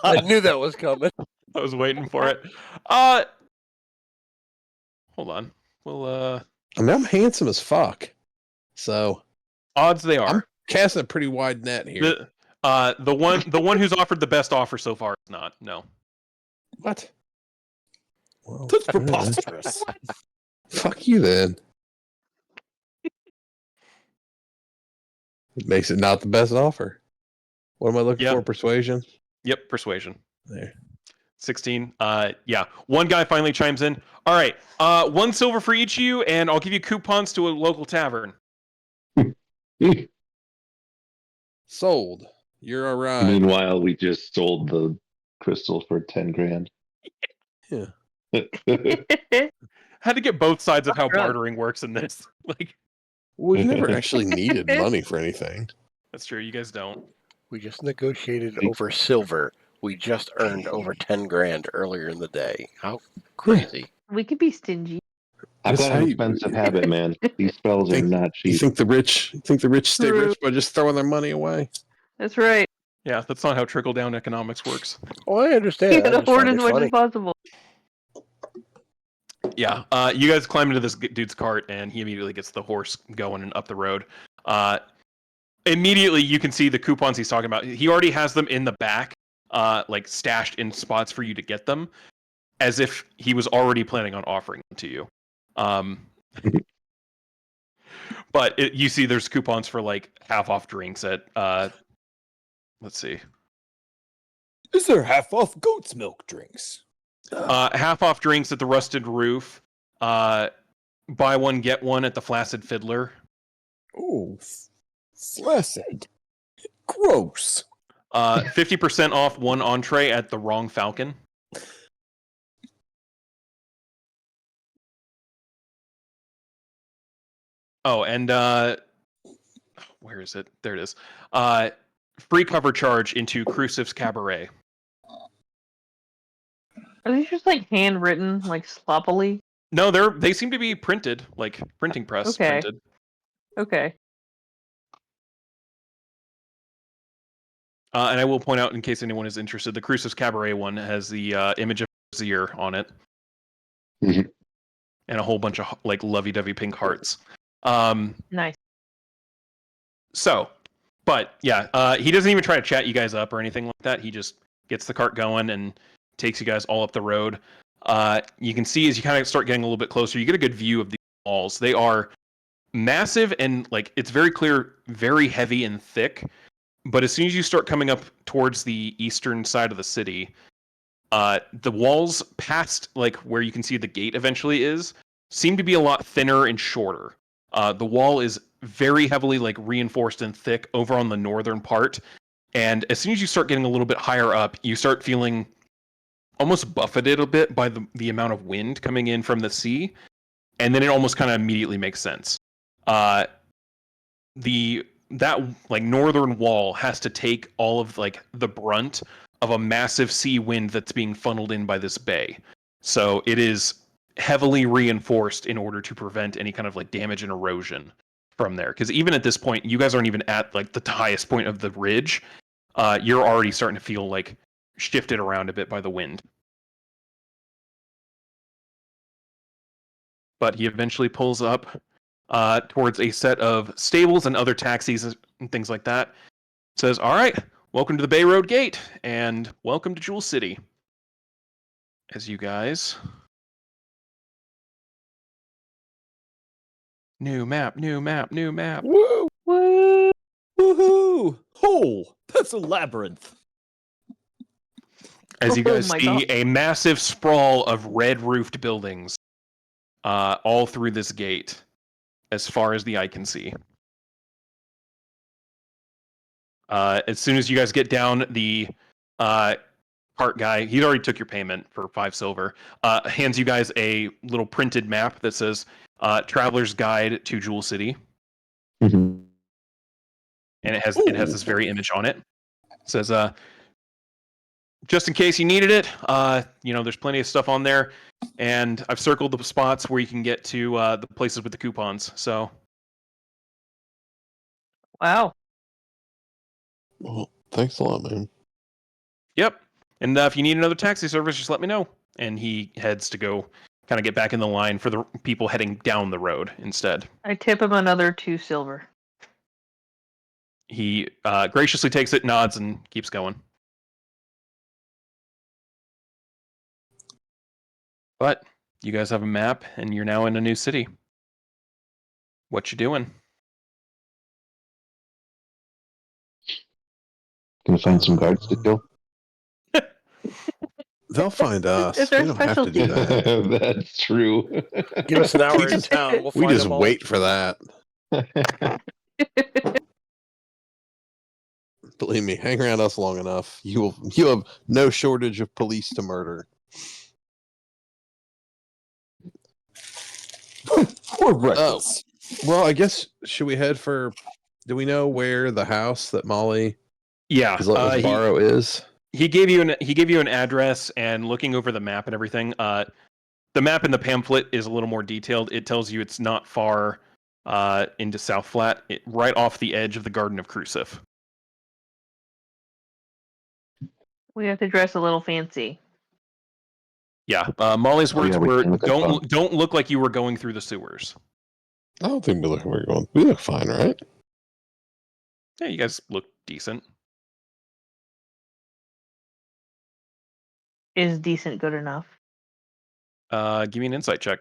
I knew that was coming. I was waiting for it. Hold on. Well, I mean, I'm handsome as fuck. So odds they are. I'm casting a pretty wide net here. The one who's offered the best offer so far is not. No. What? Well, That's preposterous. fuck you then. It makes it not the best offer. What am I looking Yeah. for? Persuasion? Yep, persuasion. There. 16. Yeah. One guy finally chimes in. All right. 1 silver for each of you, and I'll give you coupons to a local tavern. Sold. You're all right. Meanwhile, we just sold the crystal for 10 grand. Yeah. Had to get both sides of how Right. bartering works in this. Like, We've never actually needed money for anything. that's true. You guys don't. We just negotiated over silver. We just earned over 10 grand earlier in the day. How crazy. We could be stingy. I've That's got how an you- expensive habit, man. These spells are not You cheap. think the rich stay True. rich by just throwing their money away? That's right. Yeah, that's not how trickle down economics works. Oh, I understand. I Yeah, just hoard find as it much funny. as possible. Yeah. You guys climb into this dude's cart, and he immediately gets the horse going and up the road. Immediately, you can see the coupons he's talking about. He already has them in the back, like stashed in spots for you to get them, as if he was already planning on offering them to you. But you see, there's coupons for like half off drinks at. Let's see. Is there half off goat's milk drinks? Half off drinks at the Rusted Roof. Buy one get one at the Flaccid Fiddler. Oh, flaccid. Gross. 50% off one entree at the Wrong Falcon. Oh, and where is it? There it is. Free cover charge into Crucif's Cabaret. Are these just like handwritten, like sloppily? No, they seem to be printed, like printing press Okay. printed. Okay. And I will point out, in case anyone is interested, the Crucif's Cabaret one has the image of Zier on it. Mhm. And a whole bunch of like lovey-dovey pink hearts. Nice. So, but yeah, he doesn't even try to chat you guys up or anything like that. He just gets the cart going and takes you guys all up the road. You can see as you kind of start getting a little bit closer, you get a good view of the walls. They are massive and like it's very clear, very heavy and thick. But as soon as you start coming up towards the eastern side of the city, the walls past like where you can see the gate eventually is seem to be a lot thinner and shorter. The wall is very heavily like reinforced and thick over on the northern part, And as soon as you start getting a little bit higher up, you start feeling almost buffeted a bit by the amount of wind coming in from the sea. And then it almost kind of immediately makes sense. That like northern wall has to take all of like the brunt of a massive sea wind that's being funneled in by this bay. So it is heavily reinforced in order to prevent any kind of like damage and erosion from there. Because even at this point, you guys aren't even at like the highest point of the ridge. You're already starting to feel like shifted around a bit by the wind. But he eventually pulls up towards a set of stables and other taxis and things like that. Says, "All right, welcome to the Bay Road Gate, and welcome to Jewel City." As you guys... New map, new map, new map. Woo! Woo! Woohoo! Oh, that's a labyrinth. As you Oh guys my see God. a massive sprawl of red-roofed buildings all through this gate, as far as the eye can see. As soon as you guys get down, the cart guy, he already took your payment for 5 silver, hands you guys a little printed map that says Traveler's Guide to Jewel City. Mhm. And it has this very image on it. It says, just in case you needed it, there's plenty of stuff on there. And I've circled the spots where you can get to the places with the coupons. So, Wow. Well, thanks a lot, man. yep. And if you need another taxi service, just let me know. And he heads to go kind of get back in the line for the people heading down the road instead. I tip him another 2 silver. He graciously takes it, nods, and keeps going. But you guys have a map, and you're now in a new city. What you doing? Gonna find some guards to kill. They'll find us. It's We our don't have to do specialty. that. That's true. Give us an hour We in just- town. We'll We find just them all. wait for that. Believe me, hang around us long enough. You have no shortage of police to murder. Or reckless. Well, I guess should we head for? Do we know where the house that Molly Yeah, is letting us borrow is? he gave you an address, and looking over the map and everything. The map in the pamphlet is a little more detailed. It tells you it's not far into South Flat, right off the edge of the Garden of Crucife. We have to dress a little fancy. Yeah, Molly's Oh, words yeah, we were, can look like fun. don't look like you were going through the sewers. I don't think we look. We're going. We look fine, right? Yeah, you guys look decent. Is decent good enough? Give me an insight check.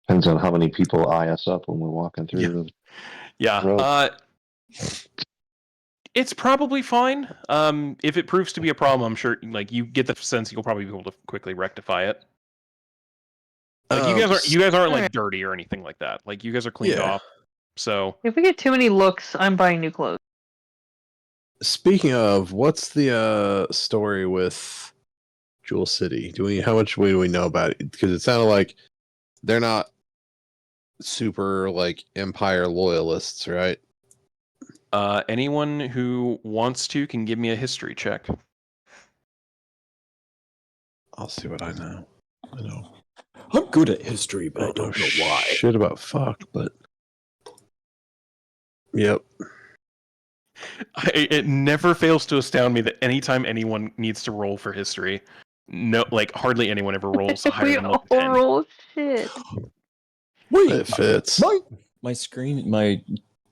Depends on how many people eye us up when we're walking through. Yeah. The Yeah. road. It's probably fine. If it proves to be a problem, I'm sure like you get the sense you'll probably be able to quickly rectify it. Like you guys aren't like dirty or anything like that. Like you guys are cleaned Yeah. off. So If we get too many looks, I'm buying new clothes. Speaking of, what's the story with Jewel City? How much do we know about it? Because it sounded like they're not super like Empire loyalists, right? anyone who wants to can give me a history check. I'll see what I know. I know. I'm good at history, but I don't know why. Shit about fuck, but yep. It never fails to astound me that anytime anyone needs to roll for history, no, like hardly anyone ever rolls higher We than all like a 10. roll shit. Wait, It fits. My screen, my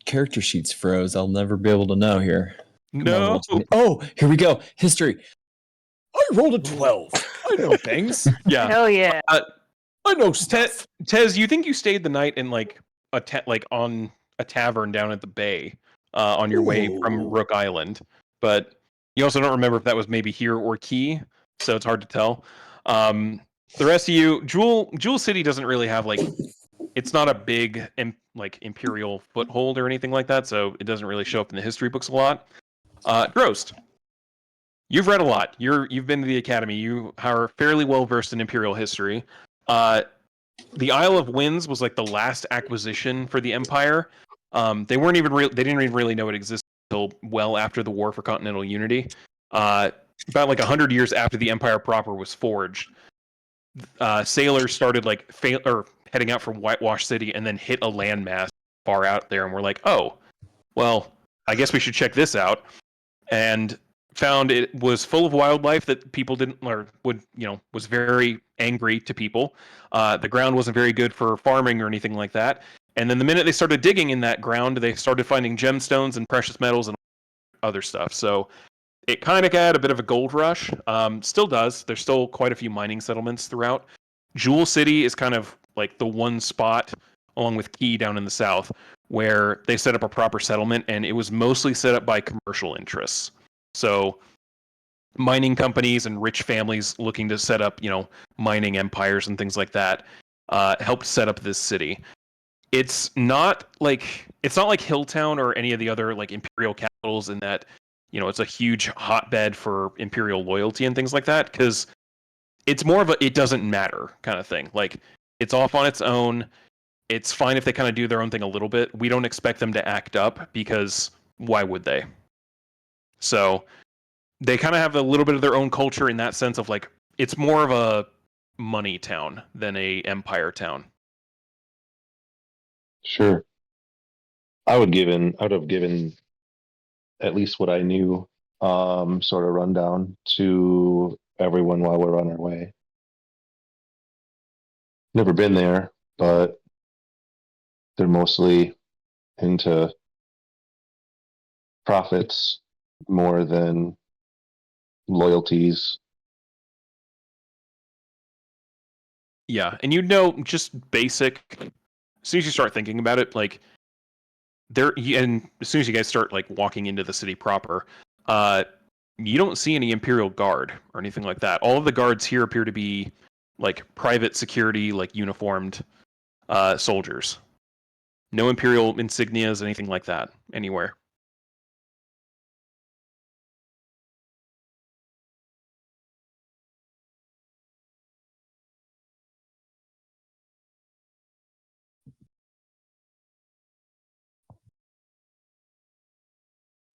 character sheets froze. I'll never be able to know here. Come on, No. roll. Oh, here we go. History. I rolled a 12. I know things. Yeah. Hell yeah. I know stuff. Tez, you think you stayed the night in like on a tavern down at the bay on your way from Ooh. Rook Island, but you also don't remember if that was maybe here or Key, so it's hard to tell. The rest of you, Jewel City doesn't really have like it's not a big like imperial foothold or anything like that, so it doesn't really show up in the history books a lot. Drost, you've read a lot. You've been to the academy. You are fairly well versed in imperial history. The Isle of Winds was like the last acquisition for the Empire. They weren't even they didn't even really know it existed until well after the War for Continental Unity. About like 100 years after the Empire proper was forged, sailors started like heading out from Whitewash City and then hit a landmass far out there, and we're like, oh, well, I guess we should check this out. And found it was full of wildlife that people didn't or would was very angry to people. The ground wasn't very good for farming or anything like that. And then the minute they started digging in that ground, they started finding gemstones and precious metals and other stuff. So it kind of had a bit of a gold rush. Still does. There's still quite a few mining settlements throughout. Jewel City is kind of like the one spot, along with Key down in the south, where they set up a proper settlement, and it was mostly set up by commercial interests. So mining companies and rich families looking to set up, mining empires and things like that, helped set up this city. It's not like Hilltown or any of the other like imperial capitals in that, it's a huge hotbed for imperial loyalty and things like that, because it's more of a it doesn't matter kind of thing. Like, it's off on its own. It's fine if they kind of do their own thing a little bit. We don't expect them to act up, because why would they? So they kind of have a little bit of their own culture in that sense of like, it's more of a money town than a empire town. Sure. I would have given at least what I knew, sort of rundown to everyone while we're on our way. Never been there, but they're mostly into profits more than loyalties. Yeah, and just basic. As soon as you start thinking about it, like and as soon as you guys start like walking into the city proper, you don't see any Imperial Guard or anything like that. All of the guards here appear to be like private security, like uniformed soldiers. No Imperial insignias, anything like that, anywhere.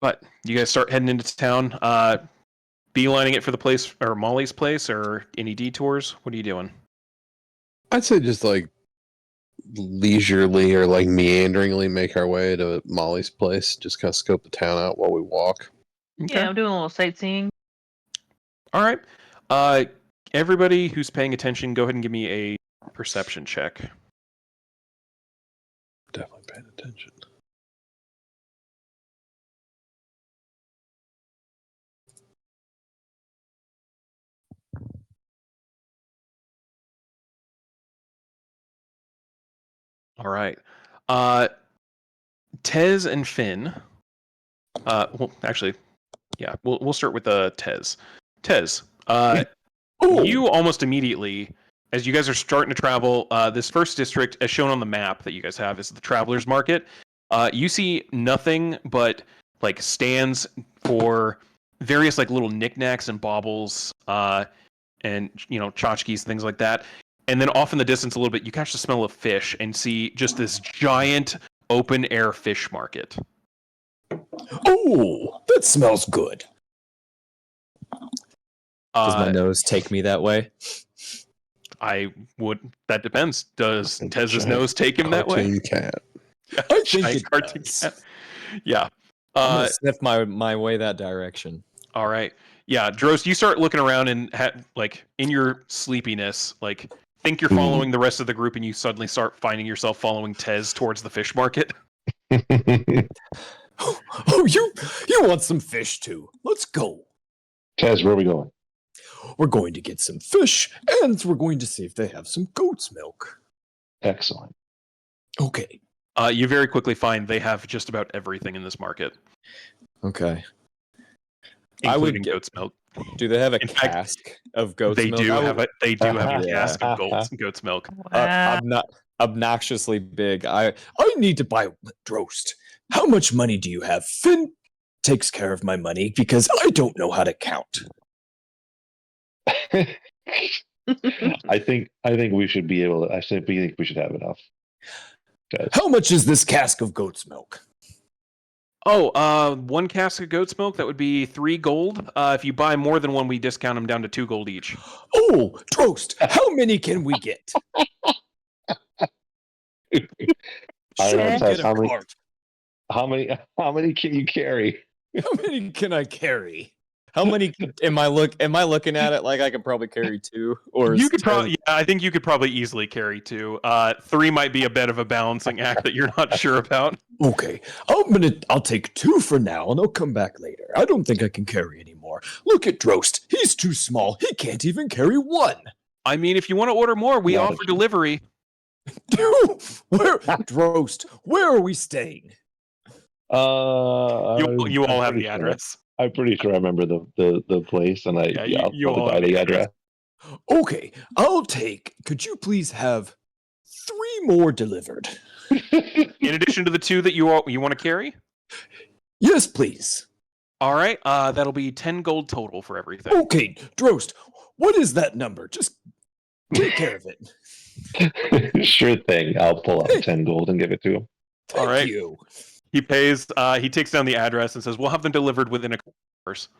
But you guys start heading into town, beelining it for the place, or Molly's place, or any detours? What are you doing? I'd say just like leisurely or like meanderingly make our way to Molly's place. Just kind of scope the town out while we walk. Okay. Yeah, I'm doing a little sightseeing. All right. Everybody who's paying attention, go ahead and give me a perception check. Definitely paying attention. All right. Tez and Finn. Well, actually, yeah, we'll start with Tez. Tez, you almost immediately, as you guys are starting to travel, this first district, as shown on the map that you guys have, is the Travelers Market. You see nothing but like stands for various like little knickknacks and baubles, and tchotchkes, things like that. And then off in the distance a little bit, you catch the smell of fish and see just this giant open air fish market. Oh, that smells good. Does my nose take me that way? That depends. Does Tez's nose take him that way? Cartoon cat. I think it Cartoon does. cat. Yeah. I'm gonna sniff my way that direction. All right. Yeah, Drost, you start looking around and like in your sleepiness, like think you're following the rest of the group, and you suddenly start finding yourself following Tez towards the fish market. Oh, you want some fish too? Let's go. Tez, where are we going? We're going to get some fish, and we're going to see if they have some goat's milk. Excellent. Okay. You very quickly find they have just about everything in this market, Okay. including goat's milk. Do they have a In fact, cask of goat's milk? They do have a Yeah. cask of goat's milk. Wow. I'm not. obnoxiously big. I need to buy Drost. How much money do you have? Finn takes care of my money because I don't know how to count. I think we should be able to. I think we should have enough. Guys. How much is this cask of goat's milk? Oh, 1 cask of goat's milk, that would be 3 gold. If you buy more than 1, we discount them down to 2 gold each. Oh, Drost, how many can we get? I don't know, Should we Tess, get a cart? how many can you carry? How many can I carry? How many am I looking at it like I could probably carry 2? Or You could probably, yeah, I think you could probably easily carry 2. 3 might be a bit of a balancing act that you're not sure about. Okay, I'll take 2 for now, and I'll come back later. I don't think I can carry any more. Look at Drost. He's too small. He can't even carry 1. I mean, if you want to order more, we Yeah, offer delivery. Drost, where are we staying? You all have the sure. address. I'm pretty sure I remember the place, and I'll you all probably buy have the the address. Okay, could you please have 3 more delivered? In addition to the 2 that you want to carry? Yes, please. All right, that'll be 10 gold total for everything. Okay, Drost, what is that number? Just take care of it. Sure thing. I'll pull out 10 gold and give it to him. Thank All right. you. He pays. He takes down the address and says, "We'll have them delivered within a couple hours."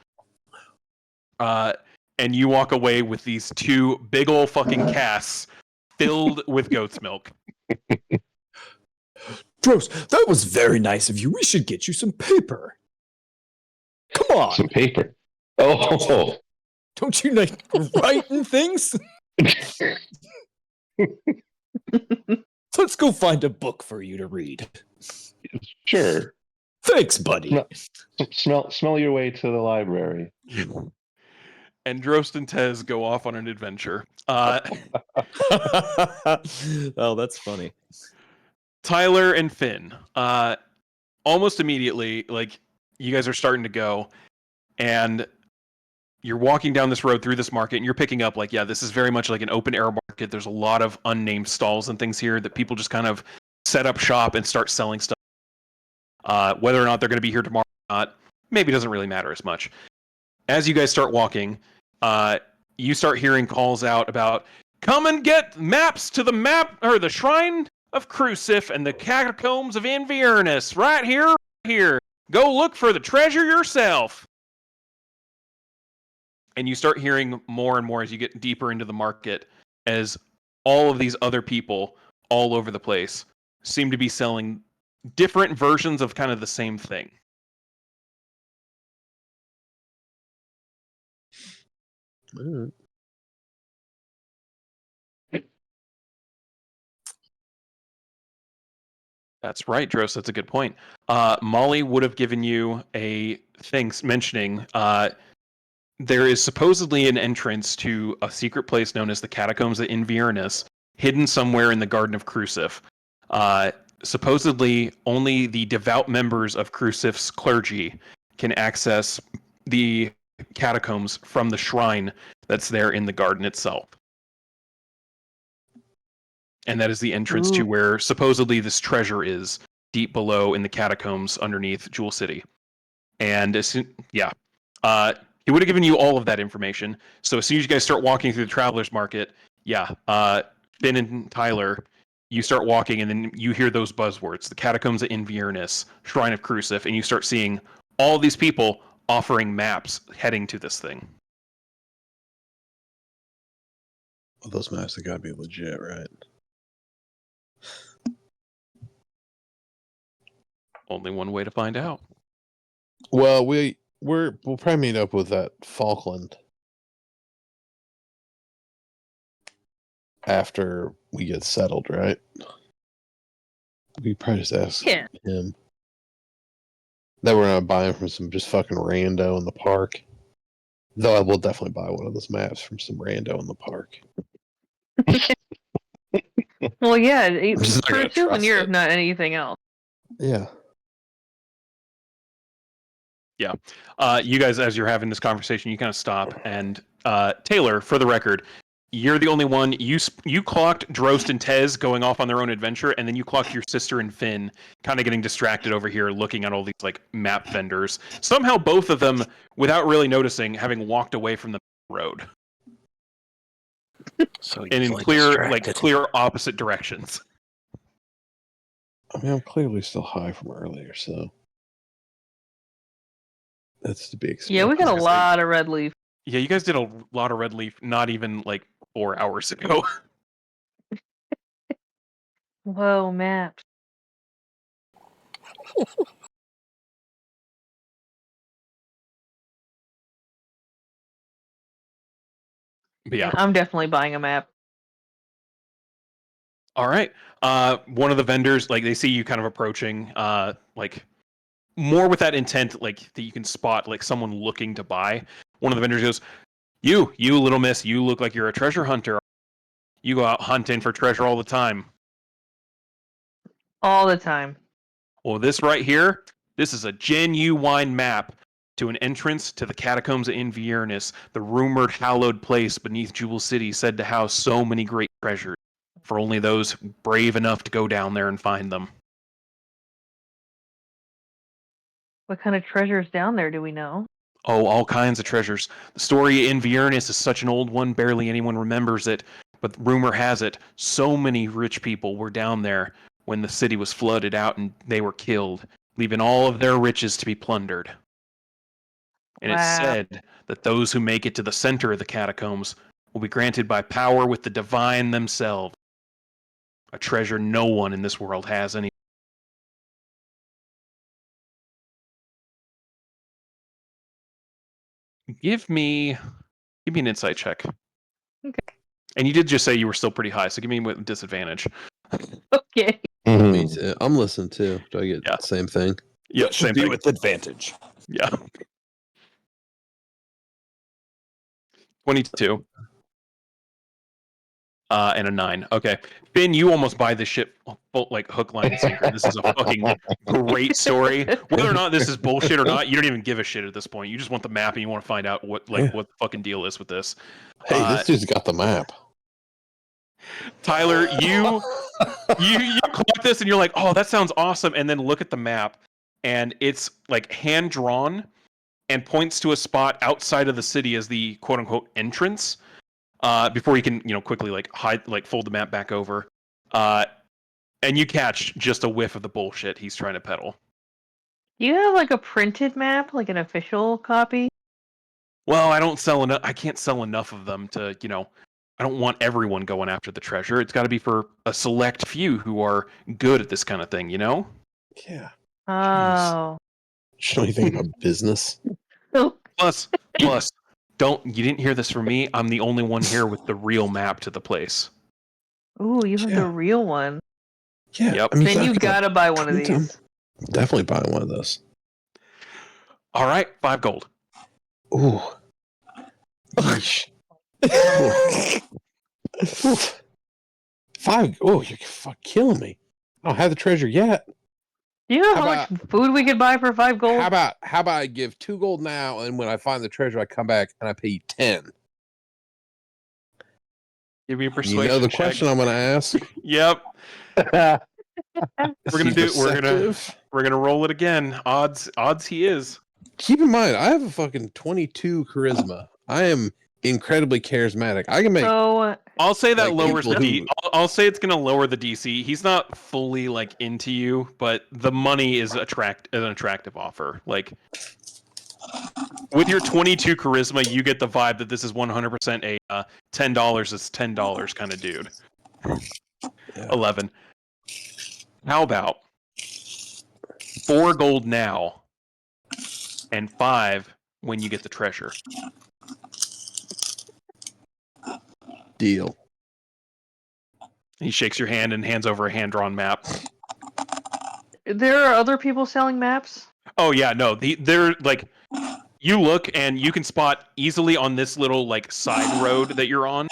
And you walk away with these 2 big ol' fucking casks filled with goat's milk. Drost, that was very nice of you. We should get you some paper. Come on. Some paper. Oh. Don't you like writing things? Let's go find a book for you to read. Sure. Thanks, buddy. Smell your way to the library. And Drost and Tez go off on an adventure. Oh, that's funny. Tyler and Finn, almost immediately, like, you guys are starting to go, and you're walking down this road through this market, and you're picking up, like, yeah, this is very much like an open air market. There's a lot of unnamed stalls and things here that people just kind of set up shop and start selling stuff. Whether or not they're going to be here tomorrow or not, maybe doesn't really matter as much. As you guys start walking, you start hearing calls out about, come and get maps to the shrine of Crucif and the catacombs of Inverness, right here. Go look for the treasure yourself. And you start hearing more and more as you get deeper into the market, as all of these other people all over the place seem to be selling different versions of kind of the same thing. That's right, Dros. That's a good point. Molly would have given you a thing mentioning there is supposedly an entrance to a secret place known as the Catacombs of Inverness, hidden somewhere in the Garden of Crucif. Supposedly, only the devout members of Crucif's clergy can access the catacombs from the shrine that's there in the garden itself. And that is the entrance to where supposedly this treasure is, deep below in the catacombs underneath Jewel City. And he would have given you all of that information. So as soon as you guys start walking through the Traveler's Market, Finn and Tyler, you start walking and then you hear those buzzwords, the Catacombs of Inverness, Shrine of Crucif, and you start seeing all these people offering maps heading to this thing. Well, those maps have got to be legit, right? Only one way to find out. Well, we'll probably meet up with that Falkland after we get settled, right? We probably just ask him that we're gonna buy him from some just fucking rando in the park. Though I will definitely buy one of those maps from some rando in the park. Well, yeah, I'm just not for gonna a souvenir, trust if it. not anything else. Yeah. You guys, as you're having this conversation, you kind of stop. And Taylor, for the record, You're the only one. You clocked Drost and Tez going off on their own adventure, and then you clocked your sister and Finn kind of getting distracted over here looking at all these like map vendors. Somehow both of them, without really noticing, having walked away from the road. So And in clear opposite directions. I mean, I'm clearly still high from earlier, so that's to be expected. Yeah, we got a lot of red leaf. Yeah, you guys did a lot of red leaf not even like 4 hours ago. Whoa, maps. But yeah. I'm definitely buying a map. All right. One of the vendors, like they see you kind of approaching, like more with that intent, like that you can spot like someone looking to buy. One of the vendors goes, You little miss, you look like you're a treasure hunter. You go out hunting for treasure all the time. All the time. Well, this right here, this is a genuine map to an entrance to the catacombs of Inverness, the rumored hallowed place beneath Jewel City, said to house so many great treasures, for only those brave enough to go down there and find them. What kind of treasures down there do we know? Oh, all kinds of treasures. The story in Inverness is such an old one, barely anyone remembers it. But rumor has it, so many rich people were down there when the city was flooded out and they were killed, leaving all of their riches to be plundered. And it's said that those who make it to the center of the catacombs will be granted by power with the divine themselves. A treasure no one in this world has any. Give me an insight check. Okay. And you did just say you were still pretty high, so give me with disadvantage. Okay. Me too. I'm listening too. Do I get Yeah. the same thing? Yeah, Should same be thing. with advantage. Yeah. 22. And a 9. Okay. Finn, you almost buy this shit like hook, line, and sinker. This is a fucking great story. Whether or not this is bullshit or not, you don't even give a shit at this point. You just want the map and you want to find out what the fucking deal is with this. Hey, this dude's got the map. Tyler, you clock this and you're like, oh, that sounds awesome. And then look at the map, and it's like hand drawn and points to a spot outside of the city as the quote unquote entrance. Before you can, quickly fold the map back over, and you catch just a whiff of the bullshit he's trying to peddle. Do you have like a printed map, like an official copy? Well, I don't sell enough. I can't sell enough of them to, I don't want everyone going after the treasure. It's got to be for a select few who are good at this kind of thing, Yeah. Oh. You know anything about business? Plus, you didn't hear this from me. I'm the only one here with the real map to the place. Ooh, you have the real one. Yeah. Yep. I mean, Then you gotta buy one of these. I'm definitely buying one of those. All right, 5 gold. Ooh. Oof. 5. Oh, you're killing me. I don't have the treasure yet. Do you know how much food we could buy for 5 gold? How about I give 2 gold now, and when I find the treasure, I come back and I pay you 10. Give me a persuasion. You know the check. question I'm going to ask. Yep. We're gonna roll it again. Odds he is. Keep in mind, I have a fucking 22 charisma. I am incredibly charismatic. I can make. So I'll say that lowers the people I'll say it's gonna lower the DC. He's not fully into you, but the money is an attractive offer. Like with your 22 charisma, you get the vibe that this is 100% a $10 is $10 kind of dude. Yeah. 11. How about 4 gold now and 5 when you get the treasure? Deal. He shakes your hand and hands over a hand-drawn map. there are other people selling maps? Oh yeah, no, they're you look and you can spot easily on this little side road that you're on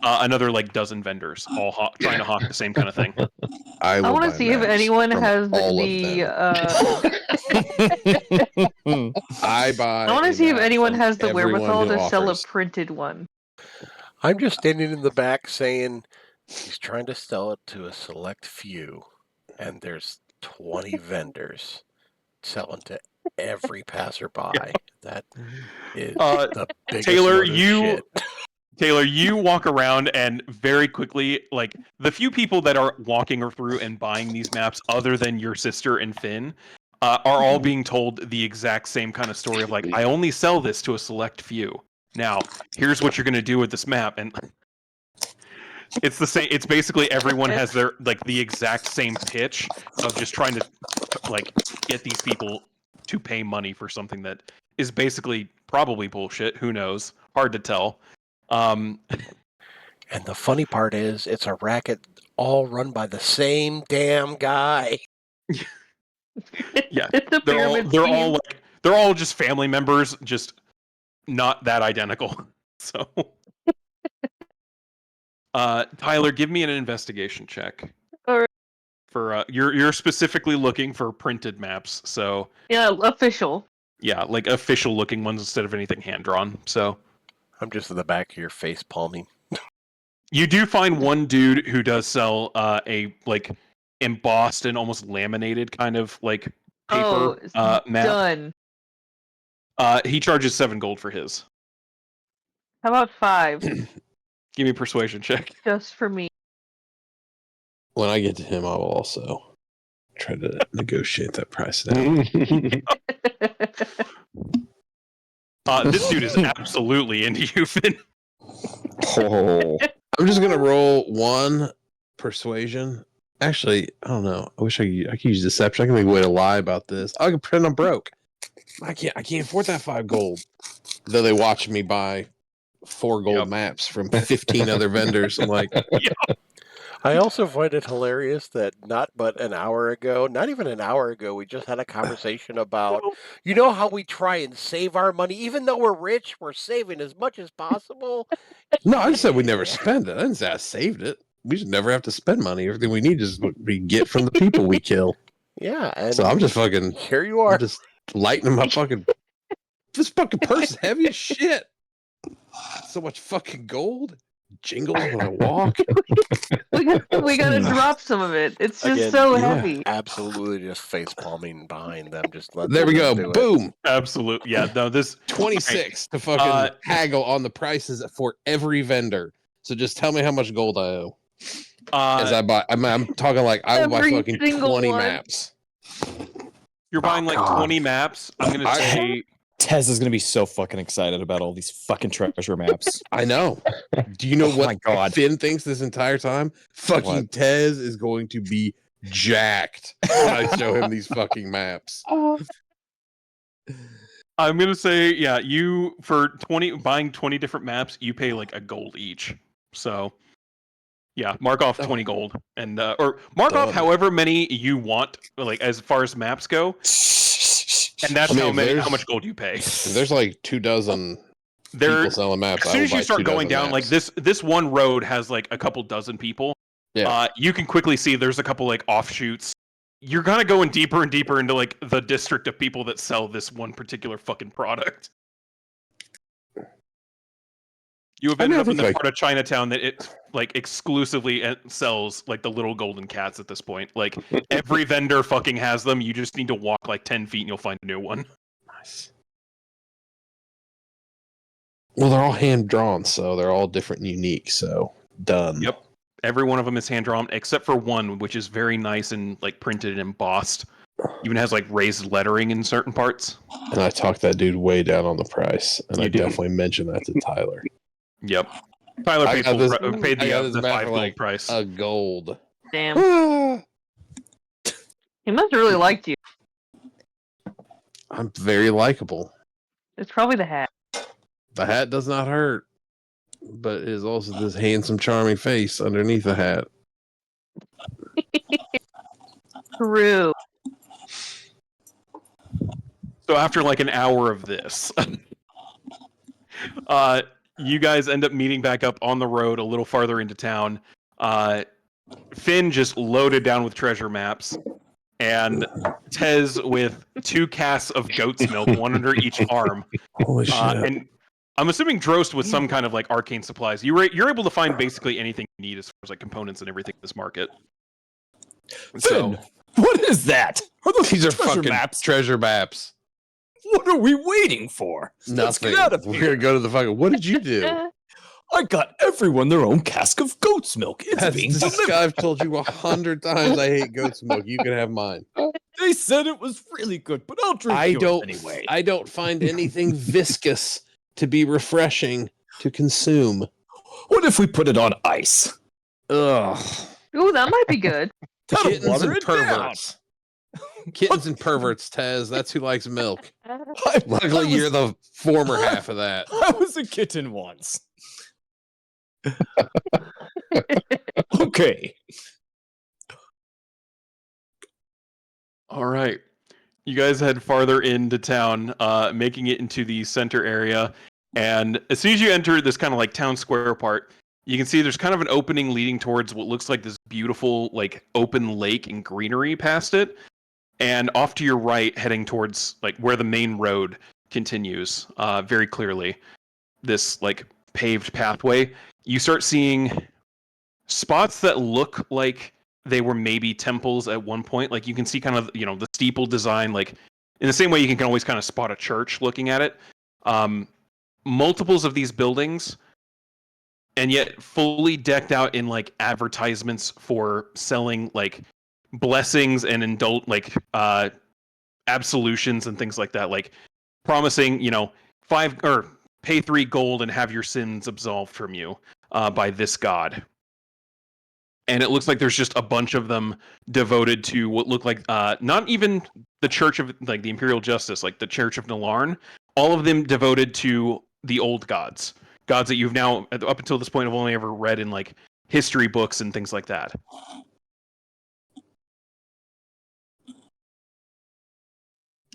another dozen vendors all trying to hawk the same kind of thing. I want to see if anyone has I buy. I want to see if anyone has the everyone wherewithal who to sell a offers. printed one. I'm just standing in the back saying he's trying to sell it to a select few, and there's 20 vendors selling to every passerby. That is the biggest Taylor, load of shit. Taylor, you walk around and very quickly, like, the few people that are walking through and buying these maps, other than your sister and Finn, are all being told the exact same kind of story of, like, I only sell this to a select few. Now, here's what you're going to do with this map. And it's the same. It's basically everyone has their, like, the exact same pitch of just trying to, like, get these people to pay money for something that is basically probably bullshit. Who knows? Hard to tell. And the funny part is, it's a racket all run by the same damn guy. Yeah, It's a pyramid they're scheme. all like they're all just family members, just not that identical. So, Tyler, give me an investigation check. All right. For you're specifically looking for printed maps, so Yeah, official. yeah, like official looking ones instead of anything hand drawn. So I'm just in the back of your face palming. you do find one dude who does sell a like embossed and almost laminated kind of like paper map. Done. He charges 7 gold for his. How about 5? Give me a persuasion check. Just for me. When I get to him, I will also try to negotiate that price down. This dude is absolutely into you, Finn. Oh, I'm just gonna roll 1 persuasion. Actually, I don't know. I wish I could use deception. I can make a way to lie about this. I can pretend I'm broke. I can't afford that 5 gold. Though they watch me buy 4 gold maps from 15 other vendors. I'm like, I also find it hilarious that not even an hour ago, we just had a conversation about, you know how we try and save our money, even though we're rich, we're saving as much as possible. no, I just said we never spend it. I didn't say I saved it. We just never have to spend money. Everything we need is what we get from the people we kill. Yeah, and So I'm just fucking, here you are. I'm just lightening my fucking, this fucking purse is heavy as shit. So much fucking gold. Jingles when I walk. we gotta drop some of it. It's just Again, so yeah. heavy. Absolutely just face palming behind them. Just let There we go. them do it. Boom. Absolutely. Yeah, no, this 26 to fucking haggle on the prices for every vendor. So just tell me how much gold I owe. As I buy, I'm talking like I will buy Every fucking single 20 one. maps. you're buying like 20 maps. I'm gonna say Tez is gonna be so fucking excited about all these fucking treasure maps. I know. Do you know Oh what my God. Finn thinks this entire time? Fucking What? Tez is going to be jacked when I show him these fucking maps. I'm gonna say, yeah, you for buying 20 different maps, you pay like a gold each. So yeah, mark off 20 gold and or mark off Done. however many you want, like as far as maps go, and that's I mean, how much gold you pay. There's like 24 people selling maps. As soon as you start going down, like this one road has like a couple dozen people. Yeah. You can quickly see there's a couple like offshoots. You're kind of going deeper and deeper into like the district of people that sell this one particular fucking product. You have ended up in the part of Chinatown that it like exclusively sells like the little golden cats at this point. Like every vendor fucking has them. You just need to walk like 10 feet and you'll find a new one. Nice. Well, they're all hand drawn, so they're all different and unique. So done. Yep. Every one of them is hand drawn except for one, which is very nice and like printed and embossed. Even has like raised lettering in certain parts. And I talked that dude way down on the price, and You I do. definitely mentioned that to Tyler. Yep. Tyler paid, paid the map 5 for, gold like, price. a gold. Damn. He must have really liked you. I'm very likable. It's probably the hat. The hat does not hurt, but it is also this handsome, charming face underneath the hat. True. So after like an hour of this, you guys end up meeting back up on the road a little farther into town. Finn just loaded down with treasure maps, and Tez with 2 casks of goat's milk, one under each arm. Holy shit. And I'm assuming Drost with some kind of like arcane supplies. You're able to find basically anything you need as far as like components and everything in this market. Finn, what is that? Are those These are treasure fucking maps? treasure maps. What are we waiting for? Let's Nothing. get out of We're here. gonna go to the fucking. What did you do? I got everyone their own cask of goat's milk. It's being delivered. I've told you 100 times I hate goat's milk. You can have mine. They said it was really good, but I'll drink yours anyway. I don't find anything viscous to be refreshing to consume. What if we put it on ice? Ugh. Ooh, that might be good. That'll Kittens water and it down. perverts. Kittens and perverts, Tez. That's who likes milk. I Luckily, was- you're the former half of that. I was a kitten once. Okay. All right. You guys head farther into town, making it into the center area. And as soon as you enter this kind of like town square part, you can see there's kind of an opening leading towards what looks like this beautiful like open lake and greenery past it. And off to your right, heading towards like where the main road continues, very clearly, this like paved pathway, you start seeing spots that look like they were maybe temples at one point. Like you can see kind of, you know, the steeple design, like in the same way you can always kind of spot a church looking at it. Multiples of these buildings, and yet fully decked out in like advertisements for selling like blessings and absolutions and things like that, like promising, you know, pay 3 gold and have your sins absolved from you by this god. And it looks like there's just a bunch of them devoted to what look like not even the Church of like the Imperial Justice, like the Church of Nalarn. All of them devoted to the old gods that you've now up until this point have only ever read in like history books and things like that.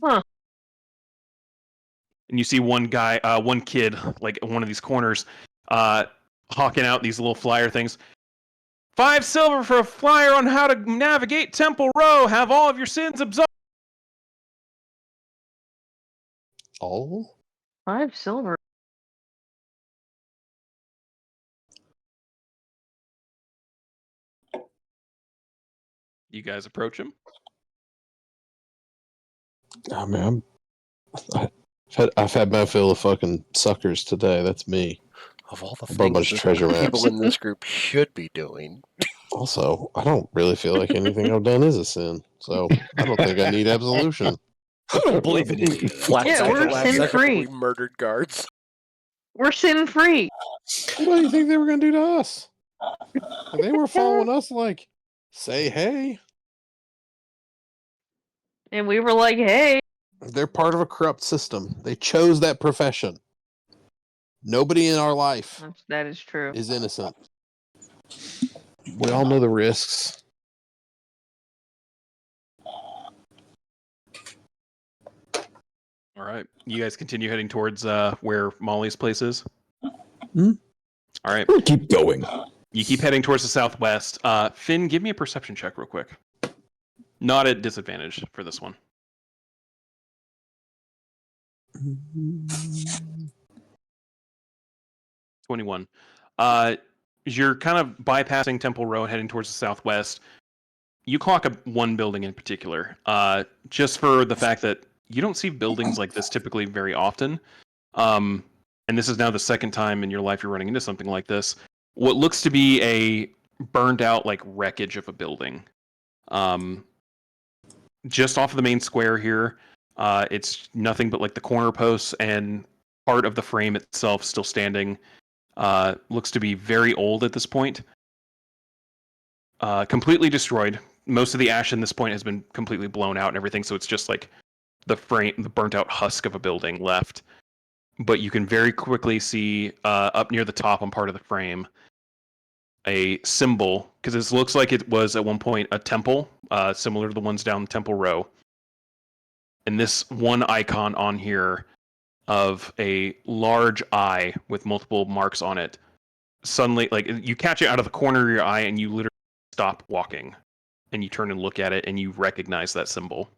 Huh. And you see one kid, like in one of these corners, hawking out these little flyer things. 5 silver for a flyer on how to navigate Temple Row. Have all of your sins absolved. All? 5 silver. You guys approach him. I mean, I've had my fill of fucking suckers today. That's me. Of all the I brought a things bunch of that treasure people maps. in this group should be doing. Also, I don't really feel like anything I've done is a sin, so I don't think I need absolution. I don't believe in any. Flat Yeah, second, we're last second, sin-free. we murdered guards. We're sin free. What do you think they were going to do to us? They were following us like, say hey. And we were like, hey. They're part of a corrupt system. They chose that profession. Nobody in our life That is true. is innocent. We all know the risks. All right. You guys continue heading towards where Molly's place is? Hmm? All right. We'll keep going. You keep heading towards the southwest. Finn, give me a perception check real quick. Not at disadvantage for this one. 21. You're kind of bypassing Temple Row, heading towards the southwest. You clock up one building in particular, just for the fact that you don't see buildings like this typically very often. And this is now the second time in your life you're running into something like this. What looks to be a burned out like wreckage of a building. Just off of the main square here, it's nothing but like the corner posts and part of the frame itself still standing. Looks to be very old at this point. Completely destroyed. Most of the ash in this point has been completely blown out and everything, so it's just like the burnt out husk of a building left. But you can very quickly see up near the top on part of the frame a symbol, because this looks like it was at one point a temple, similar to the ones down Temple Row. And this one icon on here of a large eye with multiple marks on it, suddenly, like, you catch it out of the corner of your eye and you literally stop walking and you turn and look at it and you recognize that symbol.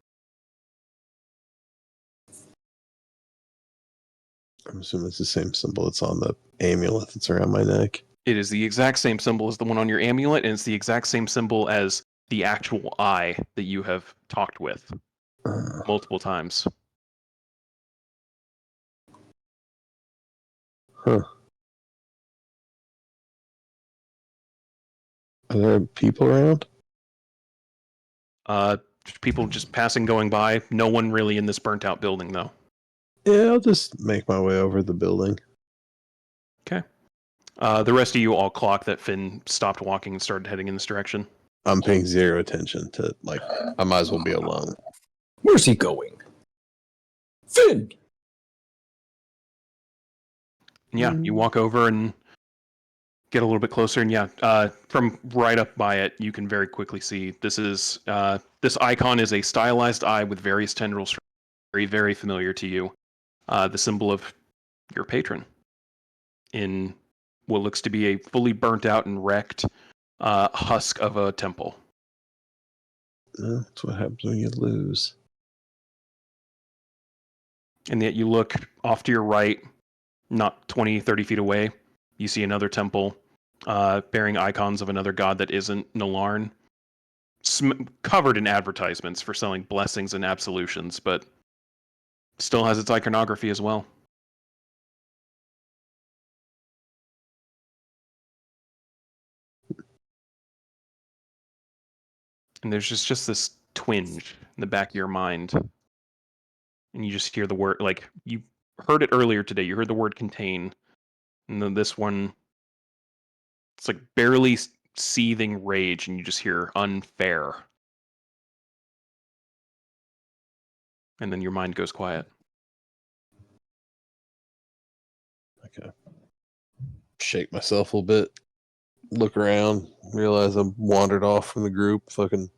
I'm assuming it's the same symbol that's on the amulet that's around my neck. It is the exact same symbol as the one on your amulet, and it's the exact same symbol as the actual eye that you have talked with multiple times. Huh. Are there people around? People just passing, going by. No one really in this burnt out building, though. Yeah, I'll just make my way over the building. Okay. The rest of you all clock that Finn stopped walking and started heading in this direction. I'm paying zero attention to, like, I might as well be alone. Where's he going? Finn! Yeah, you walk over and get a little bit closer, and yeah, from right up by it, you can very quickly see this is this icon is a stylized eye with various tendrils, very, very familiar to you. The symbol of your patron in what looks to be a fully burnt out and wrecked husk of a temple. That's what happens when you lose. And yet you look off to your right, not 20, 30 feet away, you see another temple bearing icons of another god that isn't Nalarn, covered in advertisements for selling blessings and absolutions, but still has its iconography as well. And there's just this twinge in the back of your mind. And you just hear the word, like, you heard it earlier today. You heard the word contain. And then this one, it's like barely seething rage, and you just hear unfair. And then your mind goes quiet. Okay. Shake myself a little bit. Look around. Realize I'm wandered off from the group. Fucking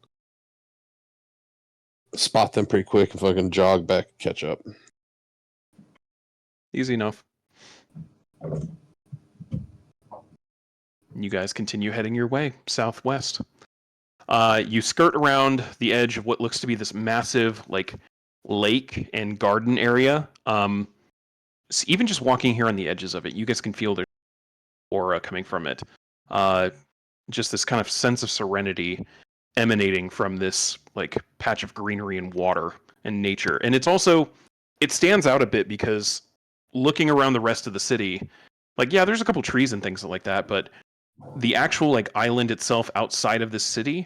spot them pretty quick and fucking jog back and catch up. Easy enough. You guys continue heading your way southwest. You skirt around the edge of what looks to be this massive, like, lake and garden area. So even just walking here on the edges of it, you guys can feel there's aura coming from it. Just this kind of sense of serenity emanating from this, like, patch of greenery and water and nature. And it's also, it stands out a bit because looking around the rest of the city, like, yeah, there's a couple trees and things like that, but the actual, like, island itself outside of the city,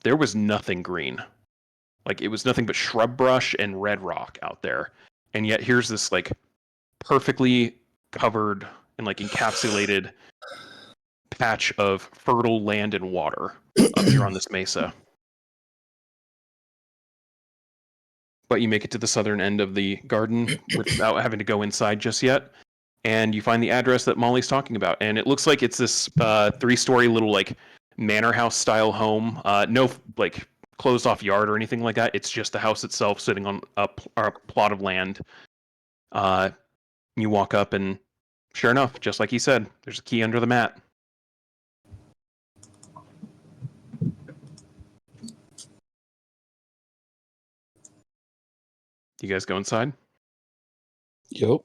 there was nothing green. Like, it was nothing but shrub brush and red rock out there. And yet here's this, like, perfectly covered and, like, encapsulated patch of fertile land and water up here on this mesa. But you make it to the southern end of the garden without having to go inside just yet. And you find the address that Molly's talking about. And it looks like it's this 3-story little, like, manor house style home. No, like, closed off yard or anything like that. It's just the house itself sitting on a plot of land. You walk up, and sure enough, just like he said, there's a key under the mat. You guys go inside? Yep.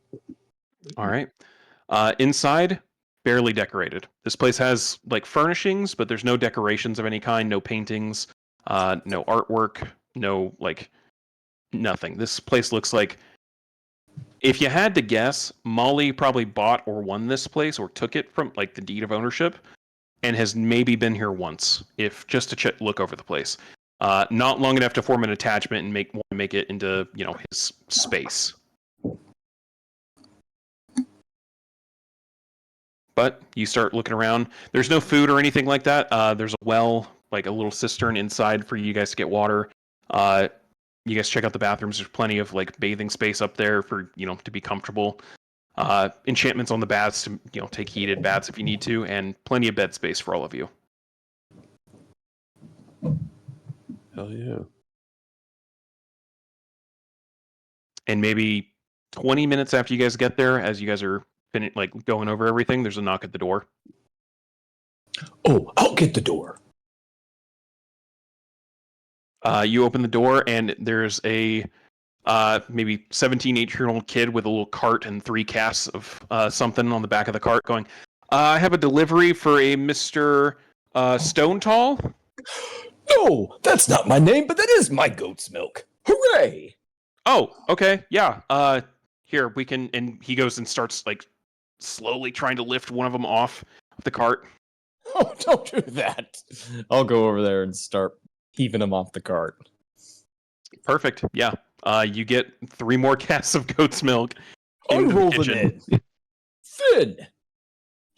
All right. Inside, barely decorated. This place has, like, furnishings, but there's no decorations of any kind, no paintings, no artwork, no, like, nothing. This place looks like, if you had to guess, Molly probably bought or won this place or took it from, like, the deed of ownership and has maybe been here once, if just to look over the place. Not long enough to form an attachment and make it into, you know, his space. But you start looking around. There's no food or anything like that. There's a well, like a little cistern inside for you guys to get water. You guys check out the bathrooms. There's plenty of, like, bathing space up there for, you know, to be comfortable. Enchantments on the baths to, you know, take heated baths if you need to, and plenty of bed space for all of you. Hell yeah. And maybe 20 minutes after you guys get there, as you guys are like going over everything, there's a knock at the door. Oh, I'll get the door. You open the door, and there's a maybe 17, 18-year-old kid with a little cart and 3 casks of something on the back of the cart going, I have a delivery for a Mr. Stone Tall. No, that's not my name, but that is my goat's milk. Hooray! Oh, okay, yeah. Here, we can... And he goes and starts, like, slowly trying to lift one of them off the cart. Oh, don't do that. I'll go over there and start heaving him off the cart. Perfect, yeah. You get 3 more casks of goat's milk into the Unroll them kitchen. in. Finn,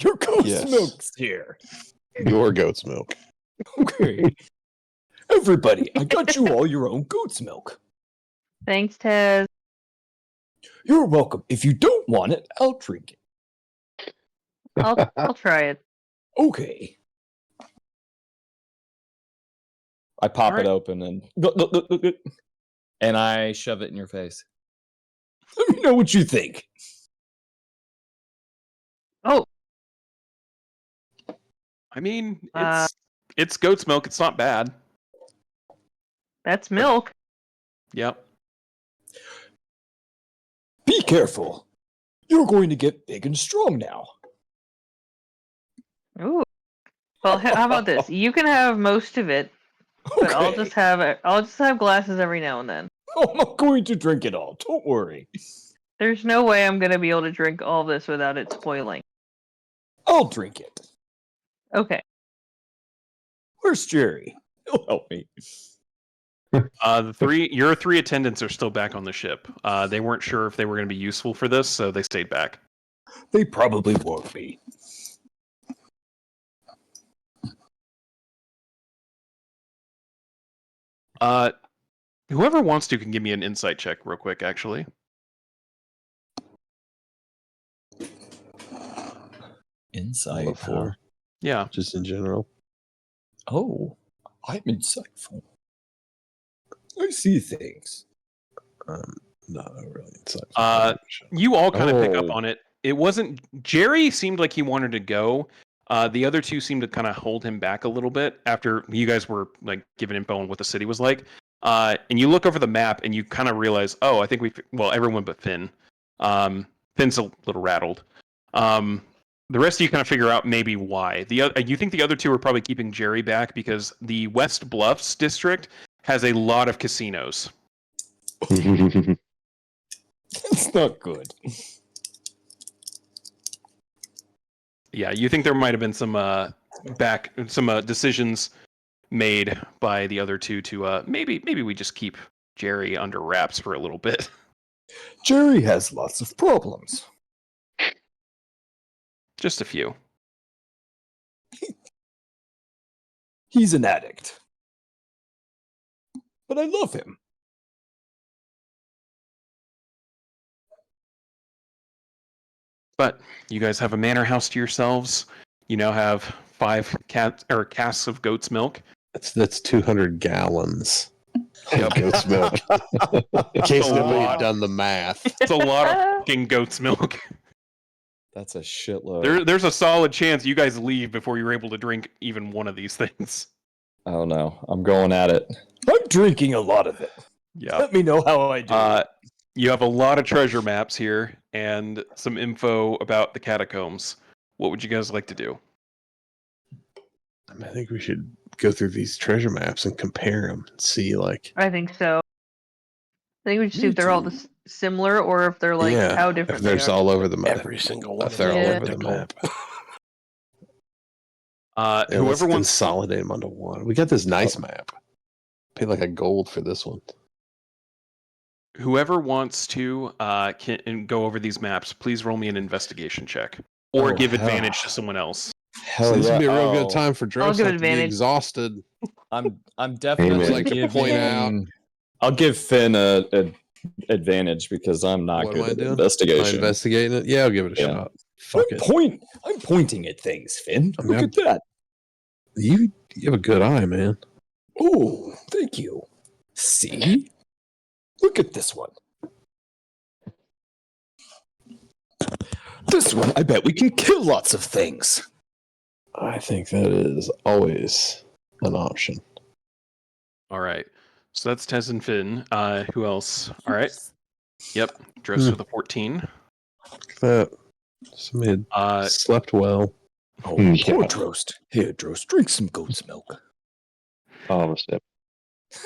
your goat's Yes. milk's here. Your goat's milk. Okay. Everybody, I got you all your own goat's milk. Thanks, Tez. You're welcome. If you don't want it, I'll drink it. I'll try it. Okay. I pop Alright. it open and I shove it in your face. Let me know what you think. Oh, I mean, Uh, it's goat's milk. It's not bad. that's milk. Yep. Be careful. You're going to get big and strong now. Ooh. Well, how about this? You can have most of it, but I'll just have glasses every now and then. I'm not going to drink it all. Don't worry. There's no way I'm gonna be able to drink all this without it spoiling. I'll drink it. Okay. Where's Jerry? He'll help me. Your 3 attendants are still back on the ship. They weren't sure if they were going to be useful for this, so they stayed back. They probably won't be. Whoever wants to can give me an insight check real quick, actually. Insight. What for? Yeah. Just in general. Oh, I'm insightful. I see things. Not really insightful. You all kind of pick up Oh. on it. It wasn't... Jerry seemed like he wanted to go. The other 2 seemed to kind of hold him back a little bit after you guys were like given info on what the city was like. And you look over the map and you kind of realize, oh, I think everyone but Finn. Finn's a little rattled. The rest of you kind of figure out maybe why. You think the other 2 are probably keeping Jerry back because the West Bluffs district has a lot of casinos. That's not good. Yeah, you think there might have been some decisions made by the other 2 to maybe we just keep Jerry under wraps for a little bit. Jerry has lots of problems. Just a few. He's an addict. But I love him. But you guys have a manor house to yourselves. You now have 5 casks of goat's milk. That's 200 gallons Yep. of goat's milk. In case a nobody lot. had done the math. It's a lot of fucking goat's milk. That's a shitload. There's a solid chance you guys leave before you're able to drink even one of these things. Oh no, I'm going at it. I'm drinking a lot of it. Yeah. Let me know how I do. You have a lot of treasure maps here and some info about the catacombs. What would you guys like to do? I think we should go through these treasure maps and compare them and see, like, I think so. I think we should see Me if they're all too. similar or if they're like yeah, how if different they're they just are. all over the map. Every single one. If they're all Yeah. over the map. Yeah, let's Whoever wants consolidate them onto one. We got this nice map. Pay like a gold for this one. to can go over these maps, please roll me an investigation check or Oh, give hell. advantage to someone else. Hell So this yeah. would be a real Oh, good time for Dross give not to be advantage. exhausted. I'm Amen. definitely Like to point out- I'll give Finn a advantage because I'm not What am I good at doing? Am I investigation. investigating it? Yeah, I'll give it a Yeah. shot. Fuck it. I'm pointing at things, Finn. I mean, Look I'm- at that. You have a good eye, man. Oh, thank you. See? Look at this one. This one, I bet we can kill lots of things. I think that is always an option. All right. So that's Tez and Finn. Who else? All right. Yep. Drost with a 14. That somebody had slept well. Oh, Yeah. poor Drost. Here, Drost, drink some goat's milk. Oh, a sip.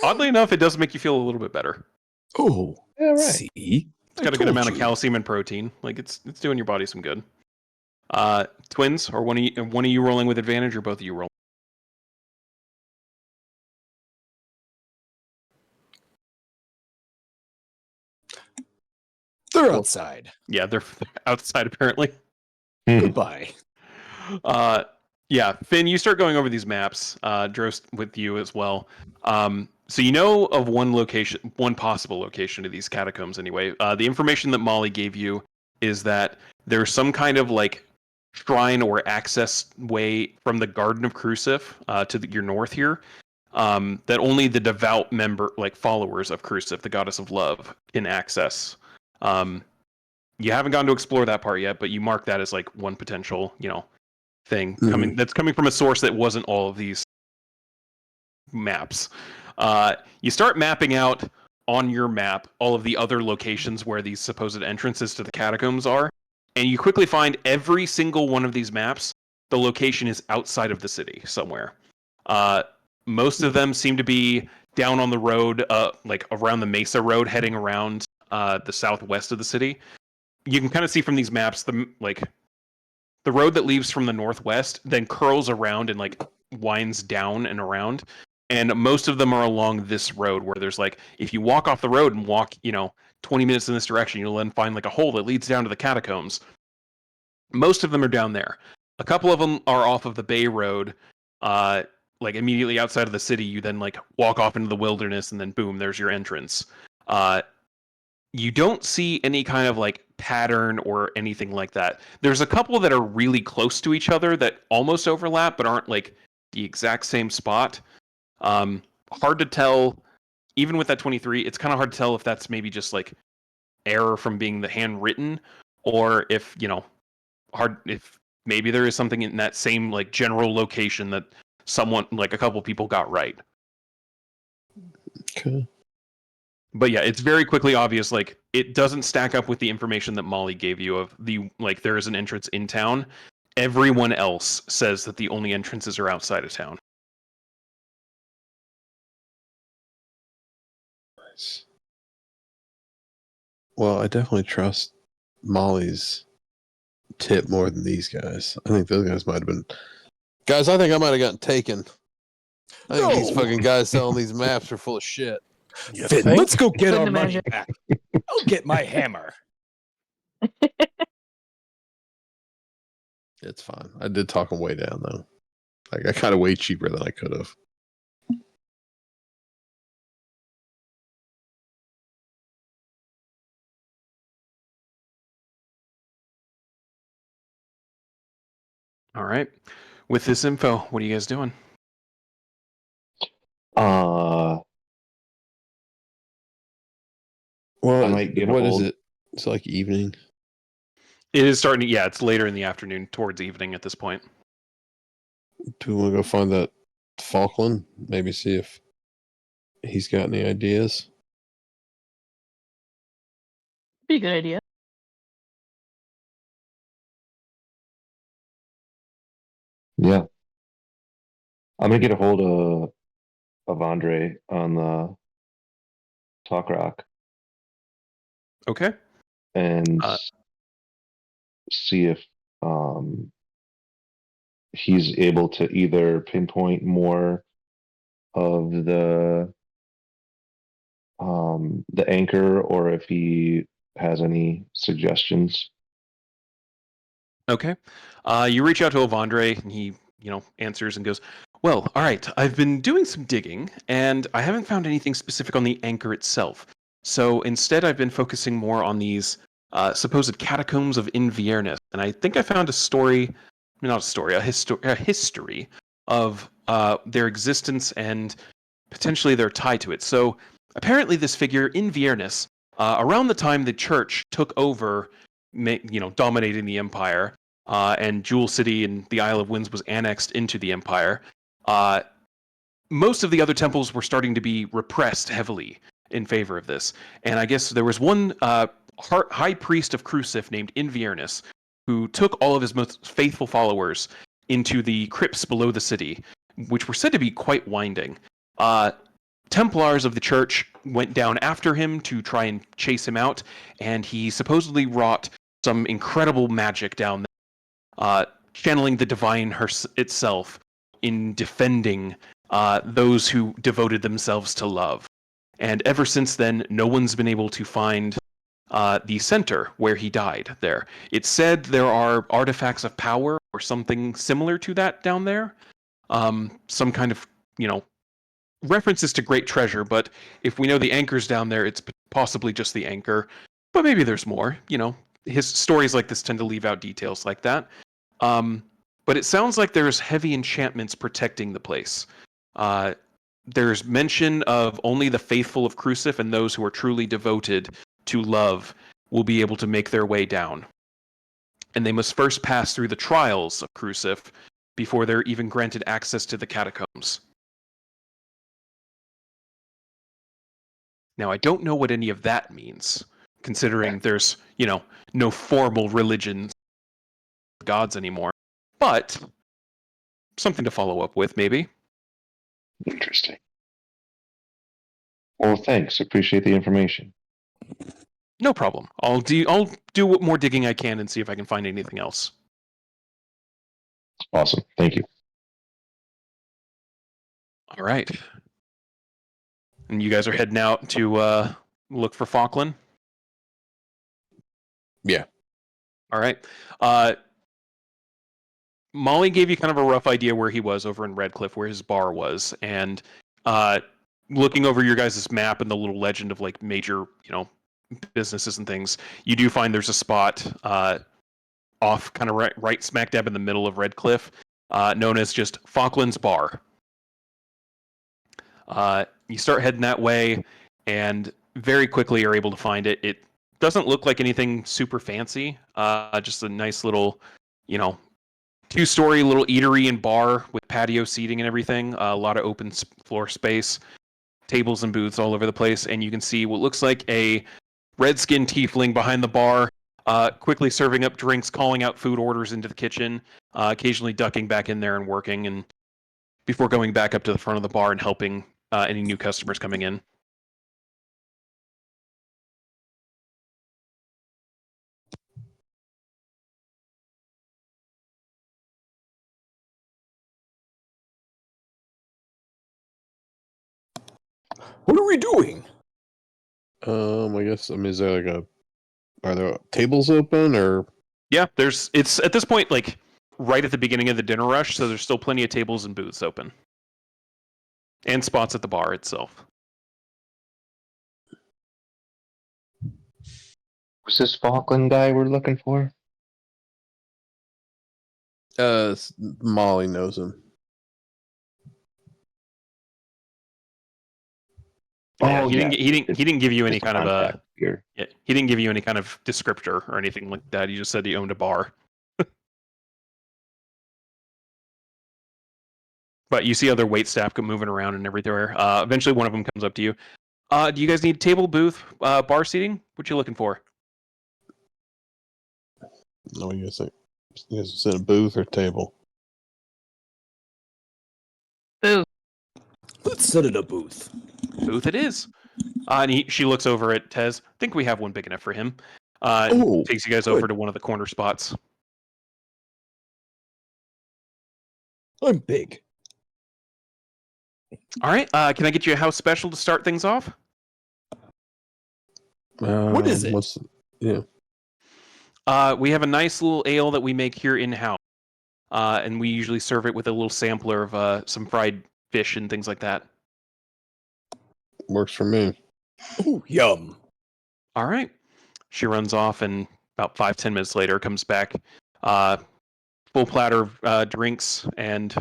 Oddly enough, it does make you feel a little bit better. Oh, Yeah, right. see? It's got a good amount of calcium and protein. Like it's doing your body some good. Twins, or one of you rolling with advantage, or both of you rolling? They're outside. Yeah, they're outside apparently. Goodbye. Yeah, Finn, you start going over these maps. Drost with you as well. So you know of one location, one possible location of these catacombs. Anyway, the information that Molly gave you is that there's some kind of like shrine or access way from the Garden of Crucif to your north here. That only the devout followers of Crucif, the goddess of love, can access. You haven't gone to explore that part yet, but you mark that as like one potential, thing that's coming from a source that wasn't all of these maps. You start mapping out on your map all of the other locations where these supposed entrances to the catacombs are, and you quickly find every single one of these maps, the location is outside of the city somewhere. Most of them seem to be down on the road, like around the Mesa Road, heading around the southwest of the city. You can kind of see from these maps the road that leaves from the northwest then curls around and like winds down and around, and most of them are along this road where there's like, if you walk off the road and walk 20 minutes in this direction, you'll then find like a hole that leads down to the catacombs. Most of them are down there. A couple of them are off of the Bay Road, like immediately outside of the city. You then like walk off into the wilderness and then boom, there's your entrance. You don't see any kind of like pattern or anything like that. There's a couple that are really close to each other that almost overlap but aren't like the exact same spot. Hard to tell. Even with that 23, it's kind of hard to tell if that's maybe just like error from being the handwritten, or if if maybe there is something in that same like general location that someone, like a couple people, got right. Okay. But yeah, it's very quickly obvious, like, it doesn't stack up with the information that Molly gave you of there is an entrance in town. Everyone else says that the only entrances are outside of town. Nice. Well, I definitely trust Molly's tip more than these guys. I think those guys might have been. Guys, I think I might have gotten taken. I think these fucking guys selling these maps are full of shit. You Finn, think? let's go get Couldn't our money imagine. back. I'll get my hammer. It's fine. I did talk them way down though. Like I got way cheaper than I could have. All right. With this info, what are you guys doing? Well, I might get a what is hold. it? It's like evening. It is starting to, yeah, it's later in the afternoon, towards evening at this point. Do we want to go find that Falkland? Maybe see if he's got any ideas. Be a good idea. Yeah. I'm gonna get a hold of Andre on the Talk Rock Okay. and see if he's able to either pinpoint more of the anchor, or if he has any suggestions. Okay. You reach out to Avandre, and he, answers and goes, well, all right, I've been doing some digging, and I haven't found anything specific on the anchor itself. So instead, I've been focusing more on these supposed catacombs of Inviernes. And I think I found a story, not a story, a history of their existence and potentially their tie to it. So apparently this figure, Inviernes, around the time the church took over, dominating the empire, and Jewel City and the Isle of Winds was annexed into the empire, most of the other temples were starting to be repressed heavily in favor of this. And I guess there was one high priest of Crucif named Inverness who took all of his most faithful followers into the crypts below the city, which were said to be quite winding. Templars of the church went down after him to try and chase him out, and he supposedly wrought some incredible magic down there, channeling the divine itself in defending those who devoted themselves to love. And ever since then, no one's been able to find the center where he died there. It's said there are artifacts of power or something similar to that down there. Some kind of, references to great treasure, but if we know the anchor's down there, it's possibly just the anchor. But maybe there's more. His stories like this tend to leave out details like that. But it sounds like there's heavy enchantments protecting the place. There's mention of only the faithful of Crucif and those who are truly devoted to love will be able to make their way down. And they must first pass through the trials of Crucif before they're even granted access to the catacombs. Now, I don't know what any of that means, considering there's, no formal religion gods anymore. But something to follow up with, maybe. Interesting. Well, thanks. Appreciate the information. No problem. I'll do what more digging I can and see if I can find anything else. Awesome. Thank you. All right. And you guys are heading out to look for Falkland? Yeah. All right. Molly gave you kind of a rough idea where he was over in Redcliffe, where his bar was, and looking over your guys' map and the little legend of like major, businesses and things, you do find there's a spot off kind of right smack dab in the middle of Redcliffe, known as just Falkland's Bar. You start heading that way, and very quickly are able to find it. It doesn't look like anything super fancy, just a nice little, 2-story little eatery and bar with patio seating and everything. A lot of open floor space, tables and booths all over the place, and you can see what looks like a red-skinned tiefling behind the bar, quickly serving up drinks, calling out food orders into the kitchen, occasionally ducking back in there and working, and before going back up to the front of the bar and helping any new customers coming in. What are we doing? I guess, is there are there tables open or? Yeah, it's at this point like right at the beginning of the dinner rush, so there's still plenty of tables and booths open. And spots at the bar itself. Who's this Falkland guy we're looking for? Molly knows him. Yeah, he didn't give you any kind of here. Yeah, he didn't give you any kind of descriptor or anything like that. He just said he owned a bar. But you see other wait staff moving around and everywhere. Eventually, one of them comes up to you. Do you guys need table, booth, bar seating? What you looking for? No, you guys think? You guys sit in a booth or table? Booth. Let's sit at a booth. Booth it is. And she looks over at Tez. I think we have one big enough for him. Takes you guys over to one of the corner spots. I'm big. All right. Can I get you a house special to start things off? What is it? We have a nice little ale that we make here in-house. And we usually serve it with a little sampler of some fried fish and things like that. Works for me. Ooh, yum. All right. She runs off, and about 5-10 minutes later comes back. Full platter of drinks and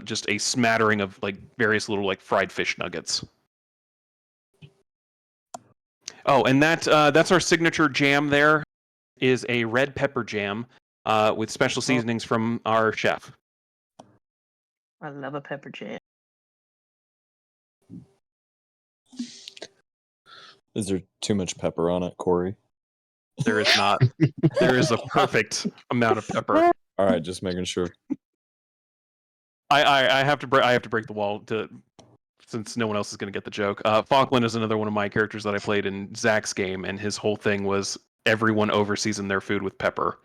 just a smattering of like various little like fried fish nuggets. Oh, and that's our signature jam. There is a red pepper jam with special seasonings from our chef. I love a pepper jam. Is there too much pepper on it, Corey? There is not. There is a perfect amount of pepper. All right, just making sure. I have to break the wall to since no one else is going to get the joke. Falkland is another one of my characters that I played in Zach's game, and his whole thing was everyone overseasoned their food with pepper.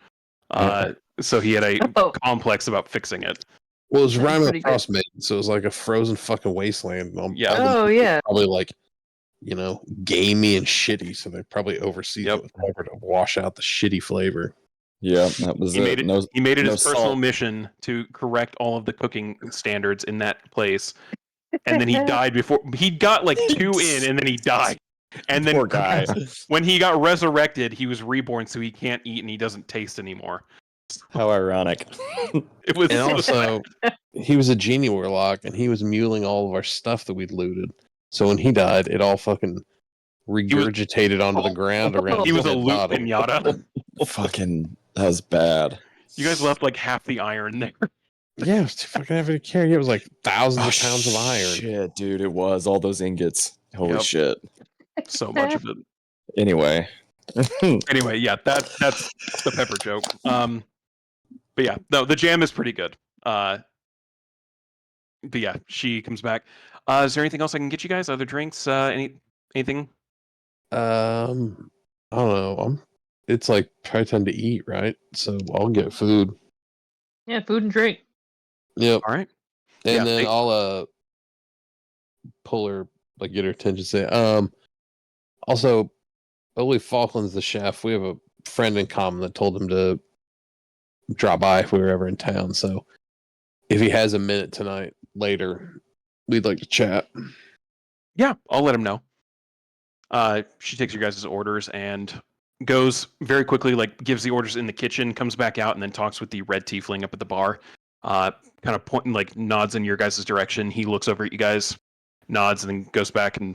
So he had a Oh. complex about fixing it. Well, it was Sounds Rhyme pretty of good. Frostmaiden, so it was like a frozen fucking wasteland. Yeah. All the Oh, meat was yeah. probably like, gamey and shitty, so they probably overseasoned it with pepper to wash out the shitty flavor. Yeah, that was He made it. it. He made it no his personal salt. mission to correct all of the cooking standards in that place, and then he died before he got like 2 in, and then he died. And then Poor guy. when he got resurrected, he was reborn, so he can't eat and he doesn't taste anymore. How ironic. It was And so also, he was a genie warlock, and he was muling all of our stuff that we'd looted. So when he died, it all fucking regurgitated onto the ground around he his was a dead loot body. pinata. Fucking, that was bad. You guys left like half the iron there. Yeah, it was too fucking heavy to carry. It was like thousands Oh, of pounds of iron. Shit, dude, it was all those ingots. Holy Yep. shit. So much of it. Anyway. Anyway, yeah, that's the pepper joke. But yeah, no, the jam is pretty good. But yeah, she comes back. Is there anything else I can get you guys? Other drinks? Anything? I don't know. It's like probably time to eat, right? So I'll get food. Yeah, food and drink. Yep. All right. And Yeah, then I'll pull her, like, get her attention. Say, also, I believe Falkland's the chef. We have a friend in common that told him to drop by if we were ever in town. So if he has a minute tonight later, we'd like to chat. Yeah, I'll let him know. She takes your guys' orders and goes very quickly, like gives the orders in the kitchen, comes back out, and then talks with the red tiefling up at the bar. Kind of pointing, like nods in your guys' direction. He looks over at you guys, nods, and then goes back. And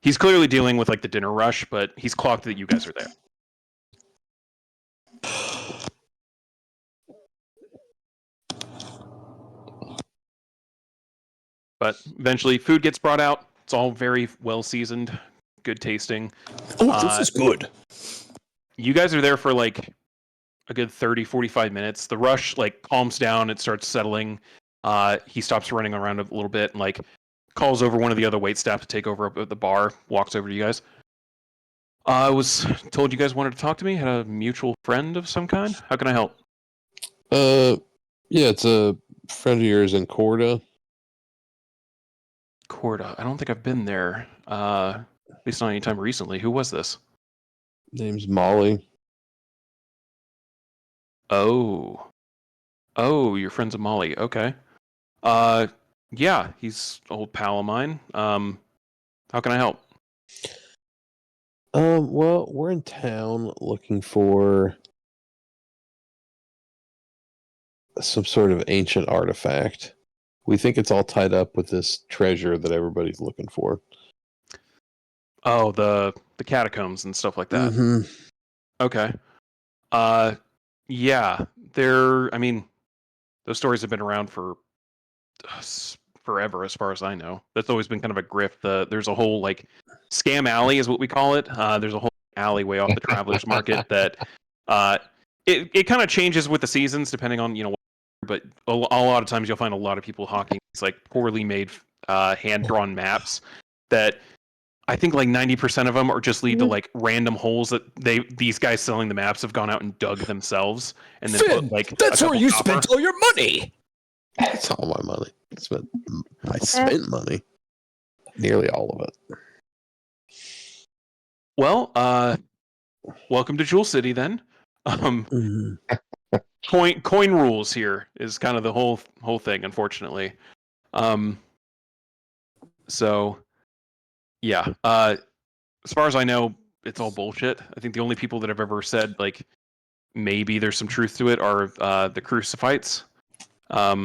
he's clearly dealing with like the dinner rush, but he's clocked that you guys are there. But eventually, food gets brought out. It's all very well seasoned, good tasting. Oh, this is good. You guys are there for like a good 30-45 minutes. The rush like calms down, it starts settling. He stops running around a little bit and like calls over one of the other waitstaff to take over up at the bar, walks over to you guys. I was told you guys wanted to talk to me, had a mutual friend of some kind. How can I help? Yeah, it's a friend of yours in Corda. Corda. I don't think I've been there. At least not any time recently. Who was this? Name's Molly. Oh, your friend's a Molly. Okay. Yeah, he's an old pal of mine. How can I help? Well, we're in town looking for some sort of ancient artifact. We think it's all tied up with this treasure that everybody's looking for. Oh, the catacombs and stuff like that. Mm-hmm. Okay. Yeah, I mean, those stories have been around for forever, as far as I know. That's always been kind of a grift. There's a whole like scam alley, is what we call it. There's a whole alleyway off the Travelers Market that it kind of changes with the seasons depending on but a lot of times you'll find a lot of people hawking these like poorly made hand drawn maps that. I think like 90% of them are just lead to like random holes that these guys selling the maps have gone out and dug themselves and then Finn, put like that's a where couple you copper. spent all your money. That's all my money. I spent money. Nearly all of it. Well, welcome to Jewel City then. Coin rules here is kind of the whole thing, unfortunately. So yeah. As far as I know, it's all bullshit. I think the only people that have ever said like maybe there's some truth to it are the Cruciphites. I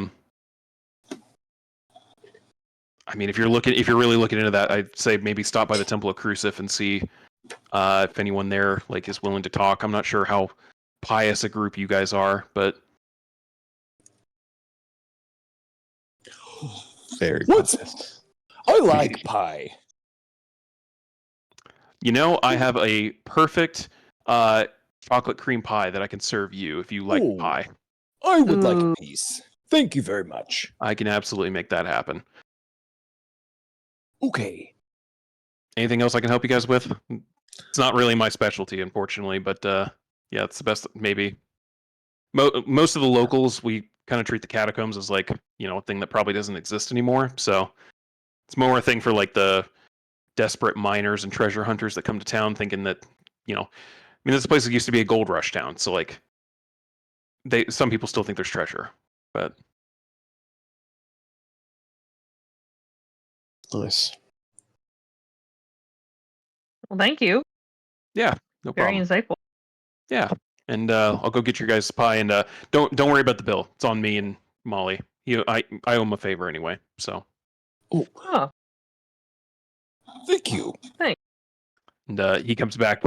mean, if you're really looking into that, I'd say maybe stop by the Temple of Crucif and see if anyone there like is willing to talk. I'm not sure how pious a group you guys are, but Very What's- pious. I like pie. You know, I have a perfect chocolate cream pie that I can serve you if you like Ooh. pie. I would like Ooh. a piece. Thank you very much. I can absolutely make that happen. Okay. Anything else I can help you guys with? It's not really my specialty, unfortunately, but yeah, it's the best. Maybe most of the locals, we kind of treat the catacombs as like, you know, a thing that probably doesn't exist anymore. So it's more a thing for like the desperate miners and treasure hunters that come to town thinking that, you know, I mean, this place used to be a gold rush town, so like some people still think there's treasure, but Nice. Well, thank you. yeah, no Very problem. insightful. Yeah, and I'll go get your guys' pie, and don't worry about the bill. It's on me and Molly. I owe him a favor anyway, so. Oh, Oh, thank you. And he comes back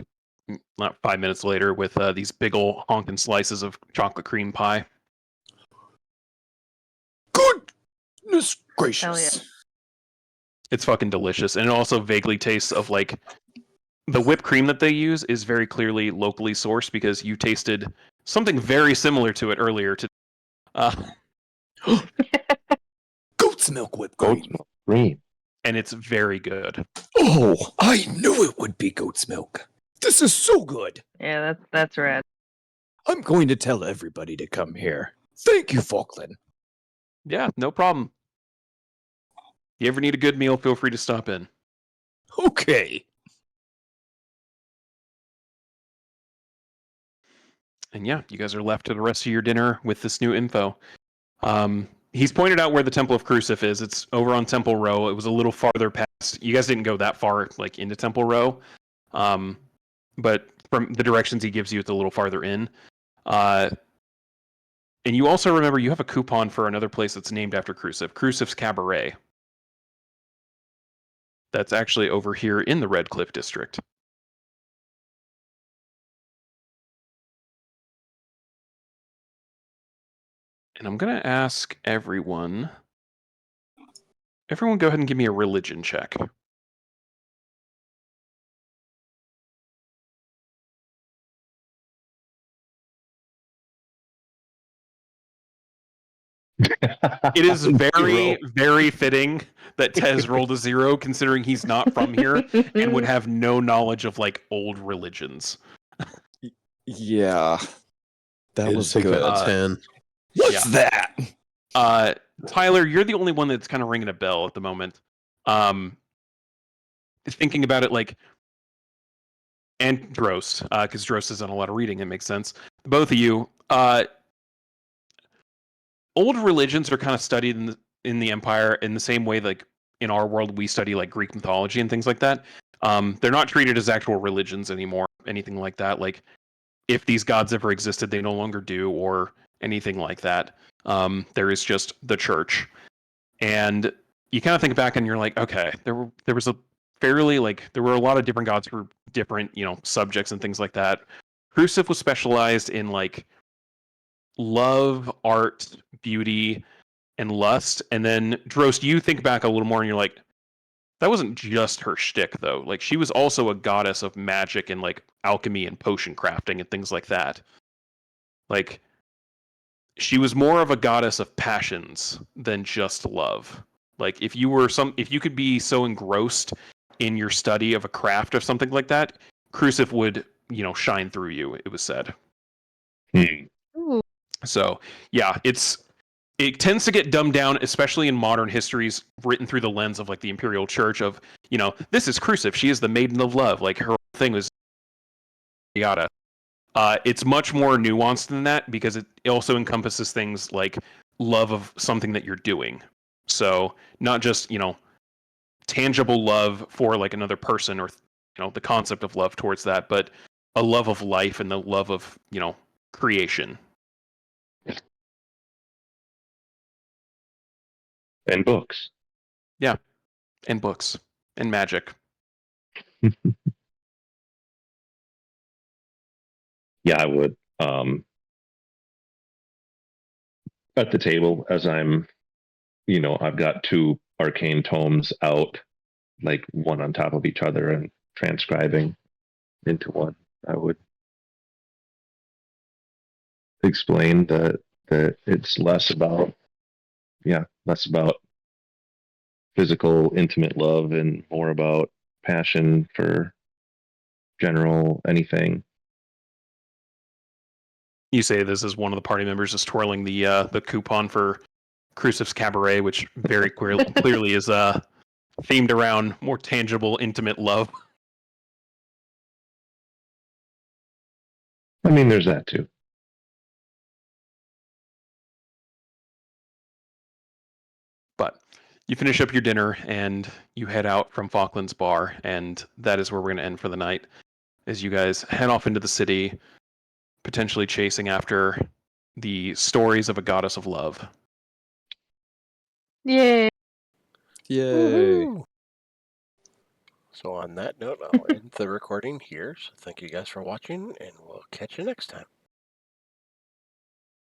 not 5 minutes later with these big ol' honking slices of chocolate cream pie. Goodness hell gracious. yeah. It's fucking delicious, and it also vaguely tastes of like the whipped cream that they use is very clearly locally sourced because you tasted something very similar to it earlier. Goat's milk whipped Goat's cream. milk cream. And it's very good. Oh, I knew it would be goat's milk. This is so good. Yeah, that's rad. I'm going to tell everybody to come here. Thank you, Falkland. Yeah, no problem. You ever need a good meal, feel free to stop in. Okay. And yeah, you guys are left to the rest of your dinner with this new info. He's pointed out where the Temple of Crucif is. It's over on Temple Row. It was a little farther past. You guys didn't go that far, like into Temple Row, but from the directions he gives you, it's a little farther in. And you also remember you have a coupon for another place that's named after Crucif, Crucif's Cabaret. That's actually over here in the Red Cliff District. And I'm going to ask everyone go ahead and give me a religion check. It is very, very fitting that Tez rolled a 0, considering he's not from here and would have no knowledge of like old religions. Yeah. That It'd was take good. a 10. What's that? Tyler, you're the only one that's kind of ringing a bell at the moment. Thinking about it, like, and Drost, because Drost has done a lot of reading, it makes sense. Both of you, old religions are kind of studied in the Empire in the same way, like in our world we study like Greek mythology and things like that. They're not treated as actual religions anymore, anything like that. Like, if these gods ever existed, they no longer do, or anything like that. There is just the church, and you kind of think back and you're like, okay, there was a fairly like there were a lot of different gods for different subjects and things like that. Crucif was specialized in like love, art, beauty, and lust, and then Drost, you think back a little more and you're like, that wasn't just her shtick though. Like, she was also a goddess of magic and like alchemy and potion crafting and things like that. Like, she was more of a goddess of passions than just love. Like, if you could be so engrossed in your study of a craft or something like that, Crucif would, shine through you, it was said. Ooh. So, yeah, it tends to get dumbed down, especially in modern histories written through the lens of like the Imperial Church of, this is Crucif, she is the maiden of love. Like, her thing was yada. It's much more nuanced than that because it also encompasses things like love of something that you're doing. So not just, tangible love for like another person or, the concept of love towards that, but a love of life and the love of, creation. And books. Yeah. And books and magic. Yeah, I would. At the table, as I'm, I've got two arcane tomes out, like one on top of each other, and transcribing into one, I would explain that it's less about physical intimate love and more about passion for general anything. You say this as one of the party members is twirling the coupon for Crucifix Cabaret, which very clearly is themed around more tangible, intimate love. I mean, there's that too. But you finish up your dinner and you head out from Falkland's Bar, and that is where we're going to end for the night. As you guys head off into the city, potentially chasing after the stories of a goddess of love. Yay! Yay. Woohoo! So on that note, I'll end the recording here. So thank you guys for watching, and we'll catch you next time.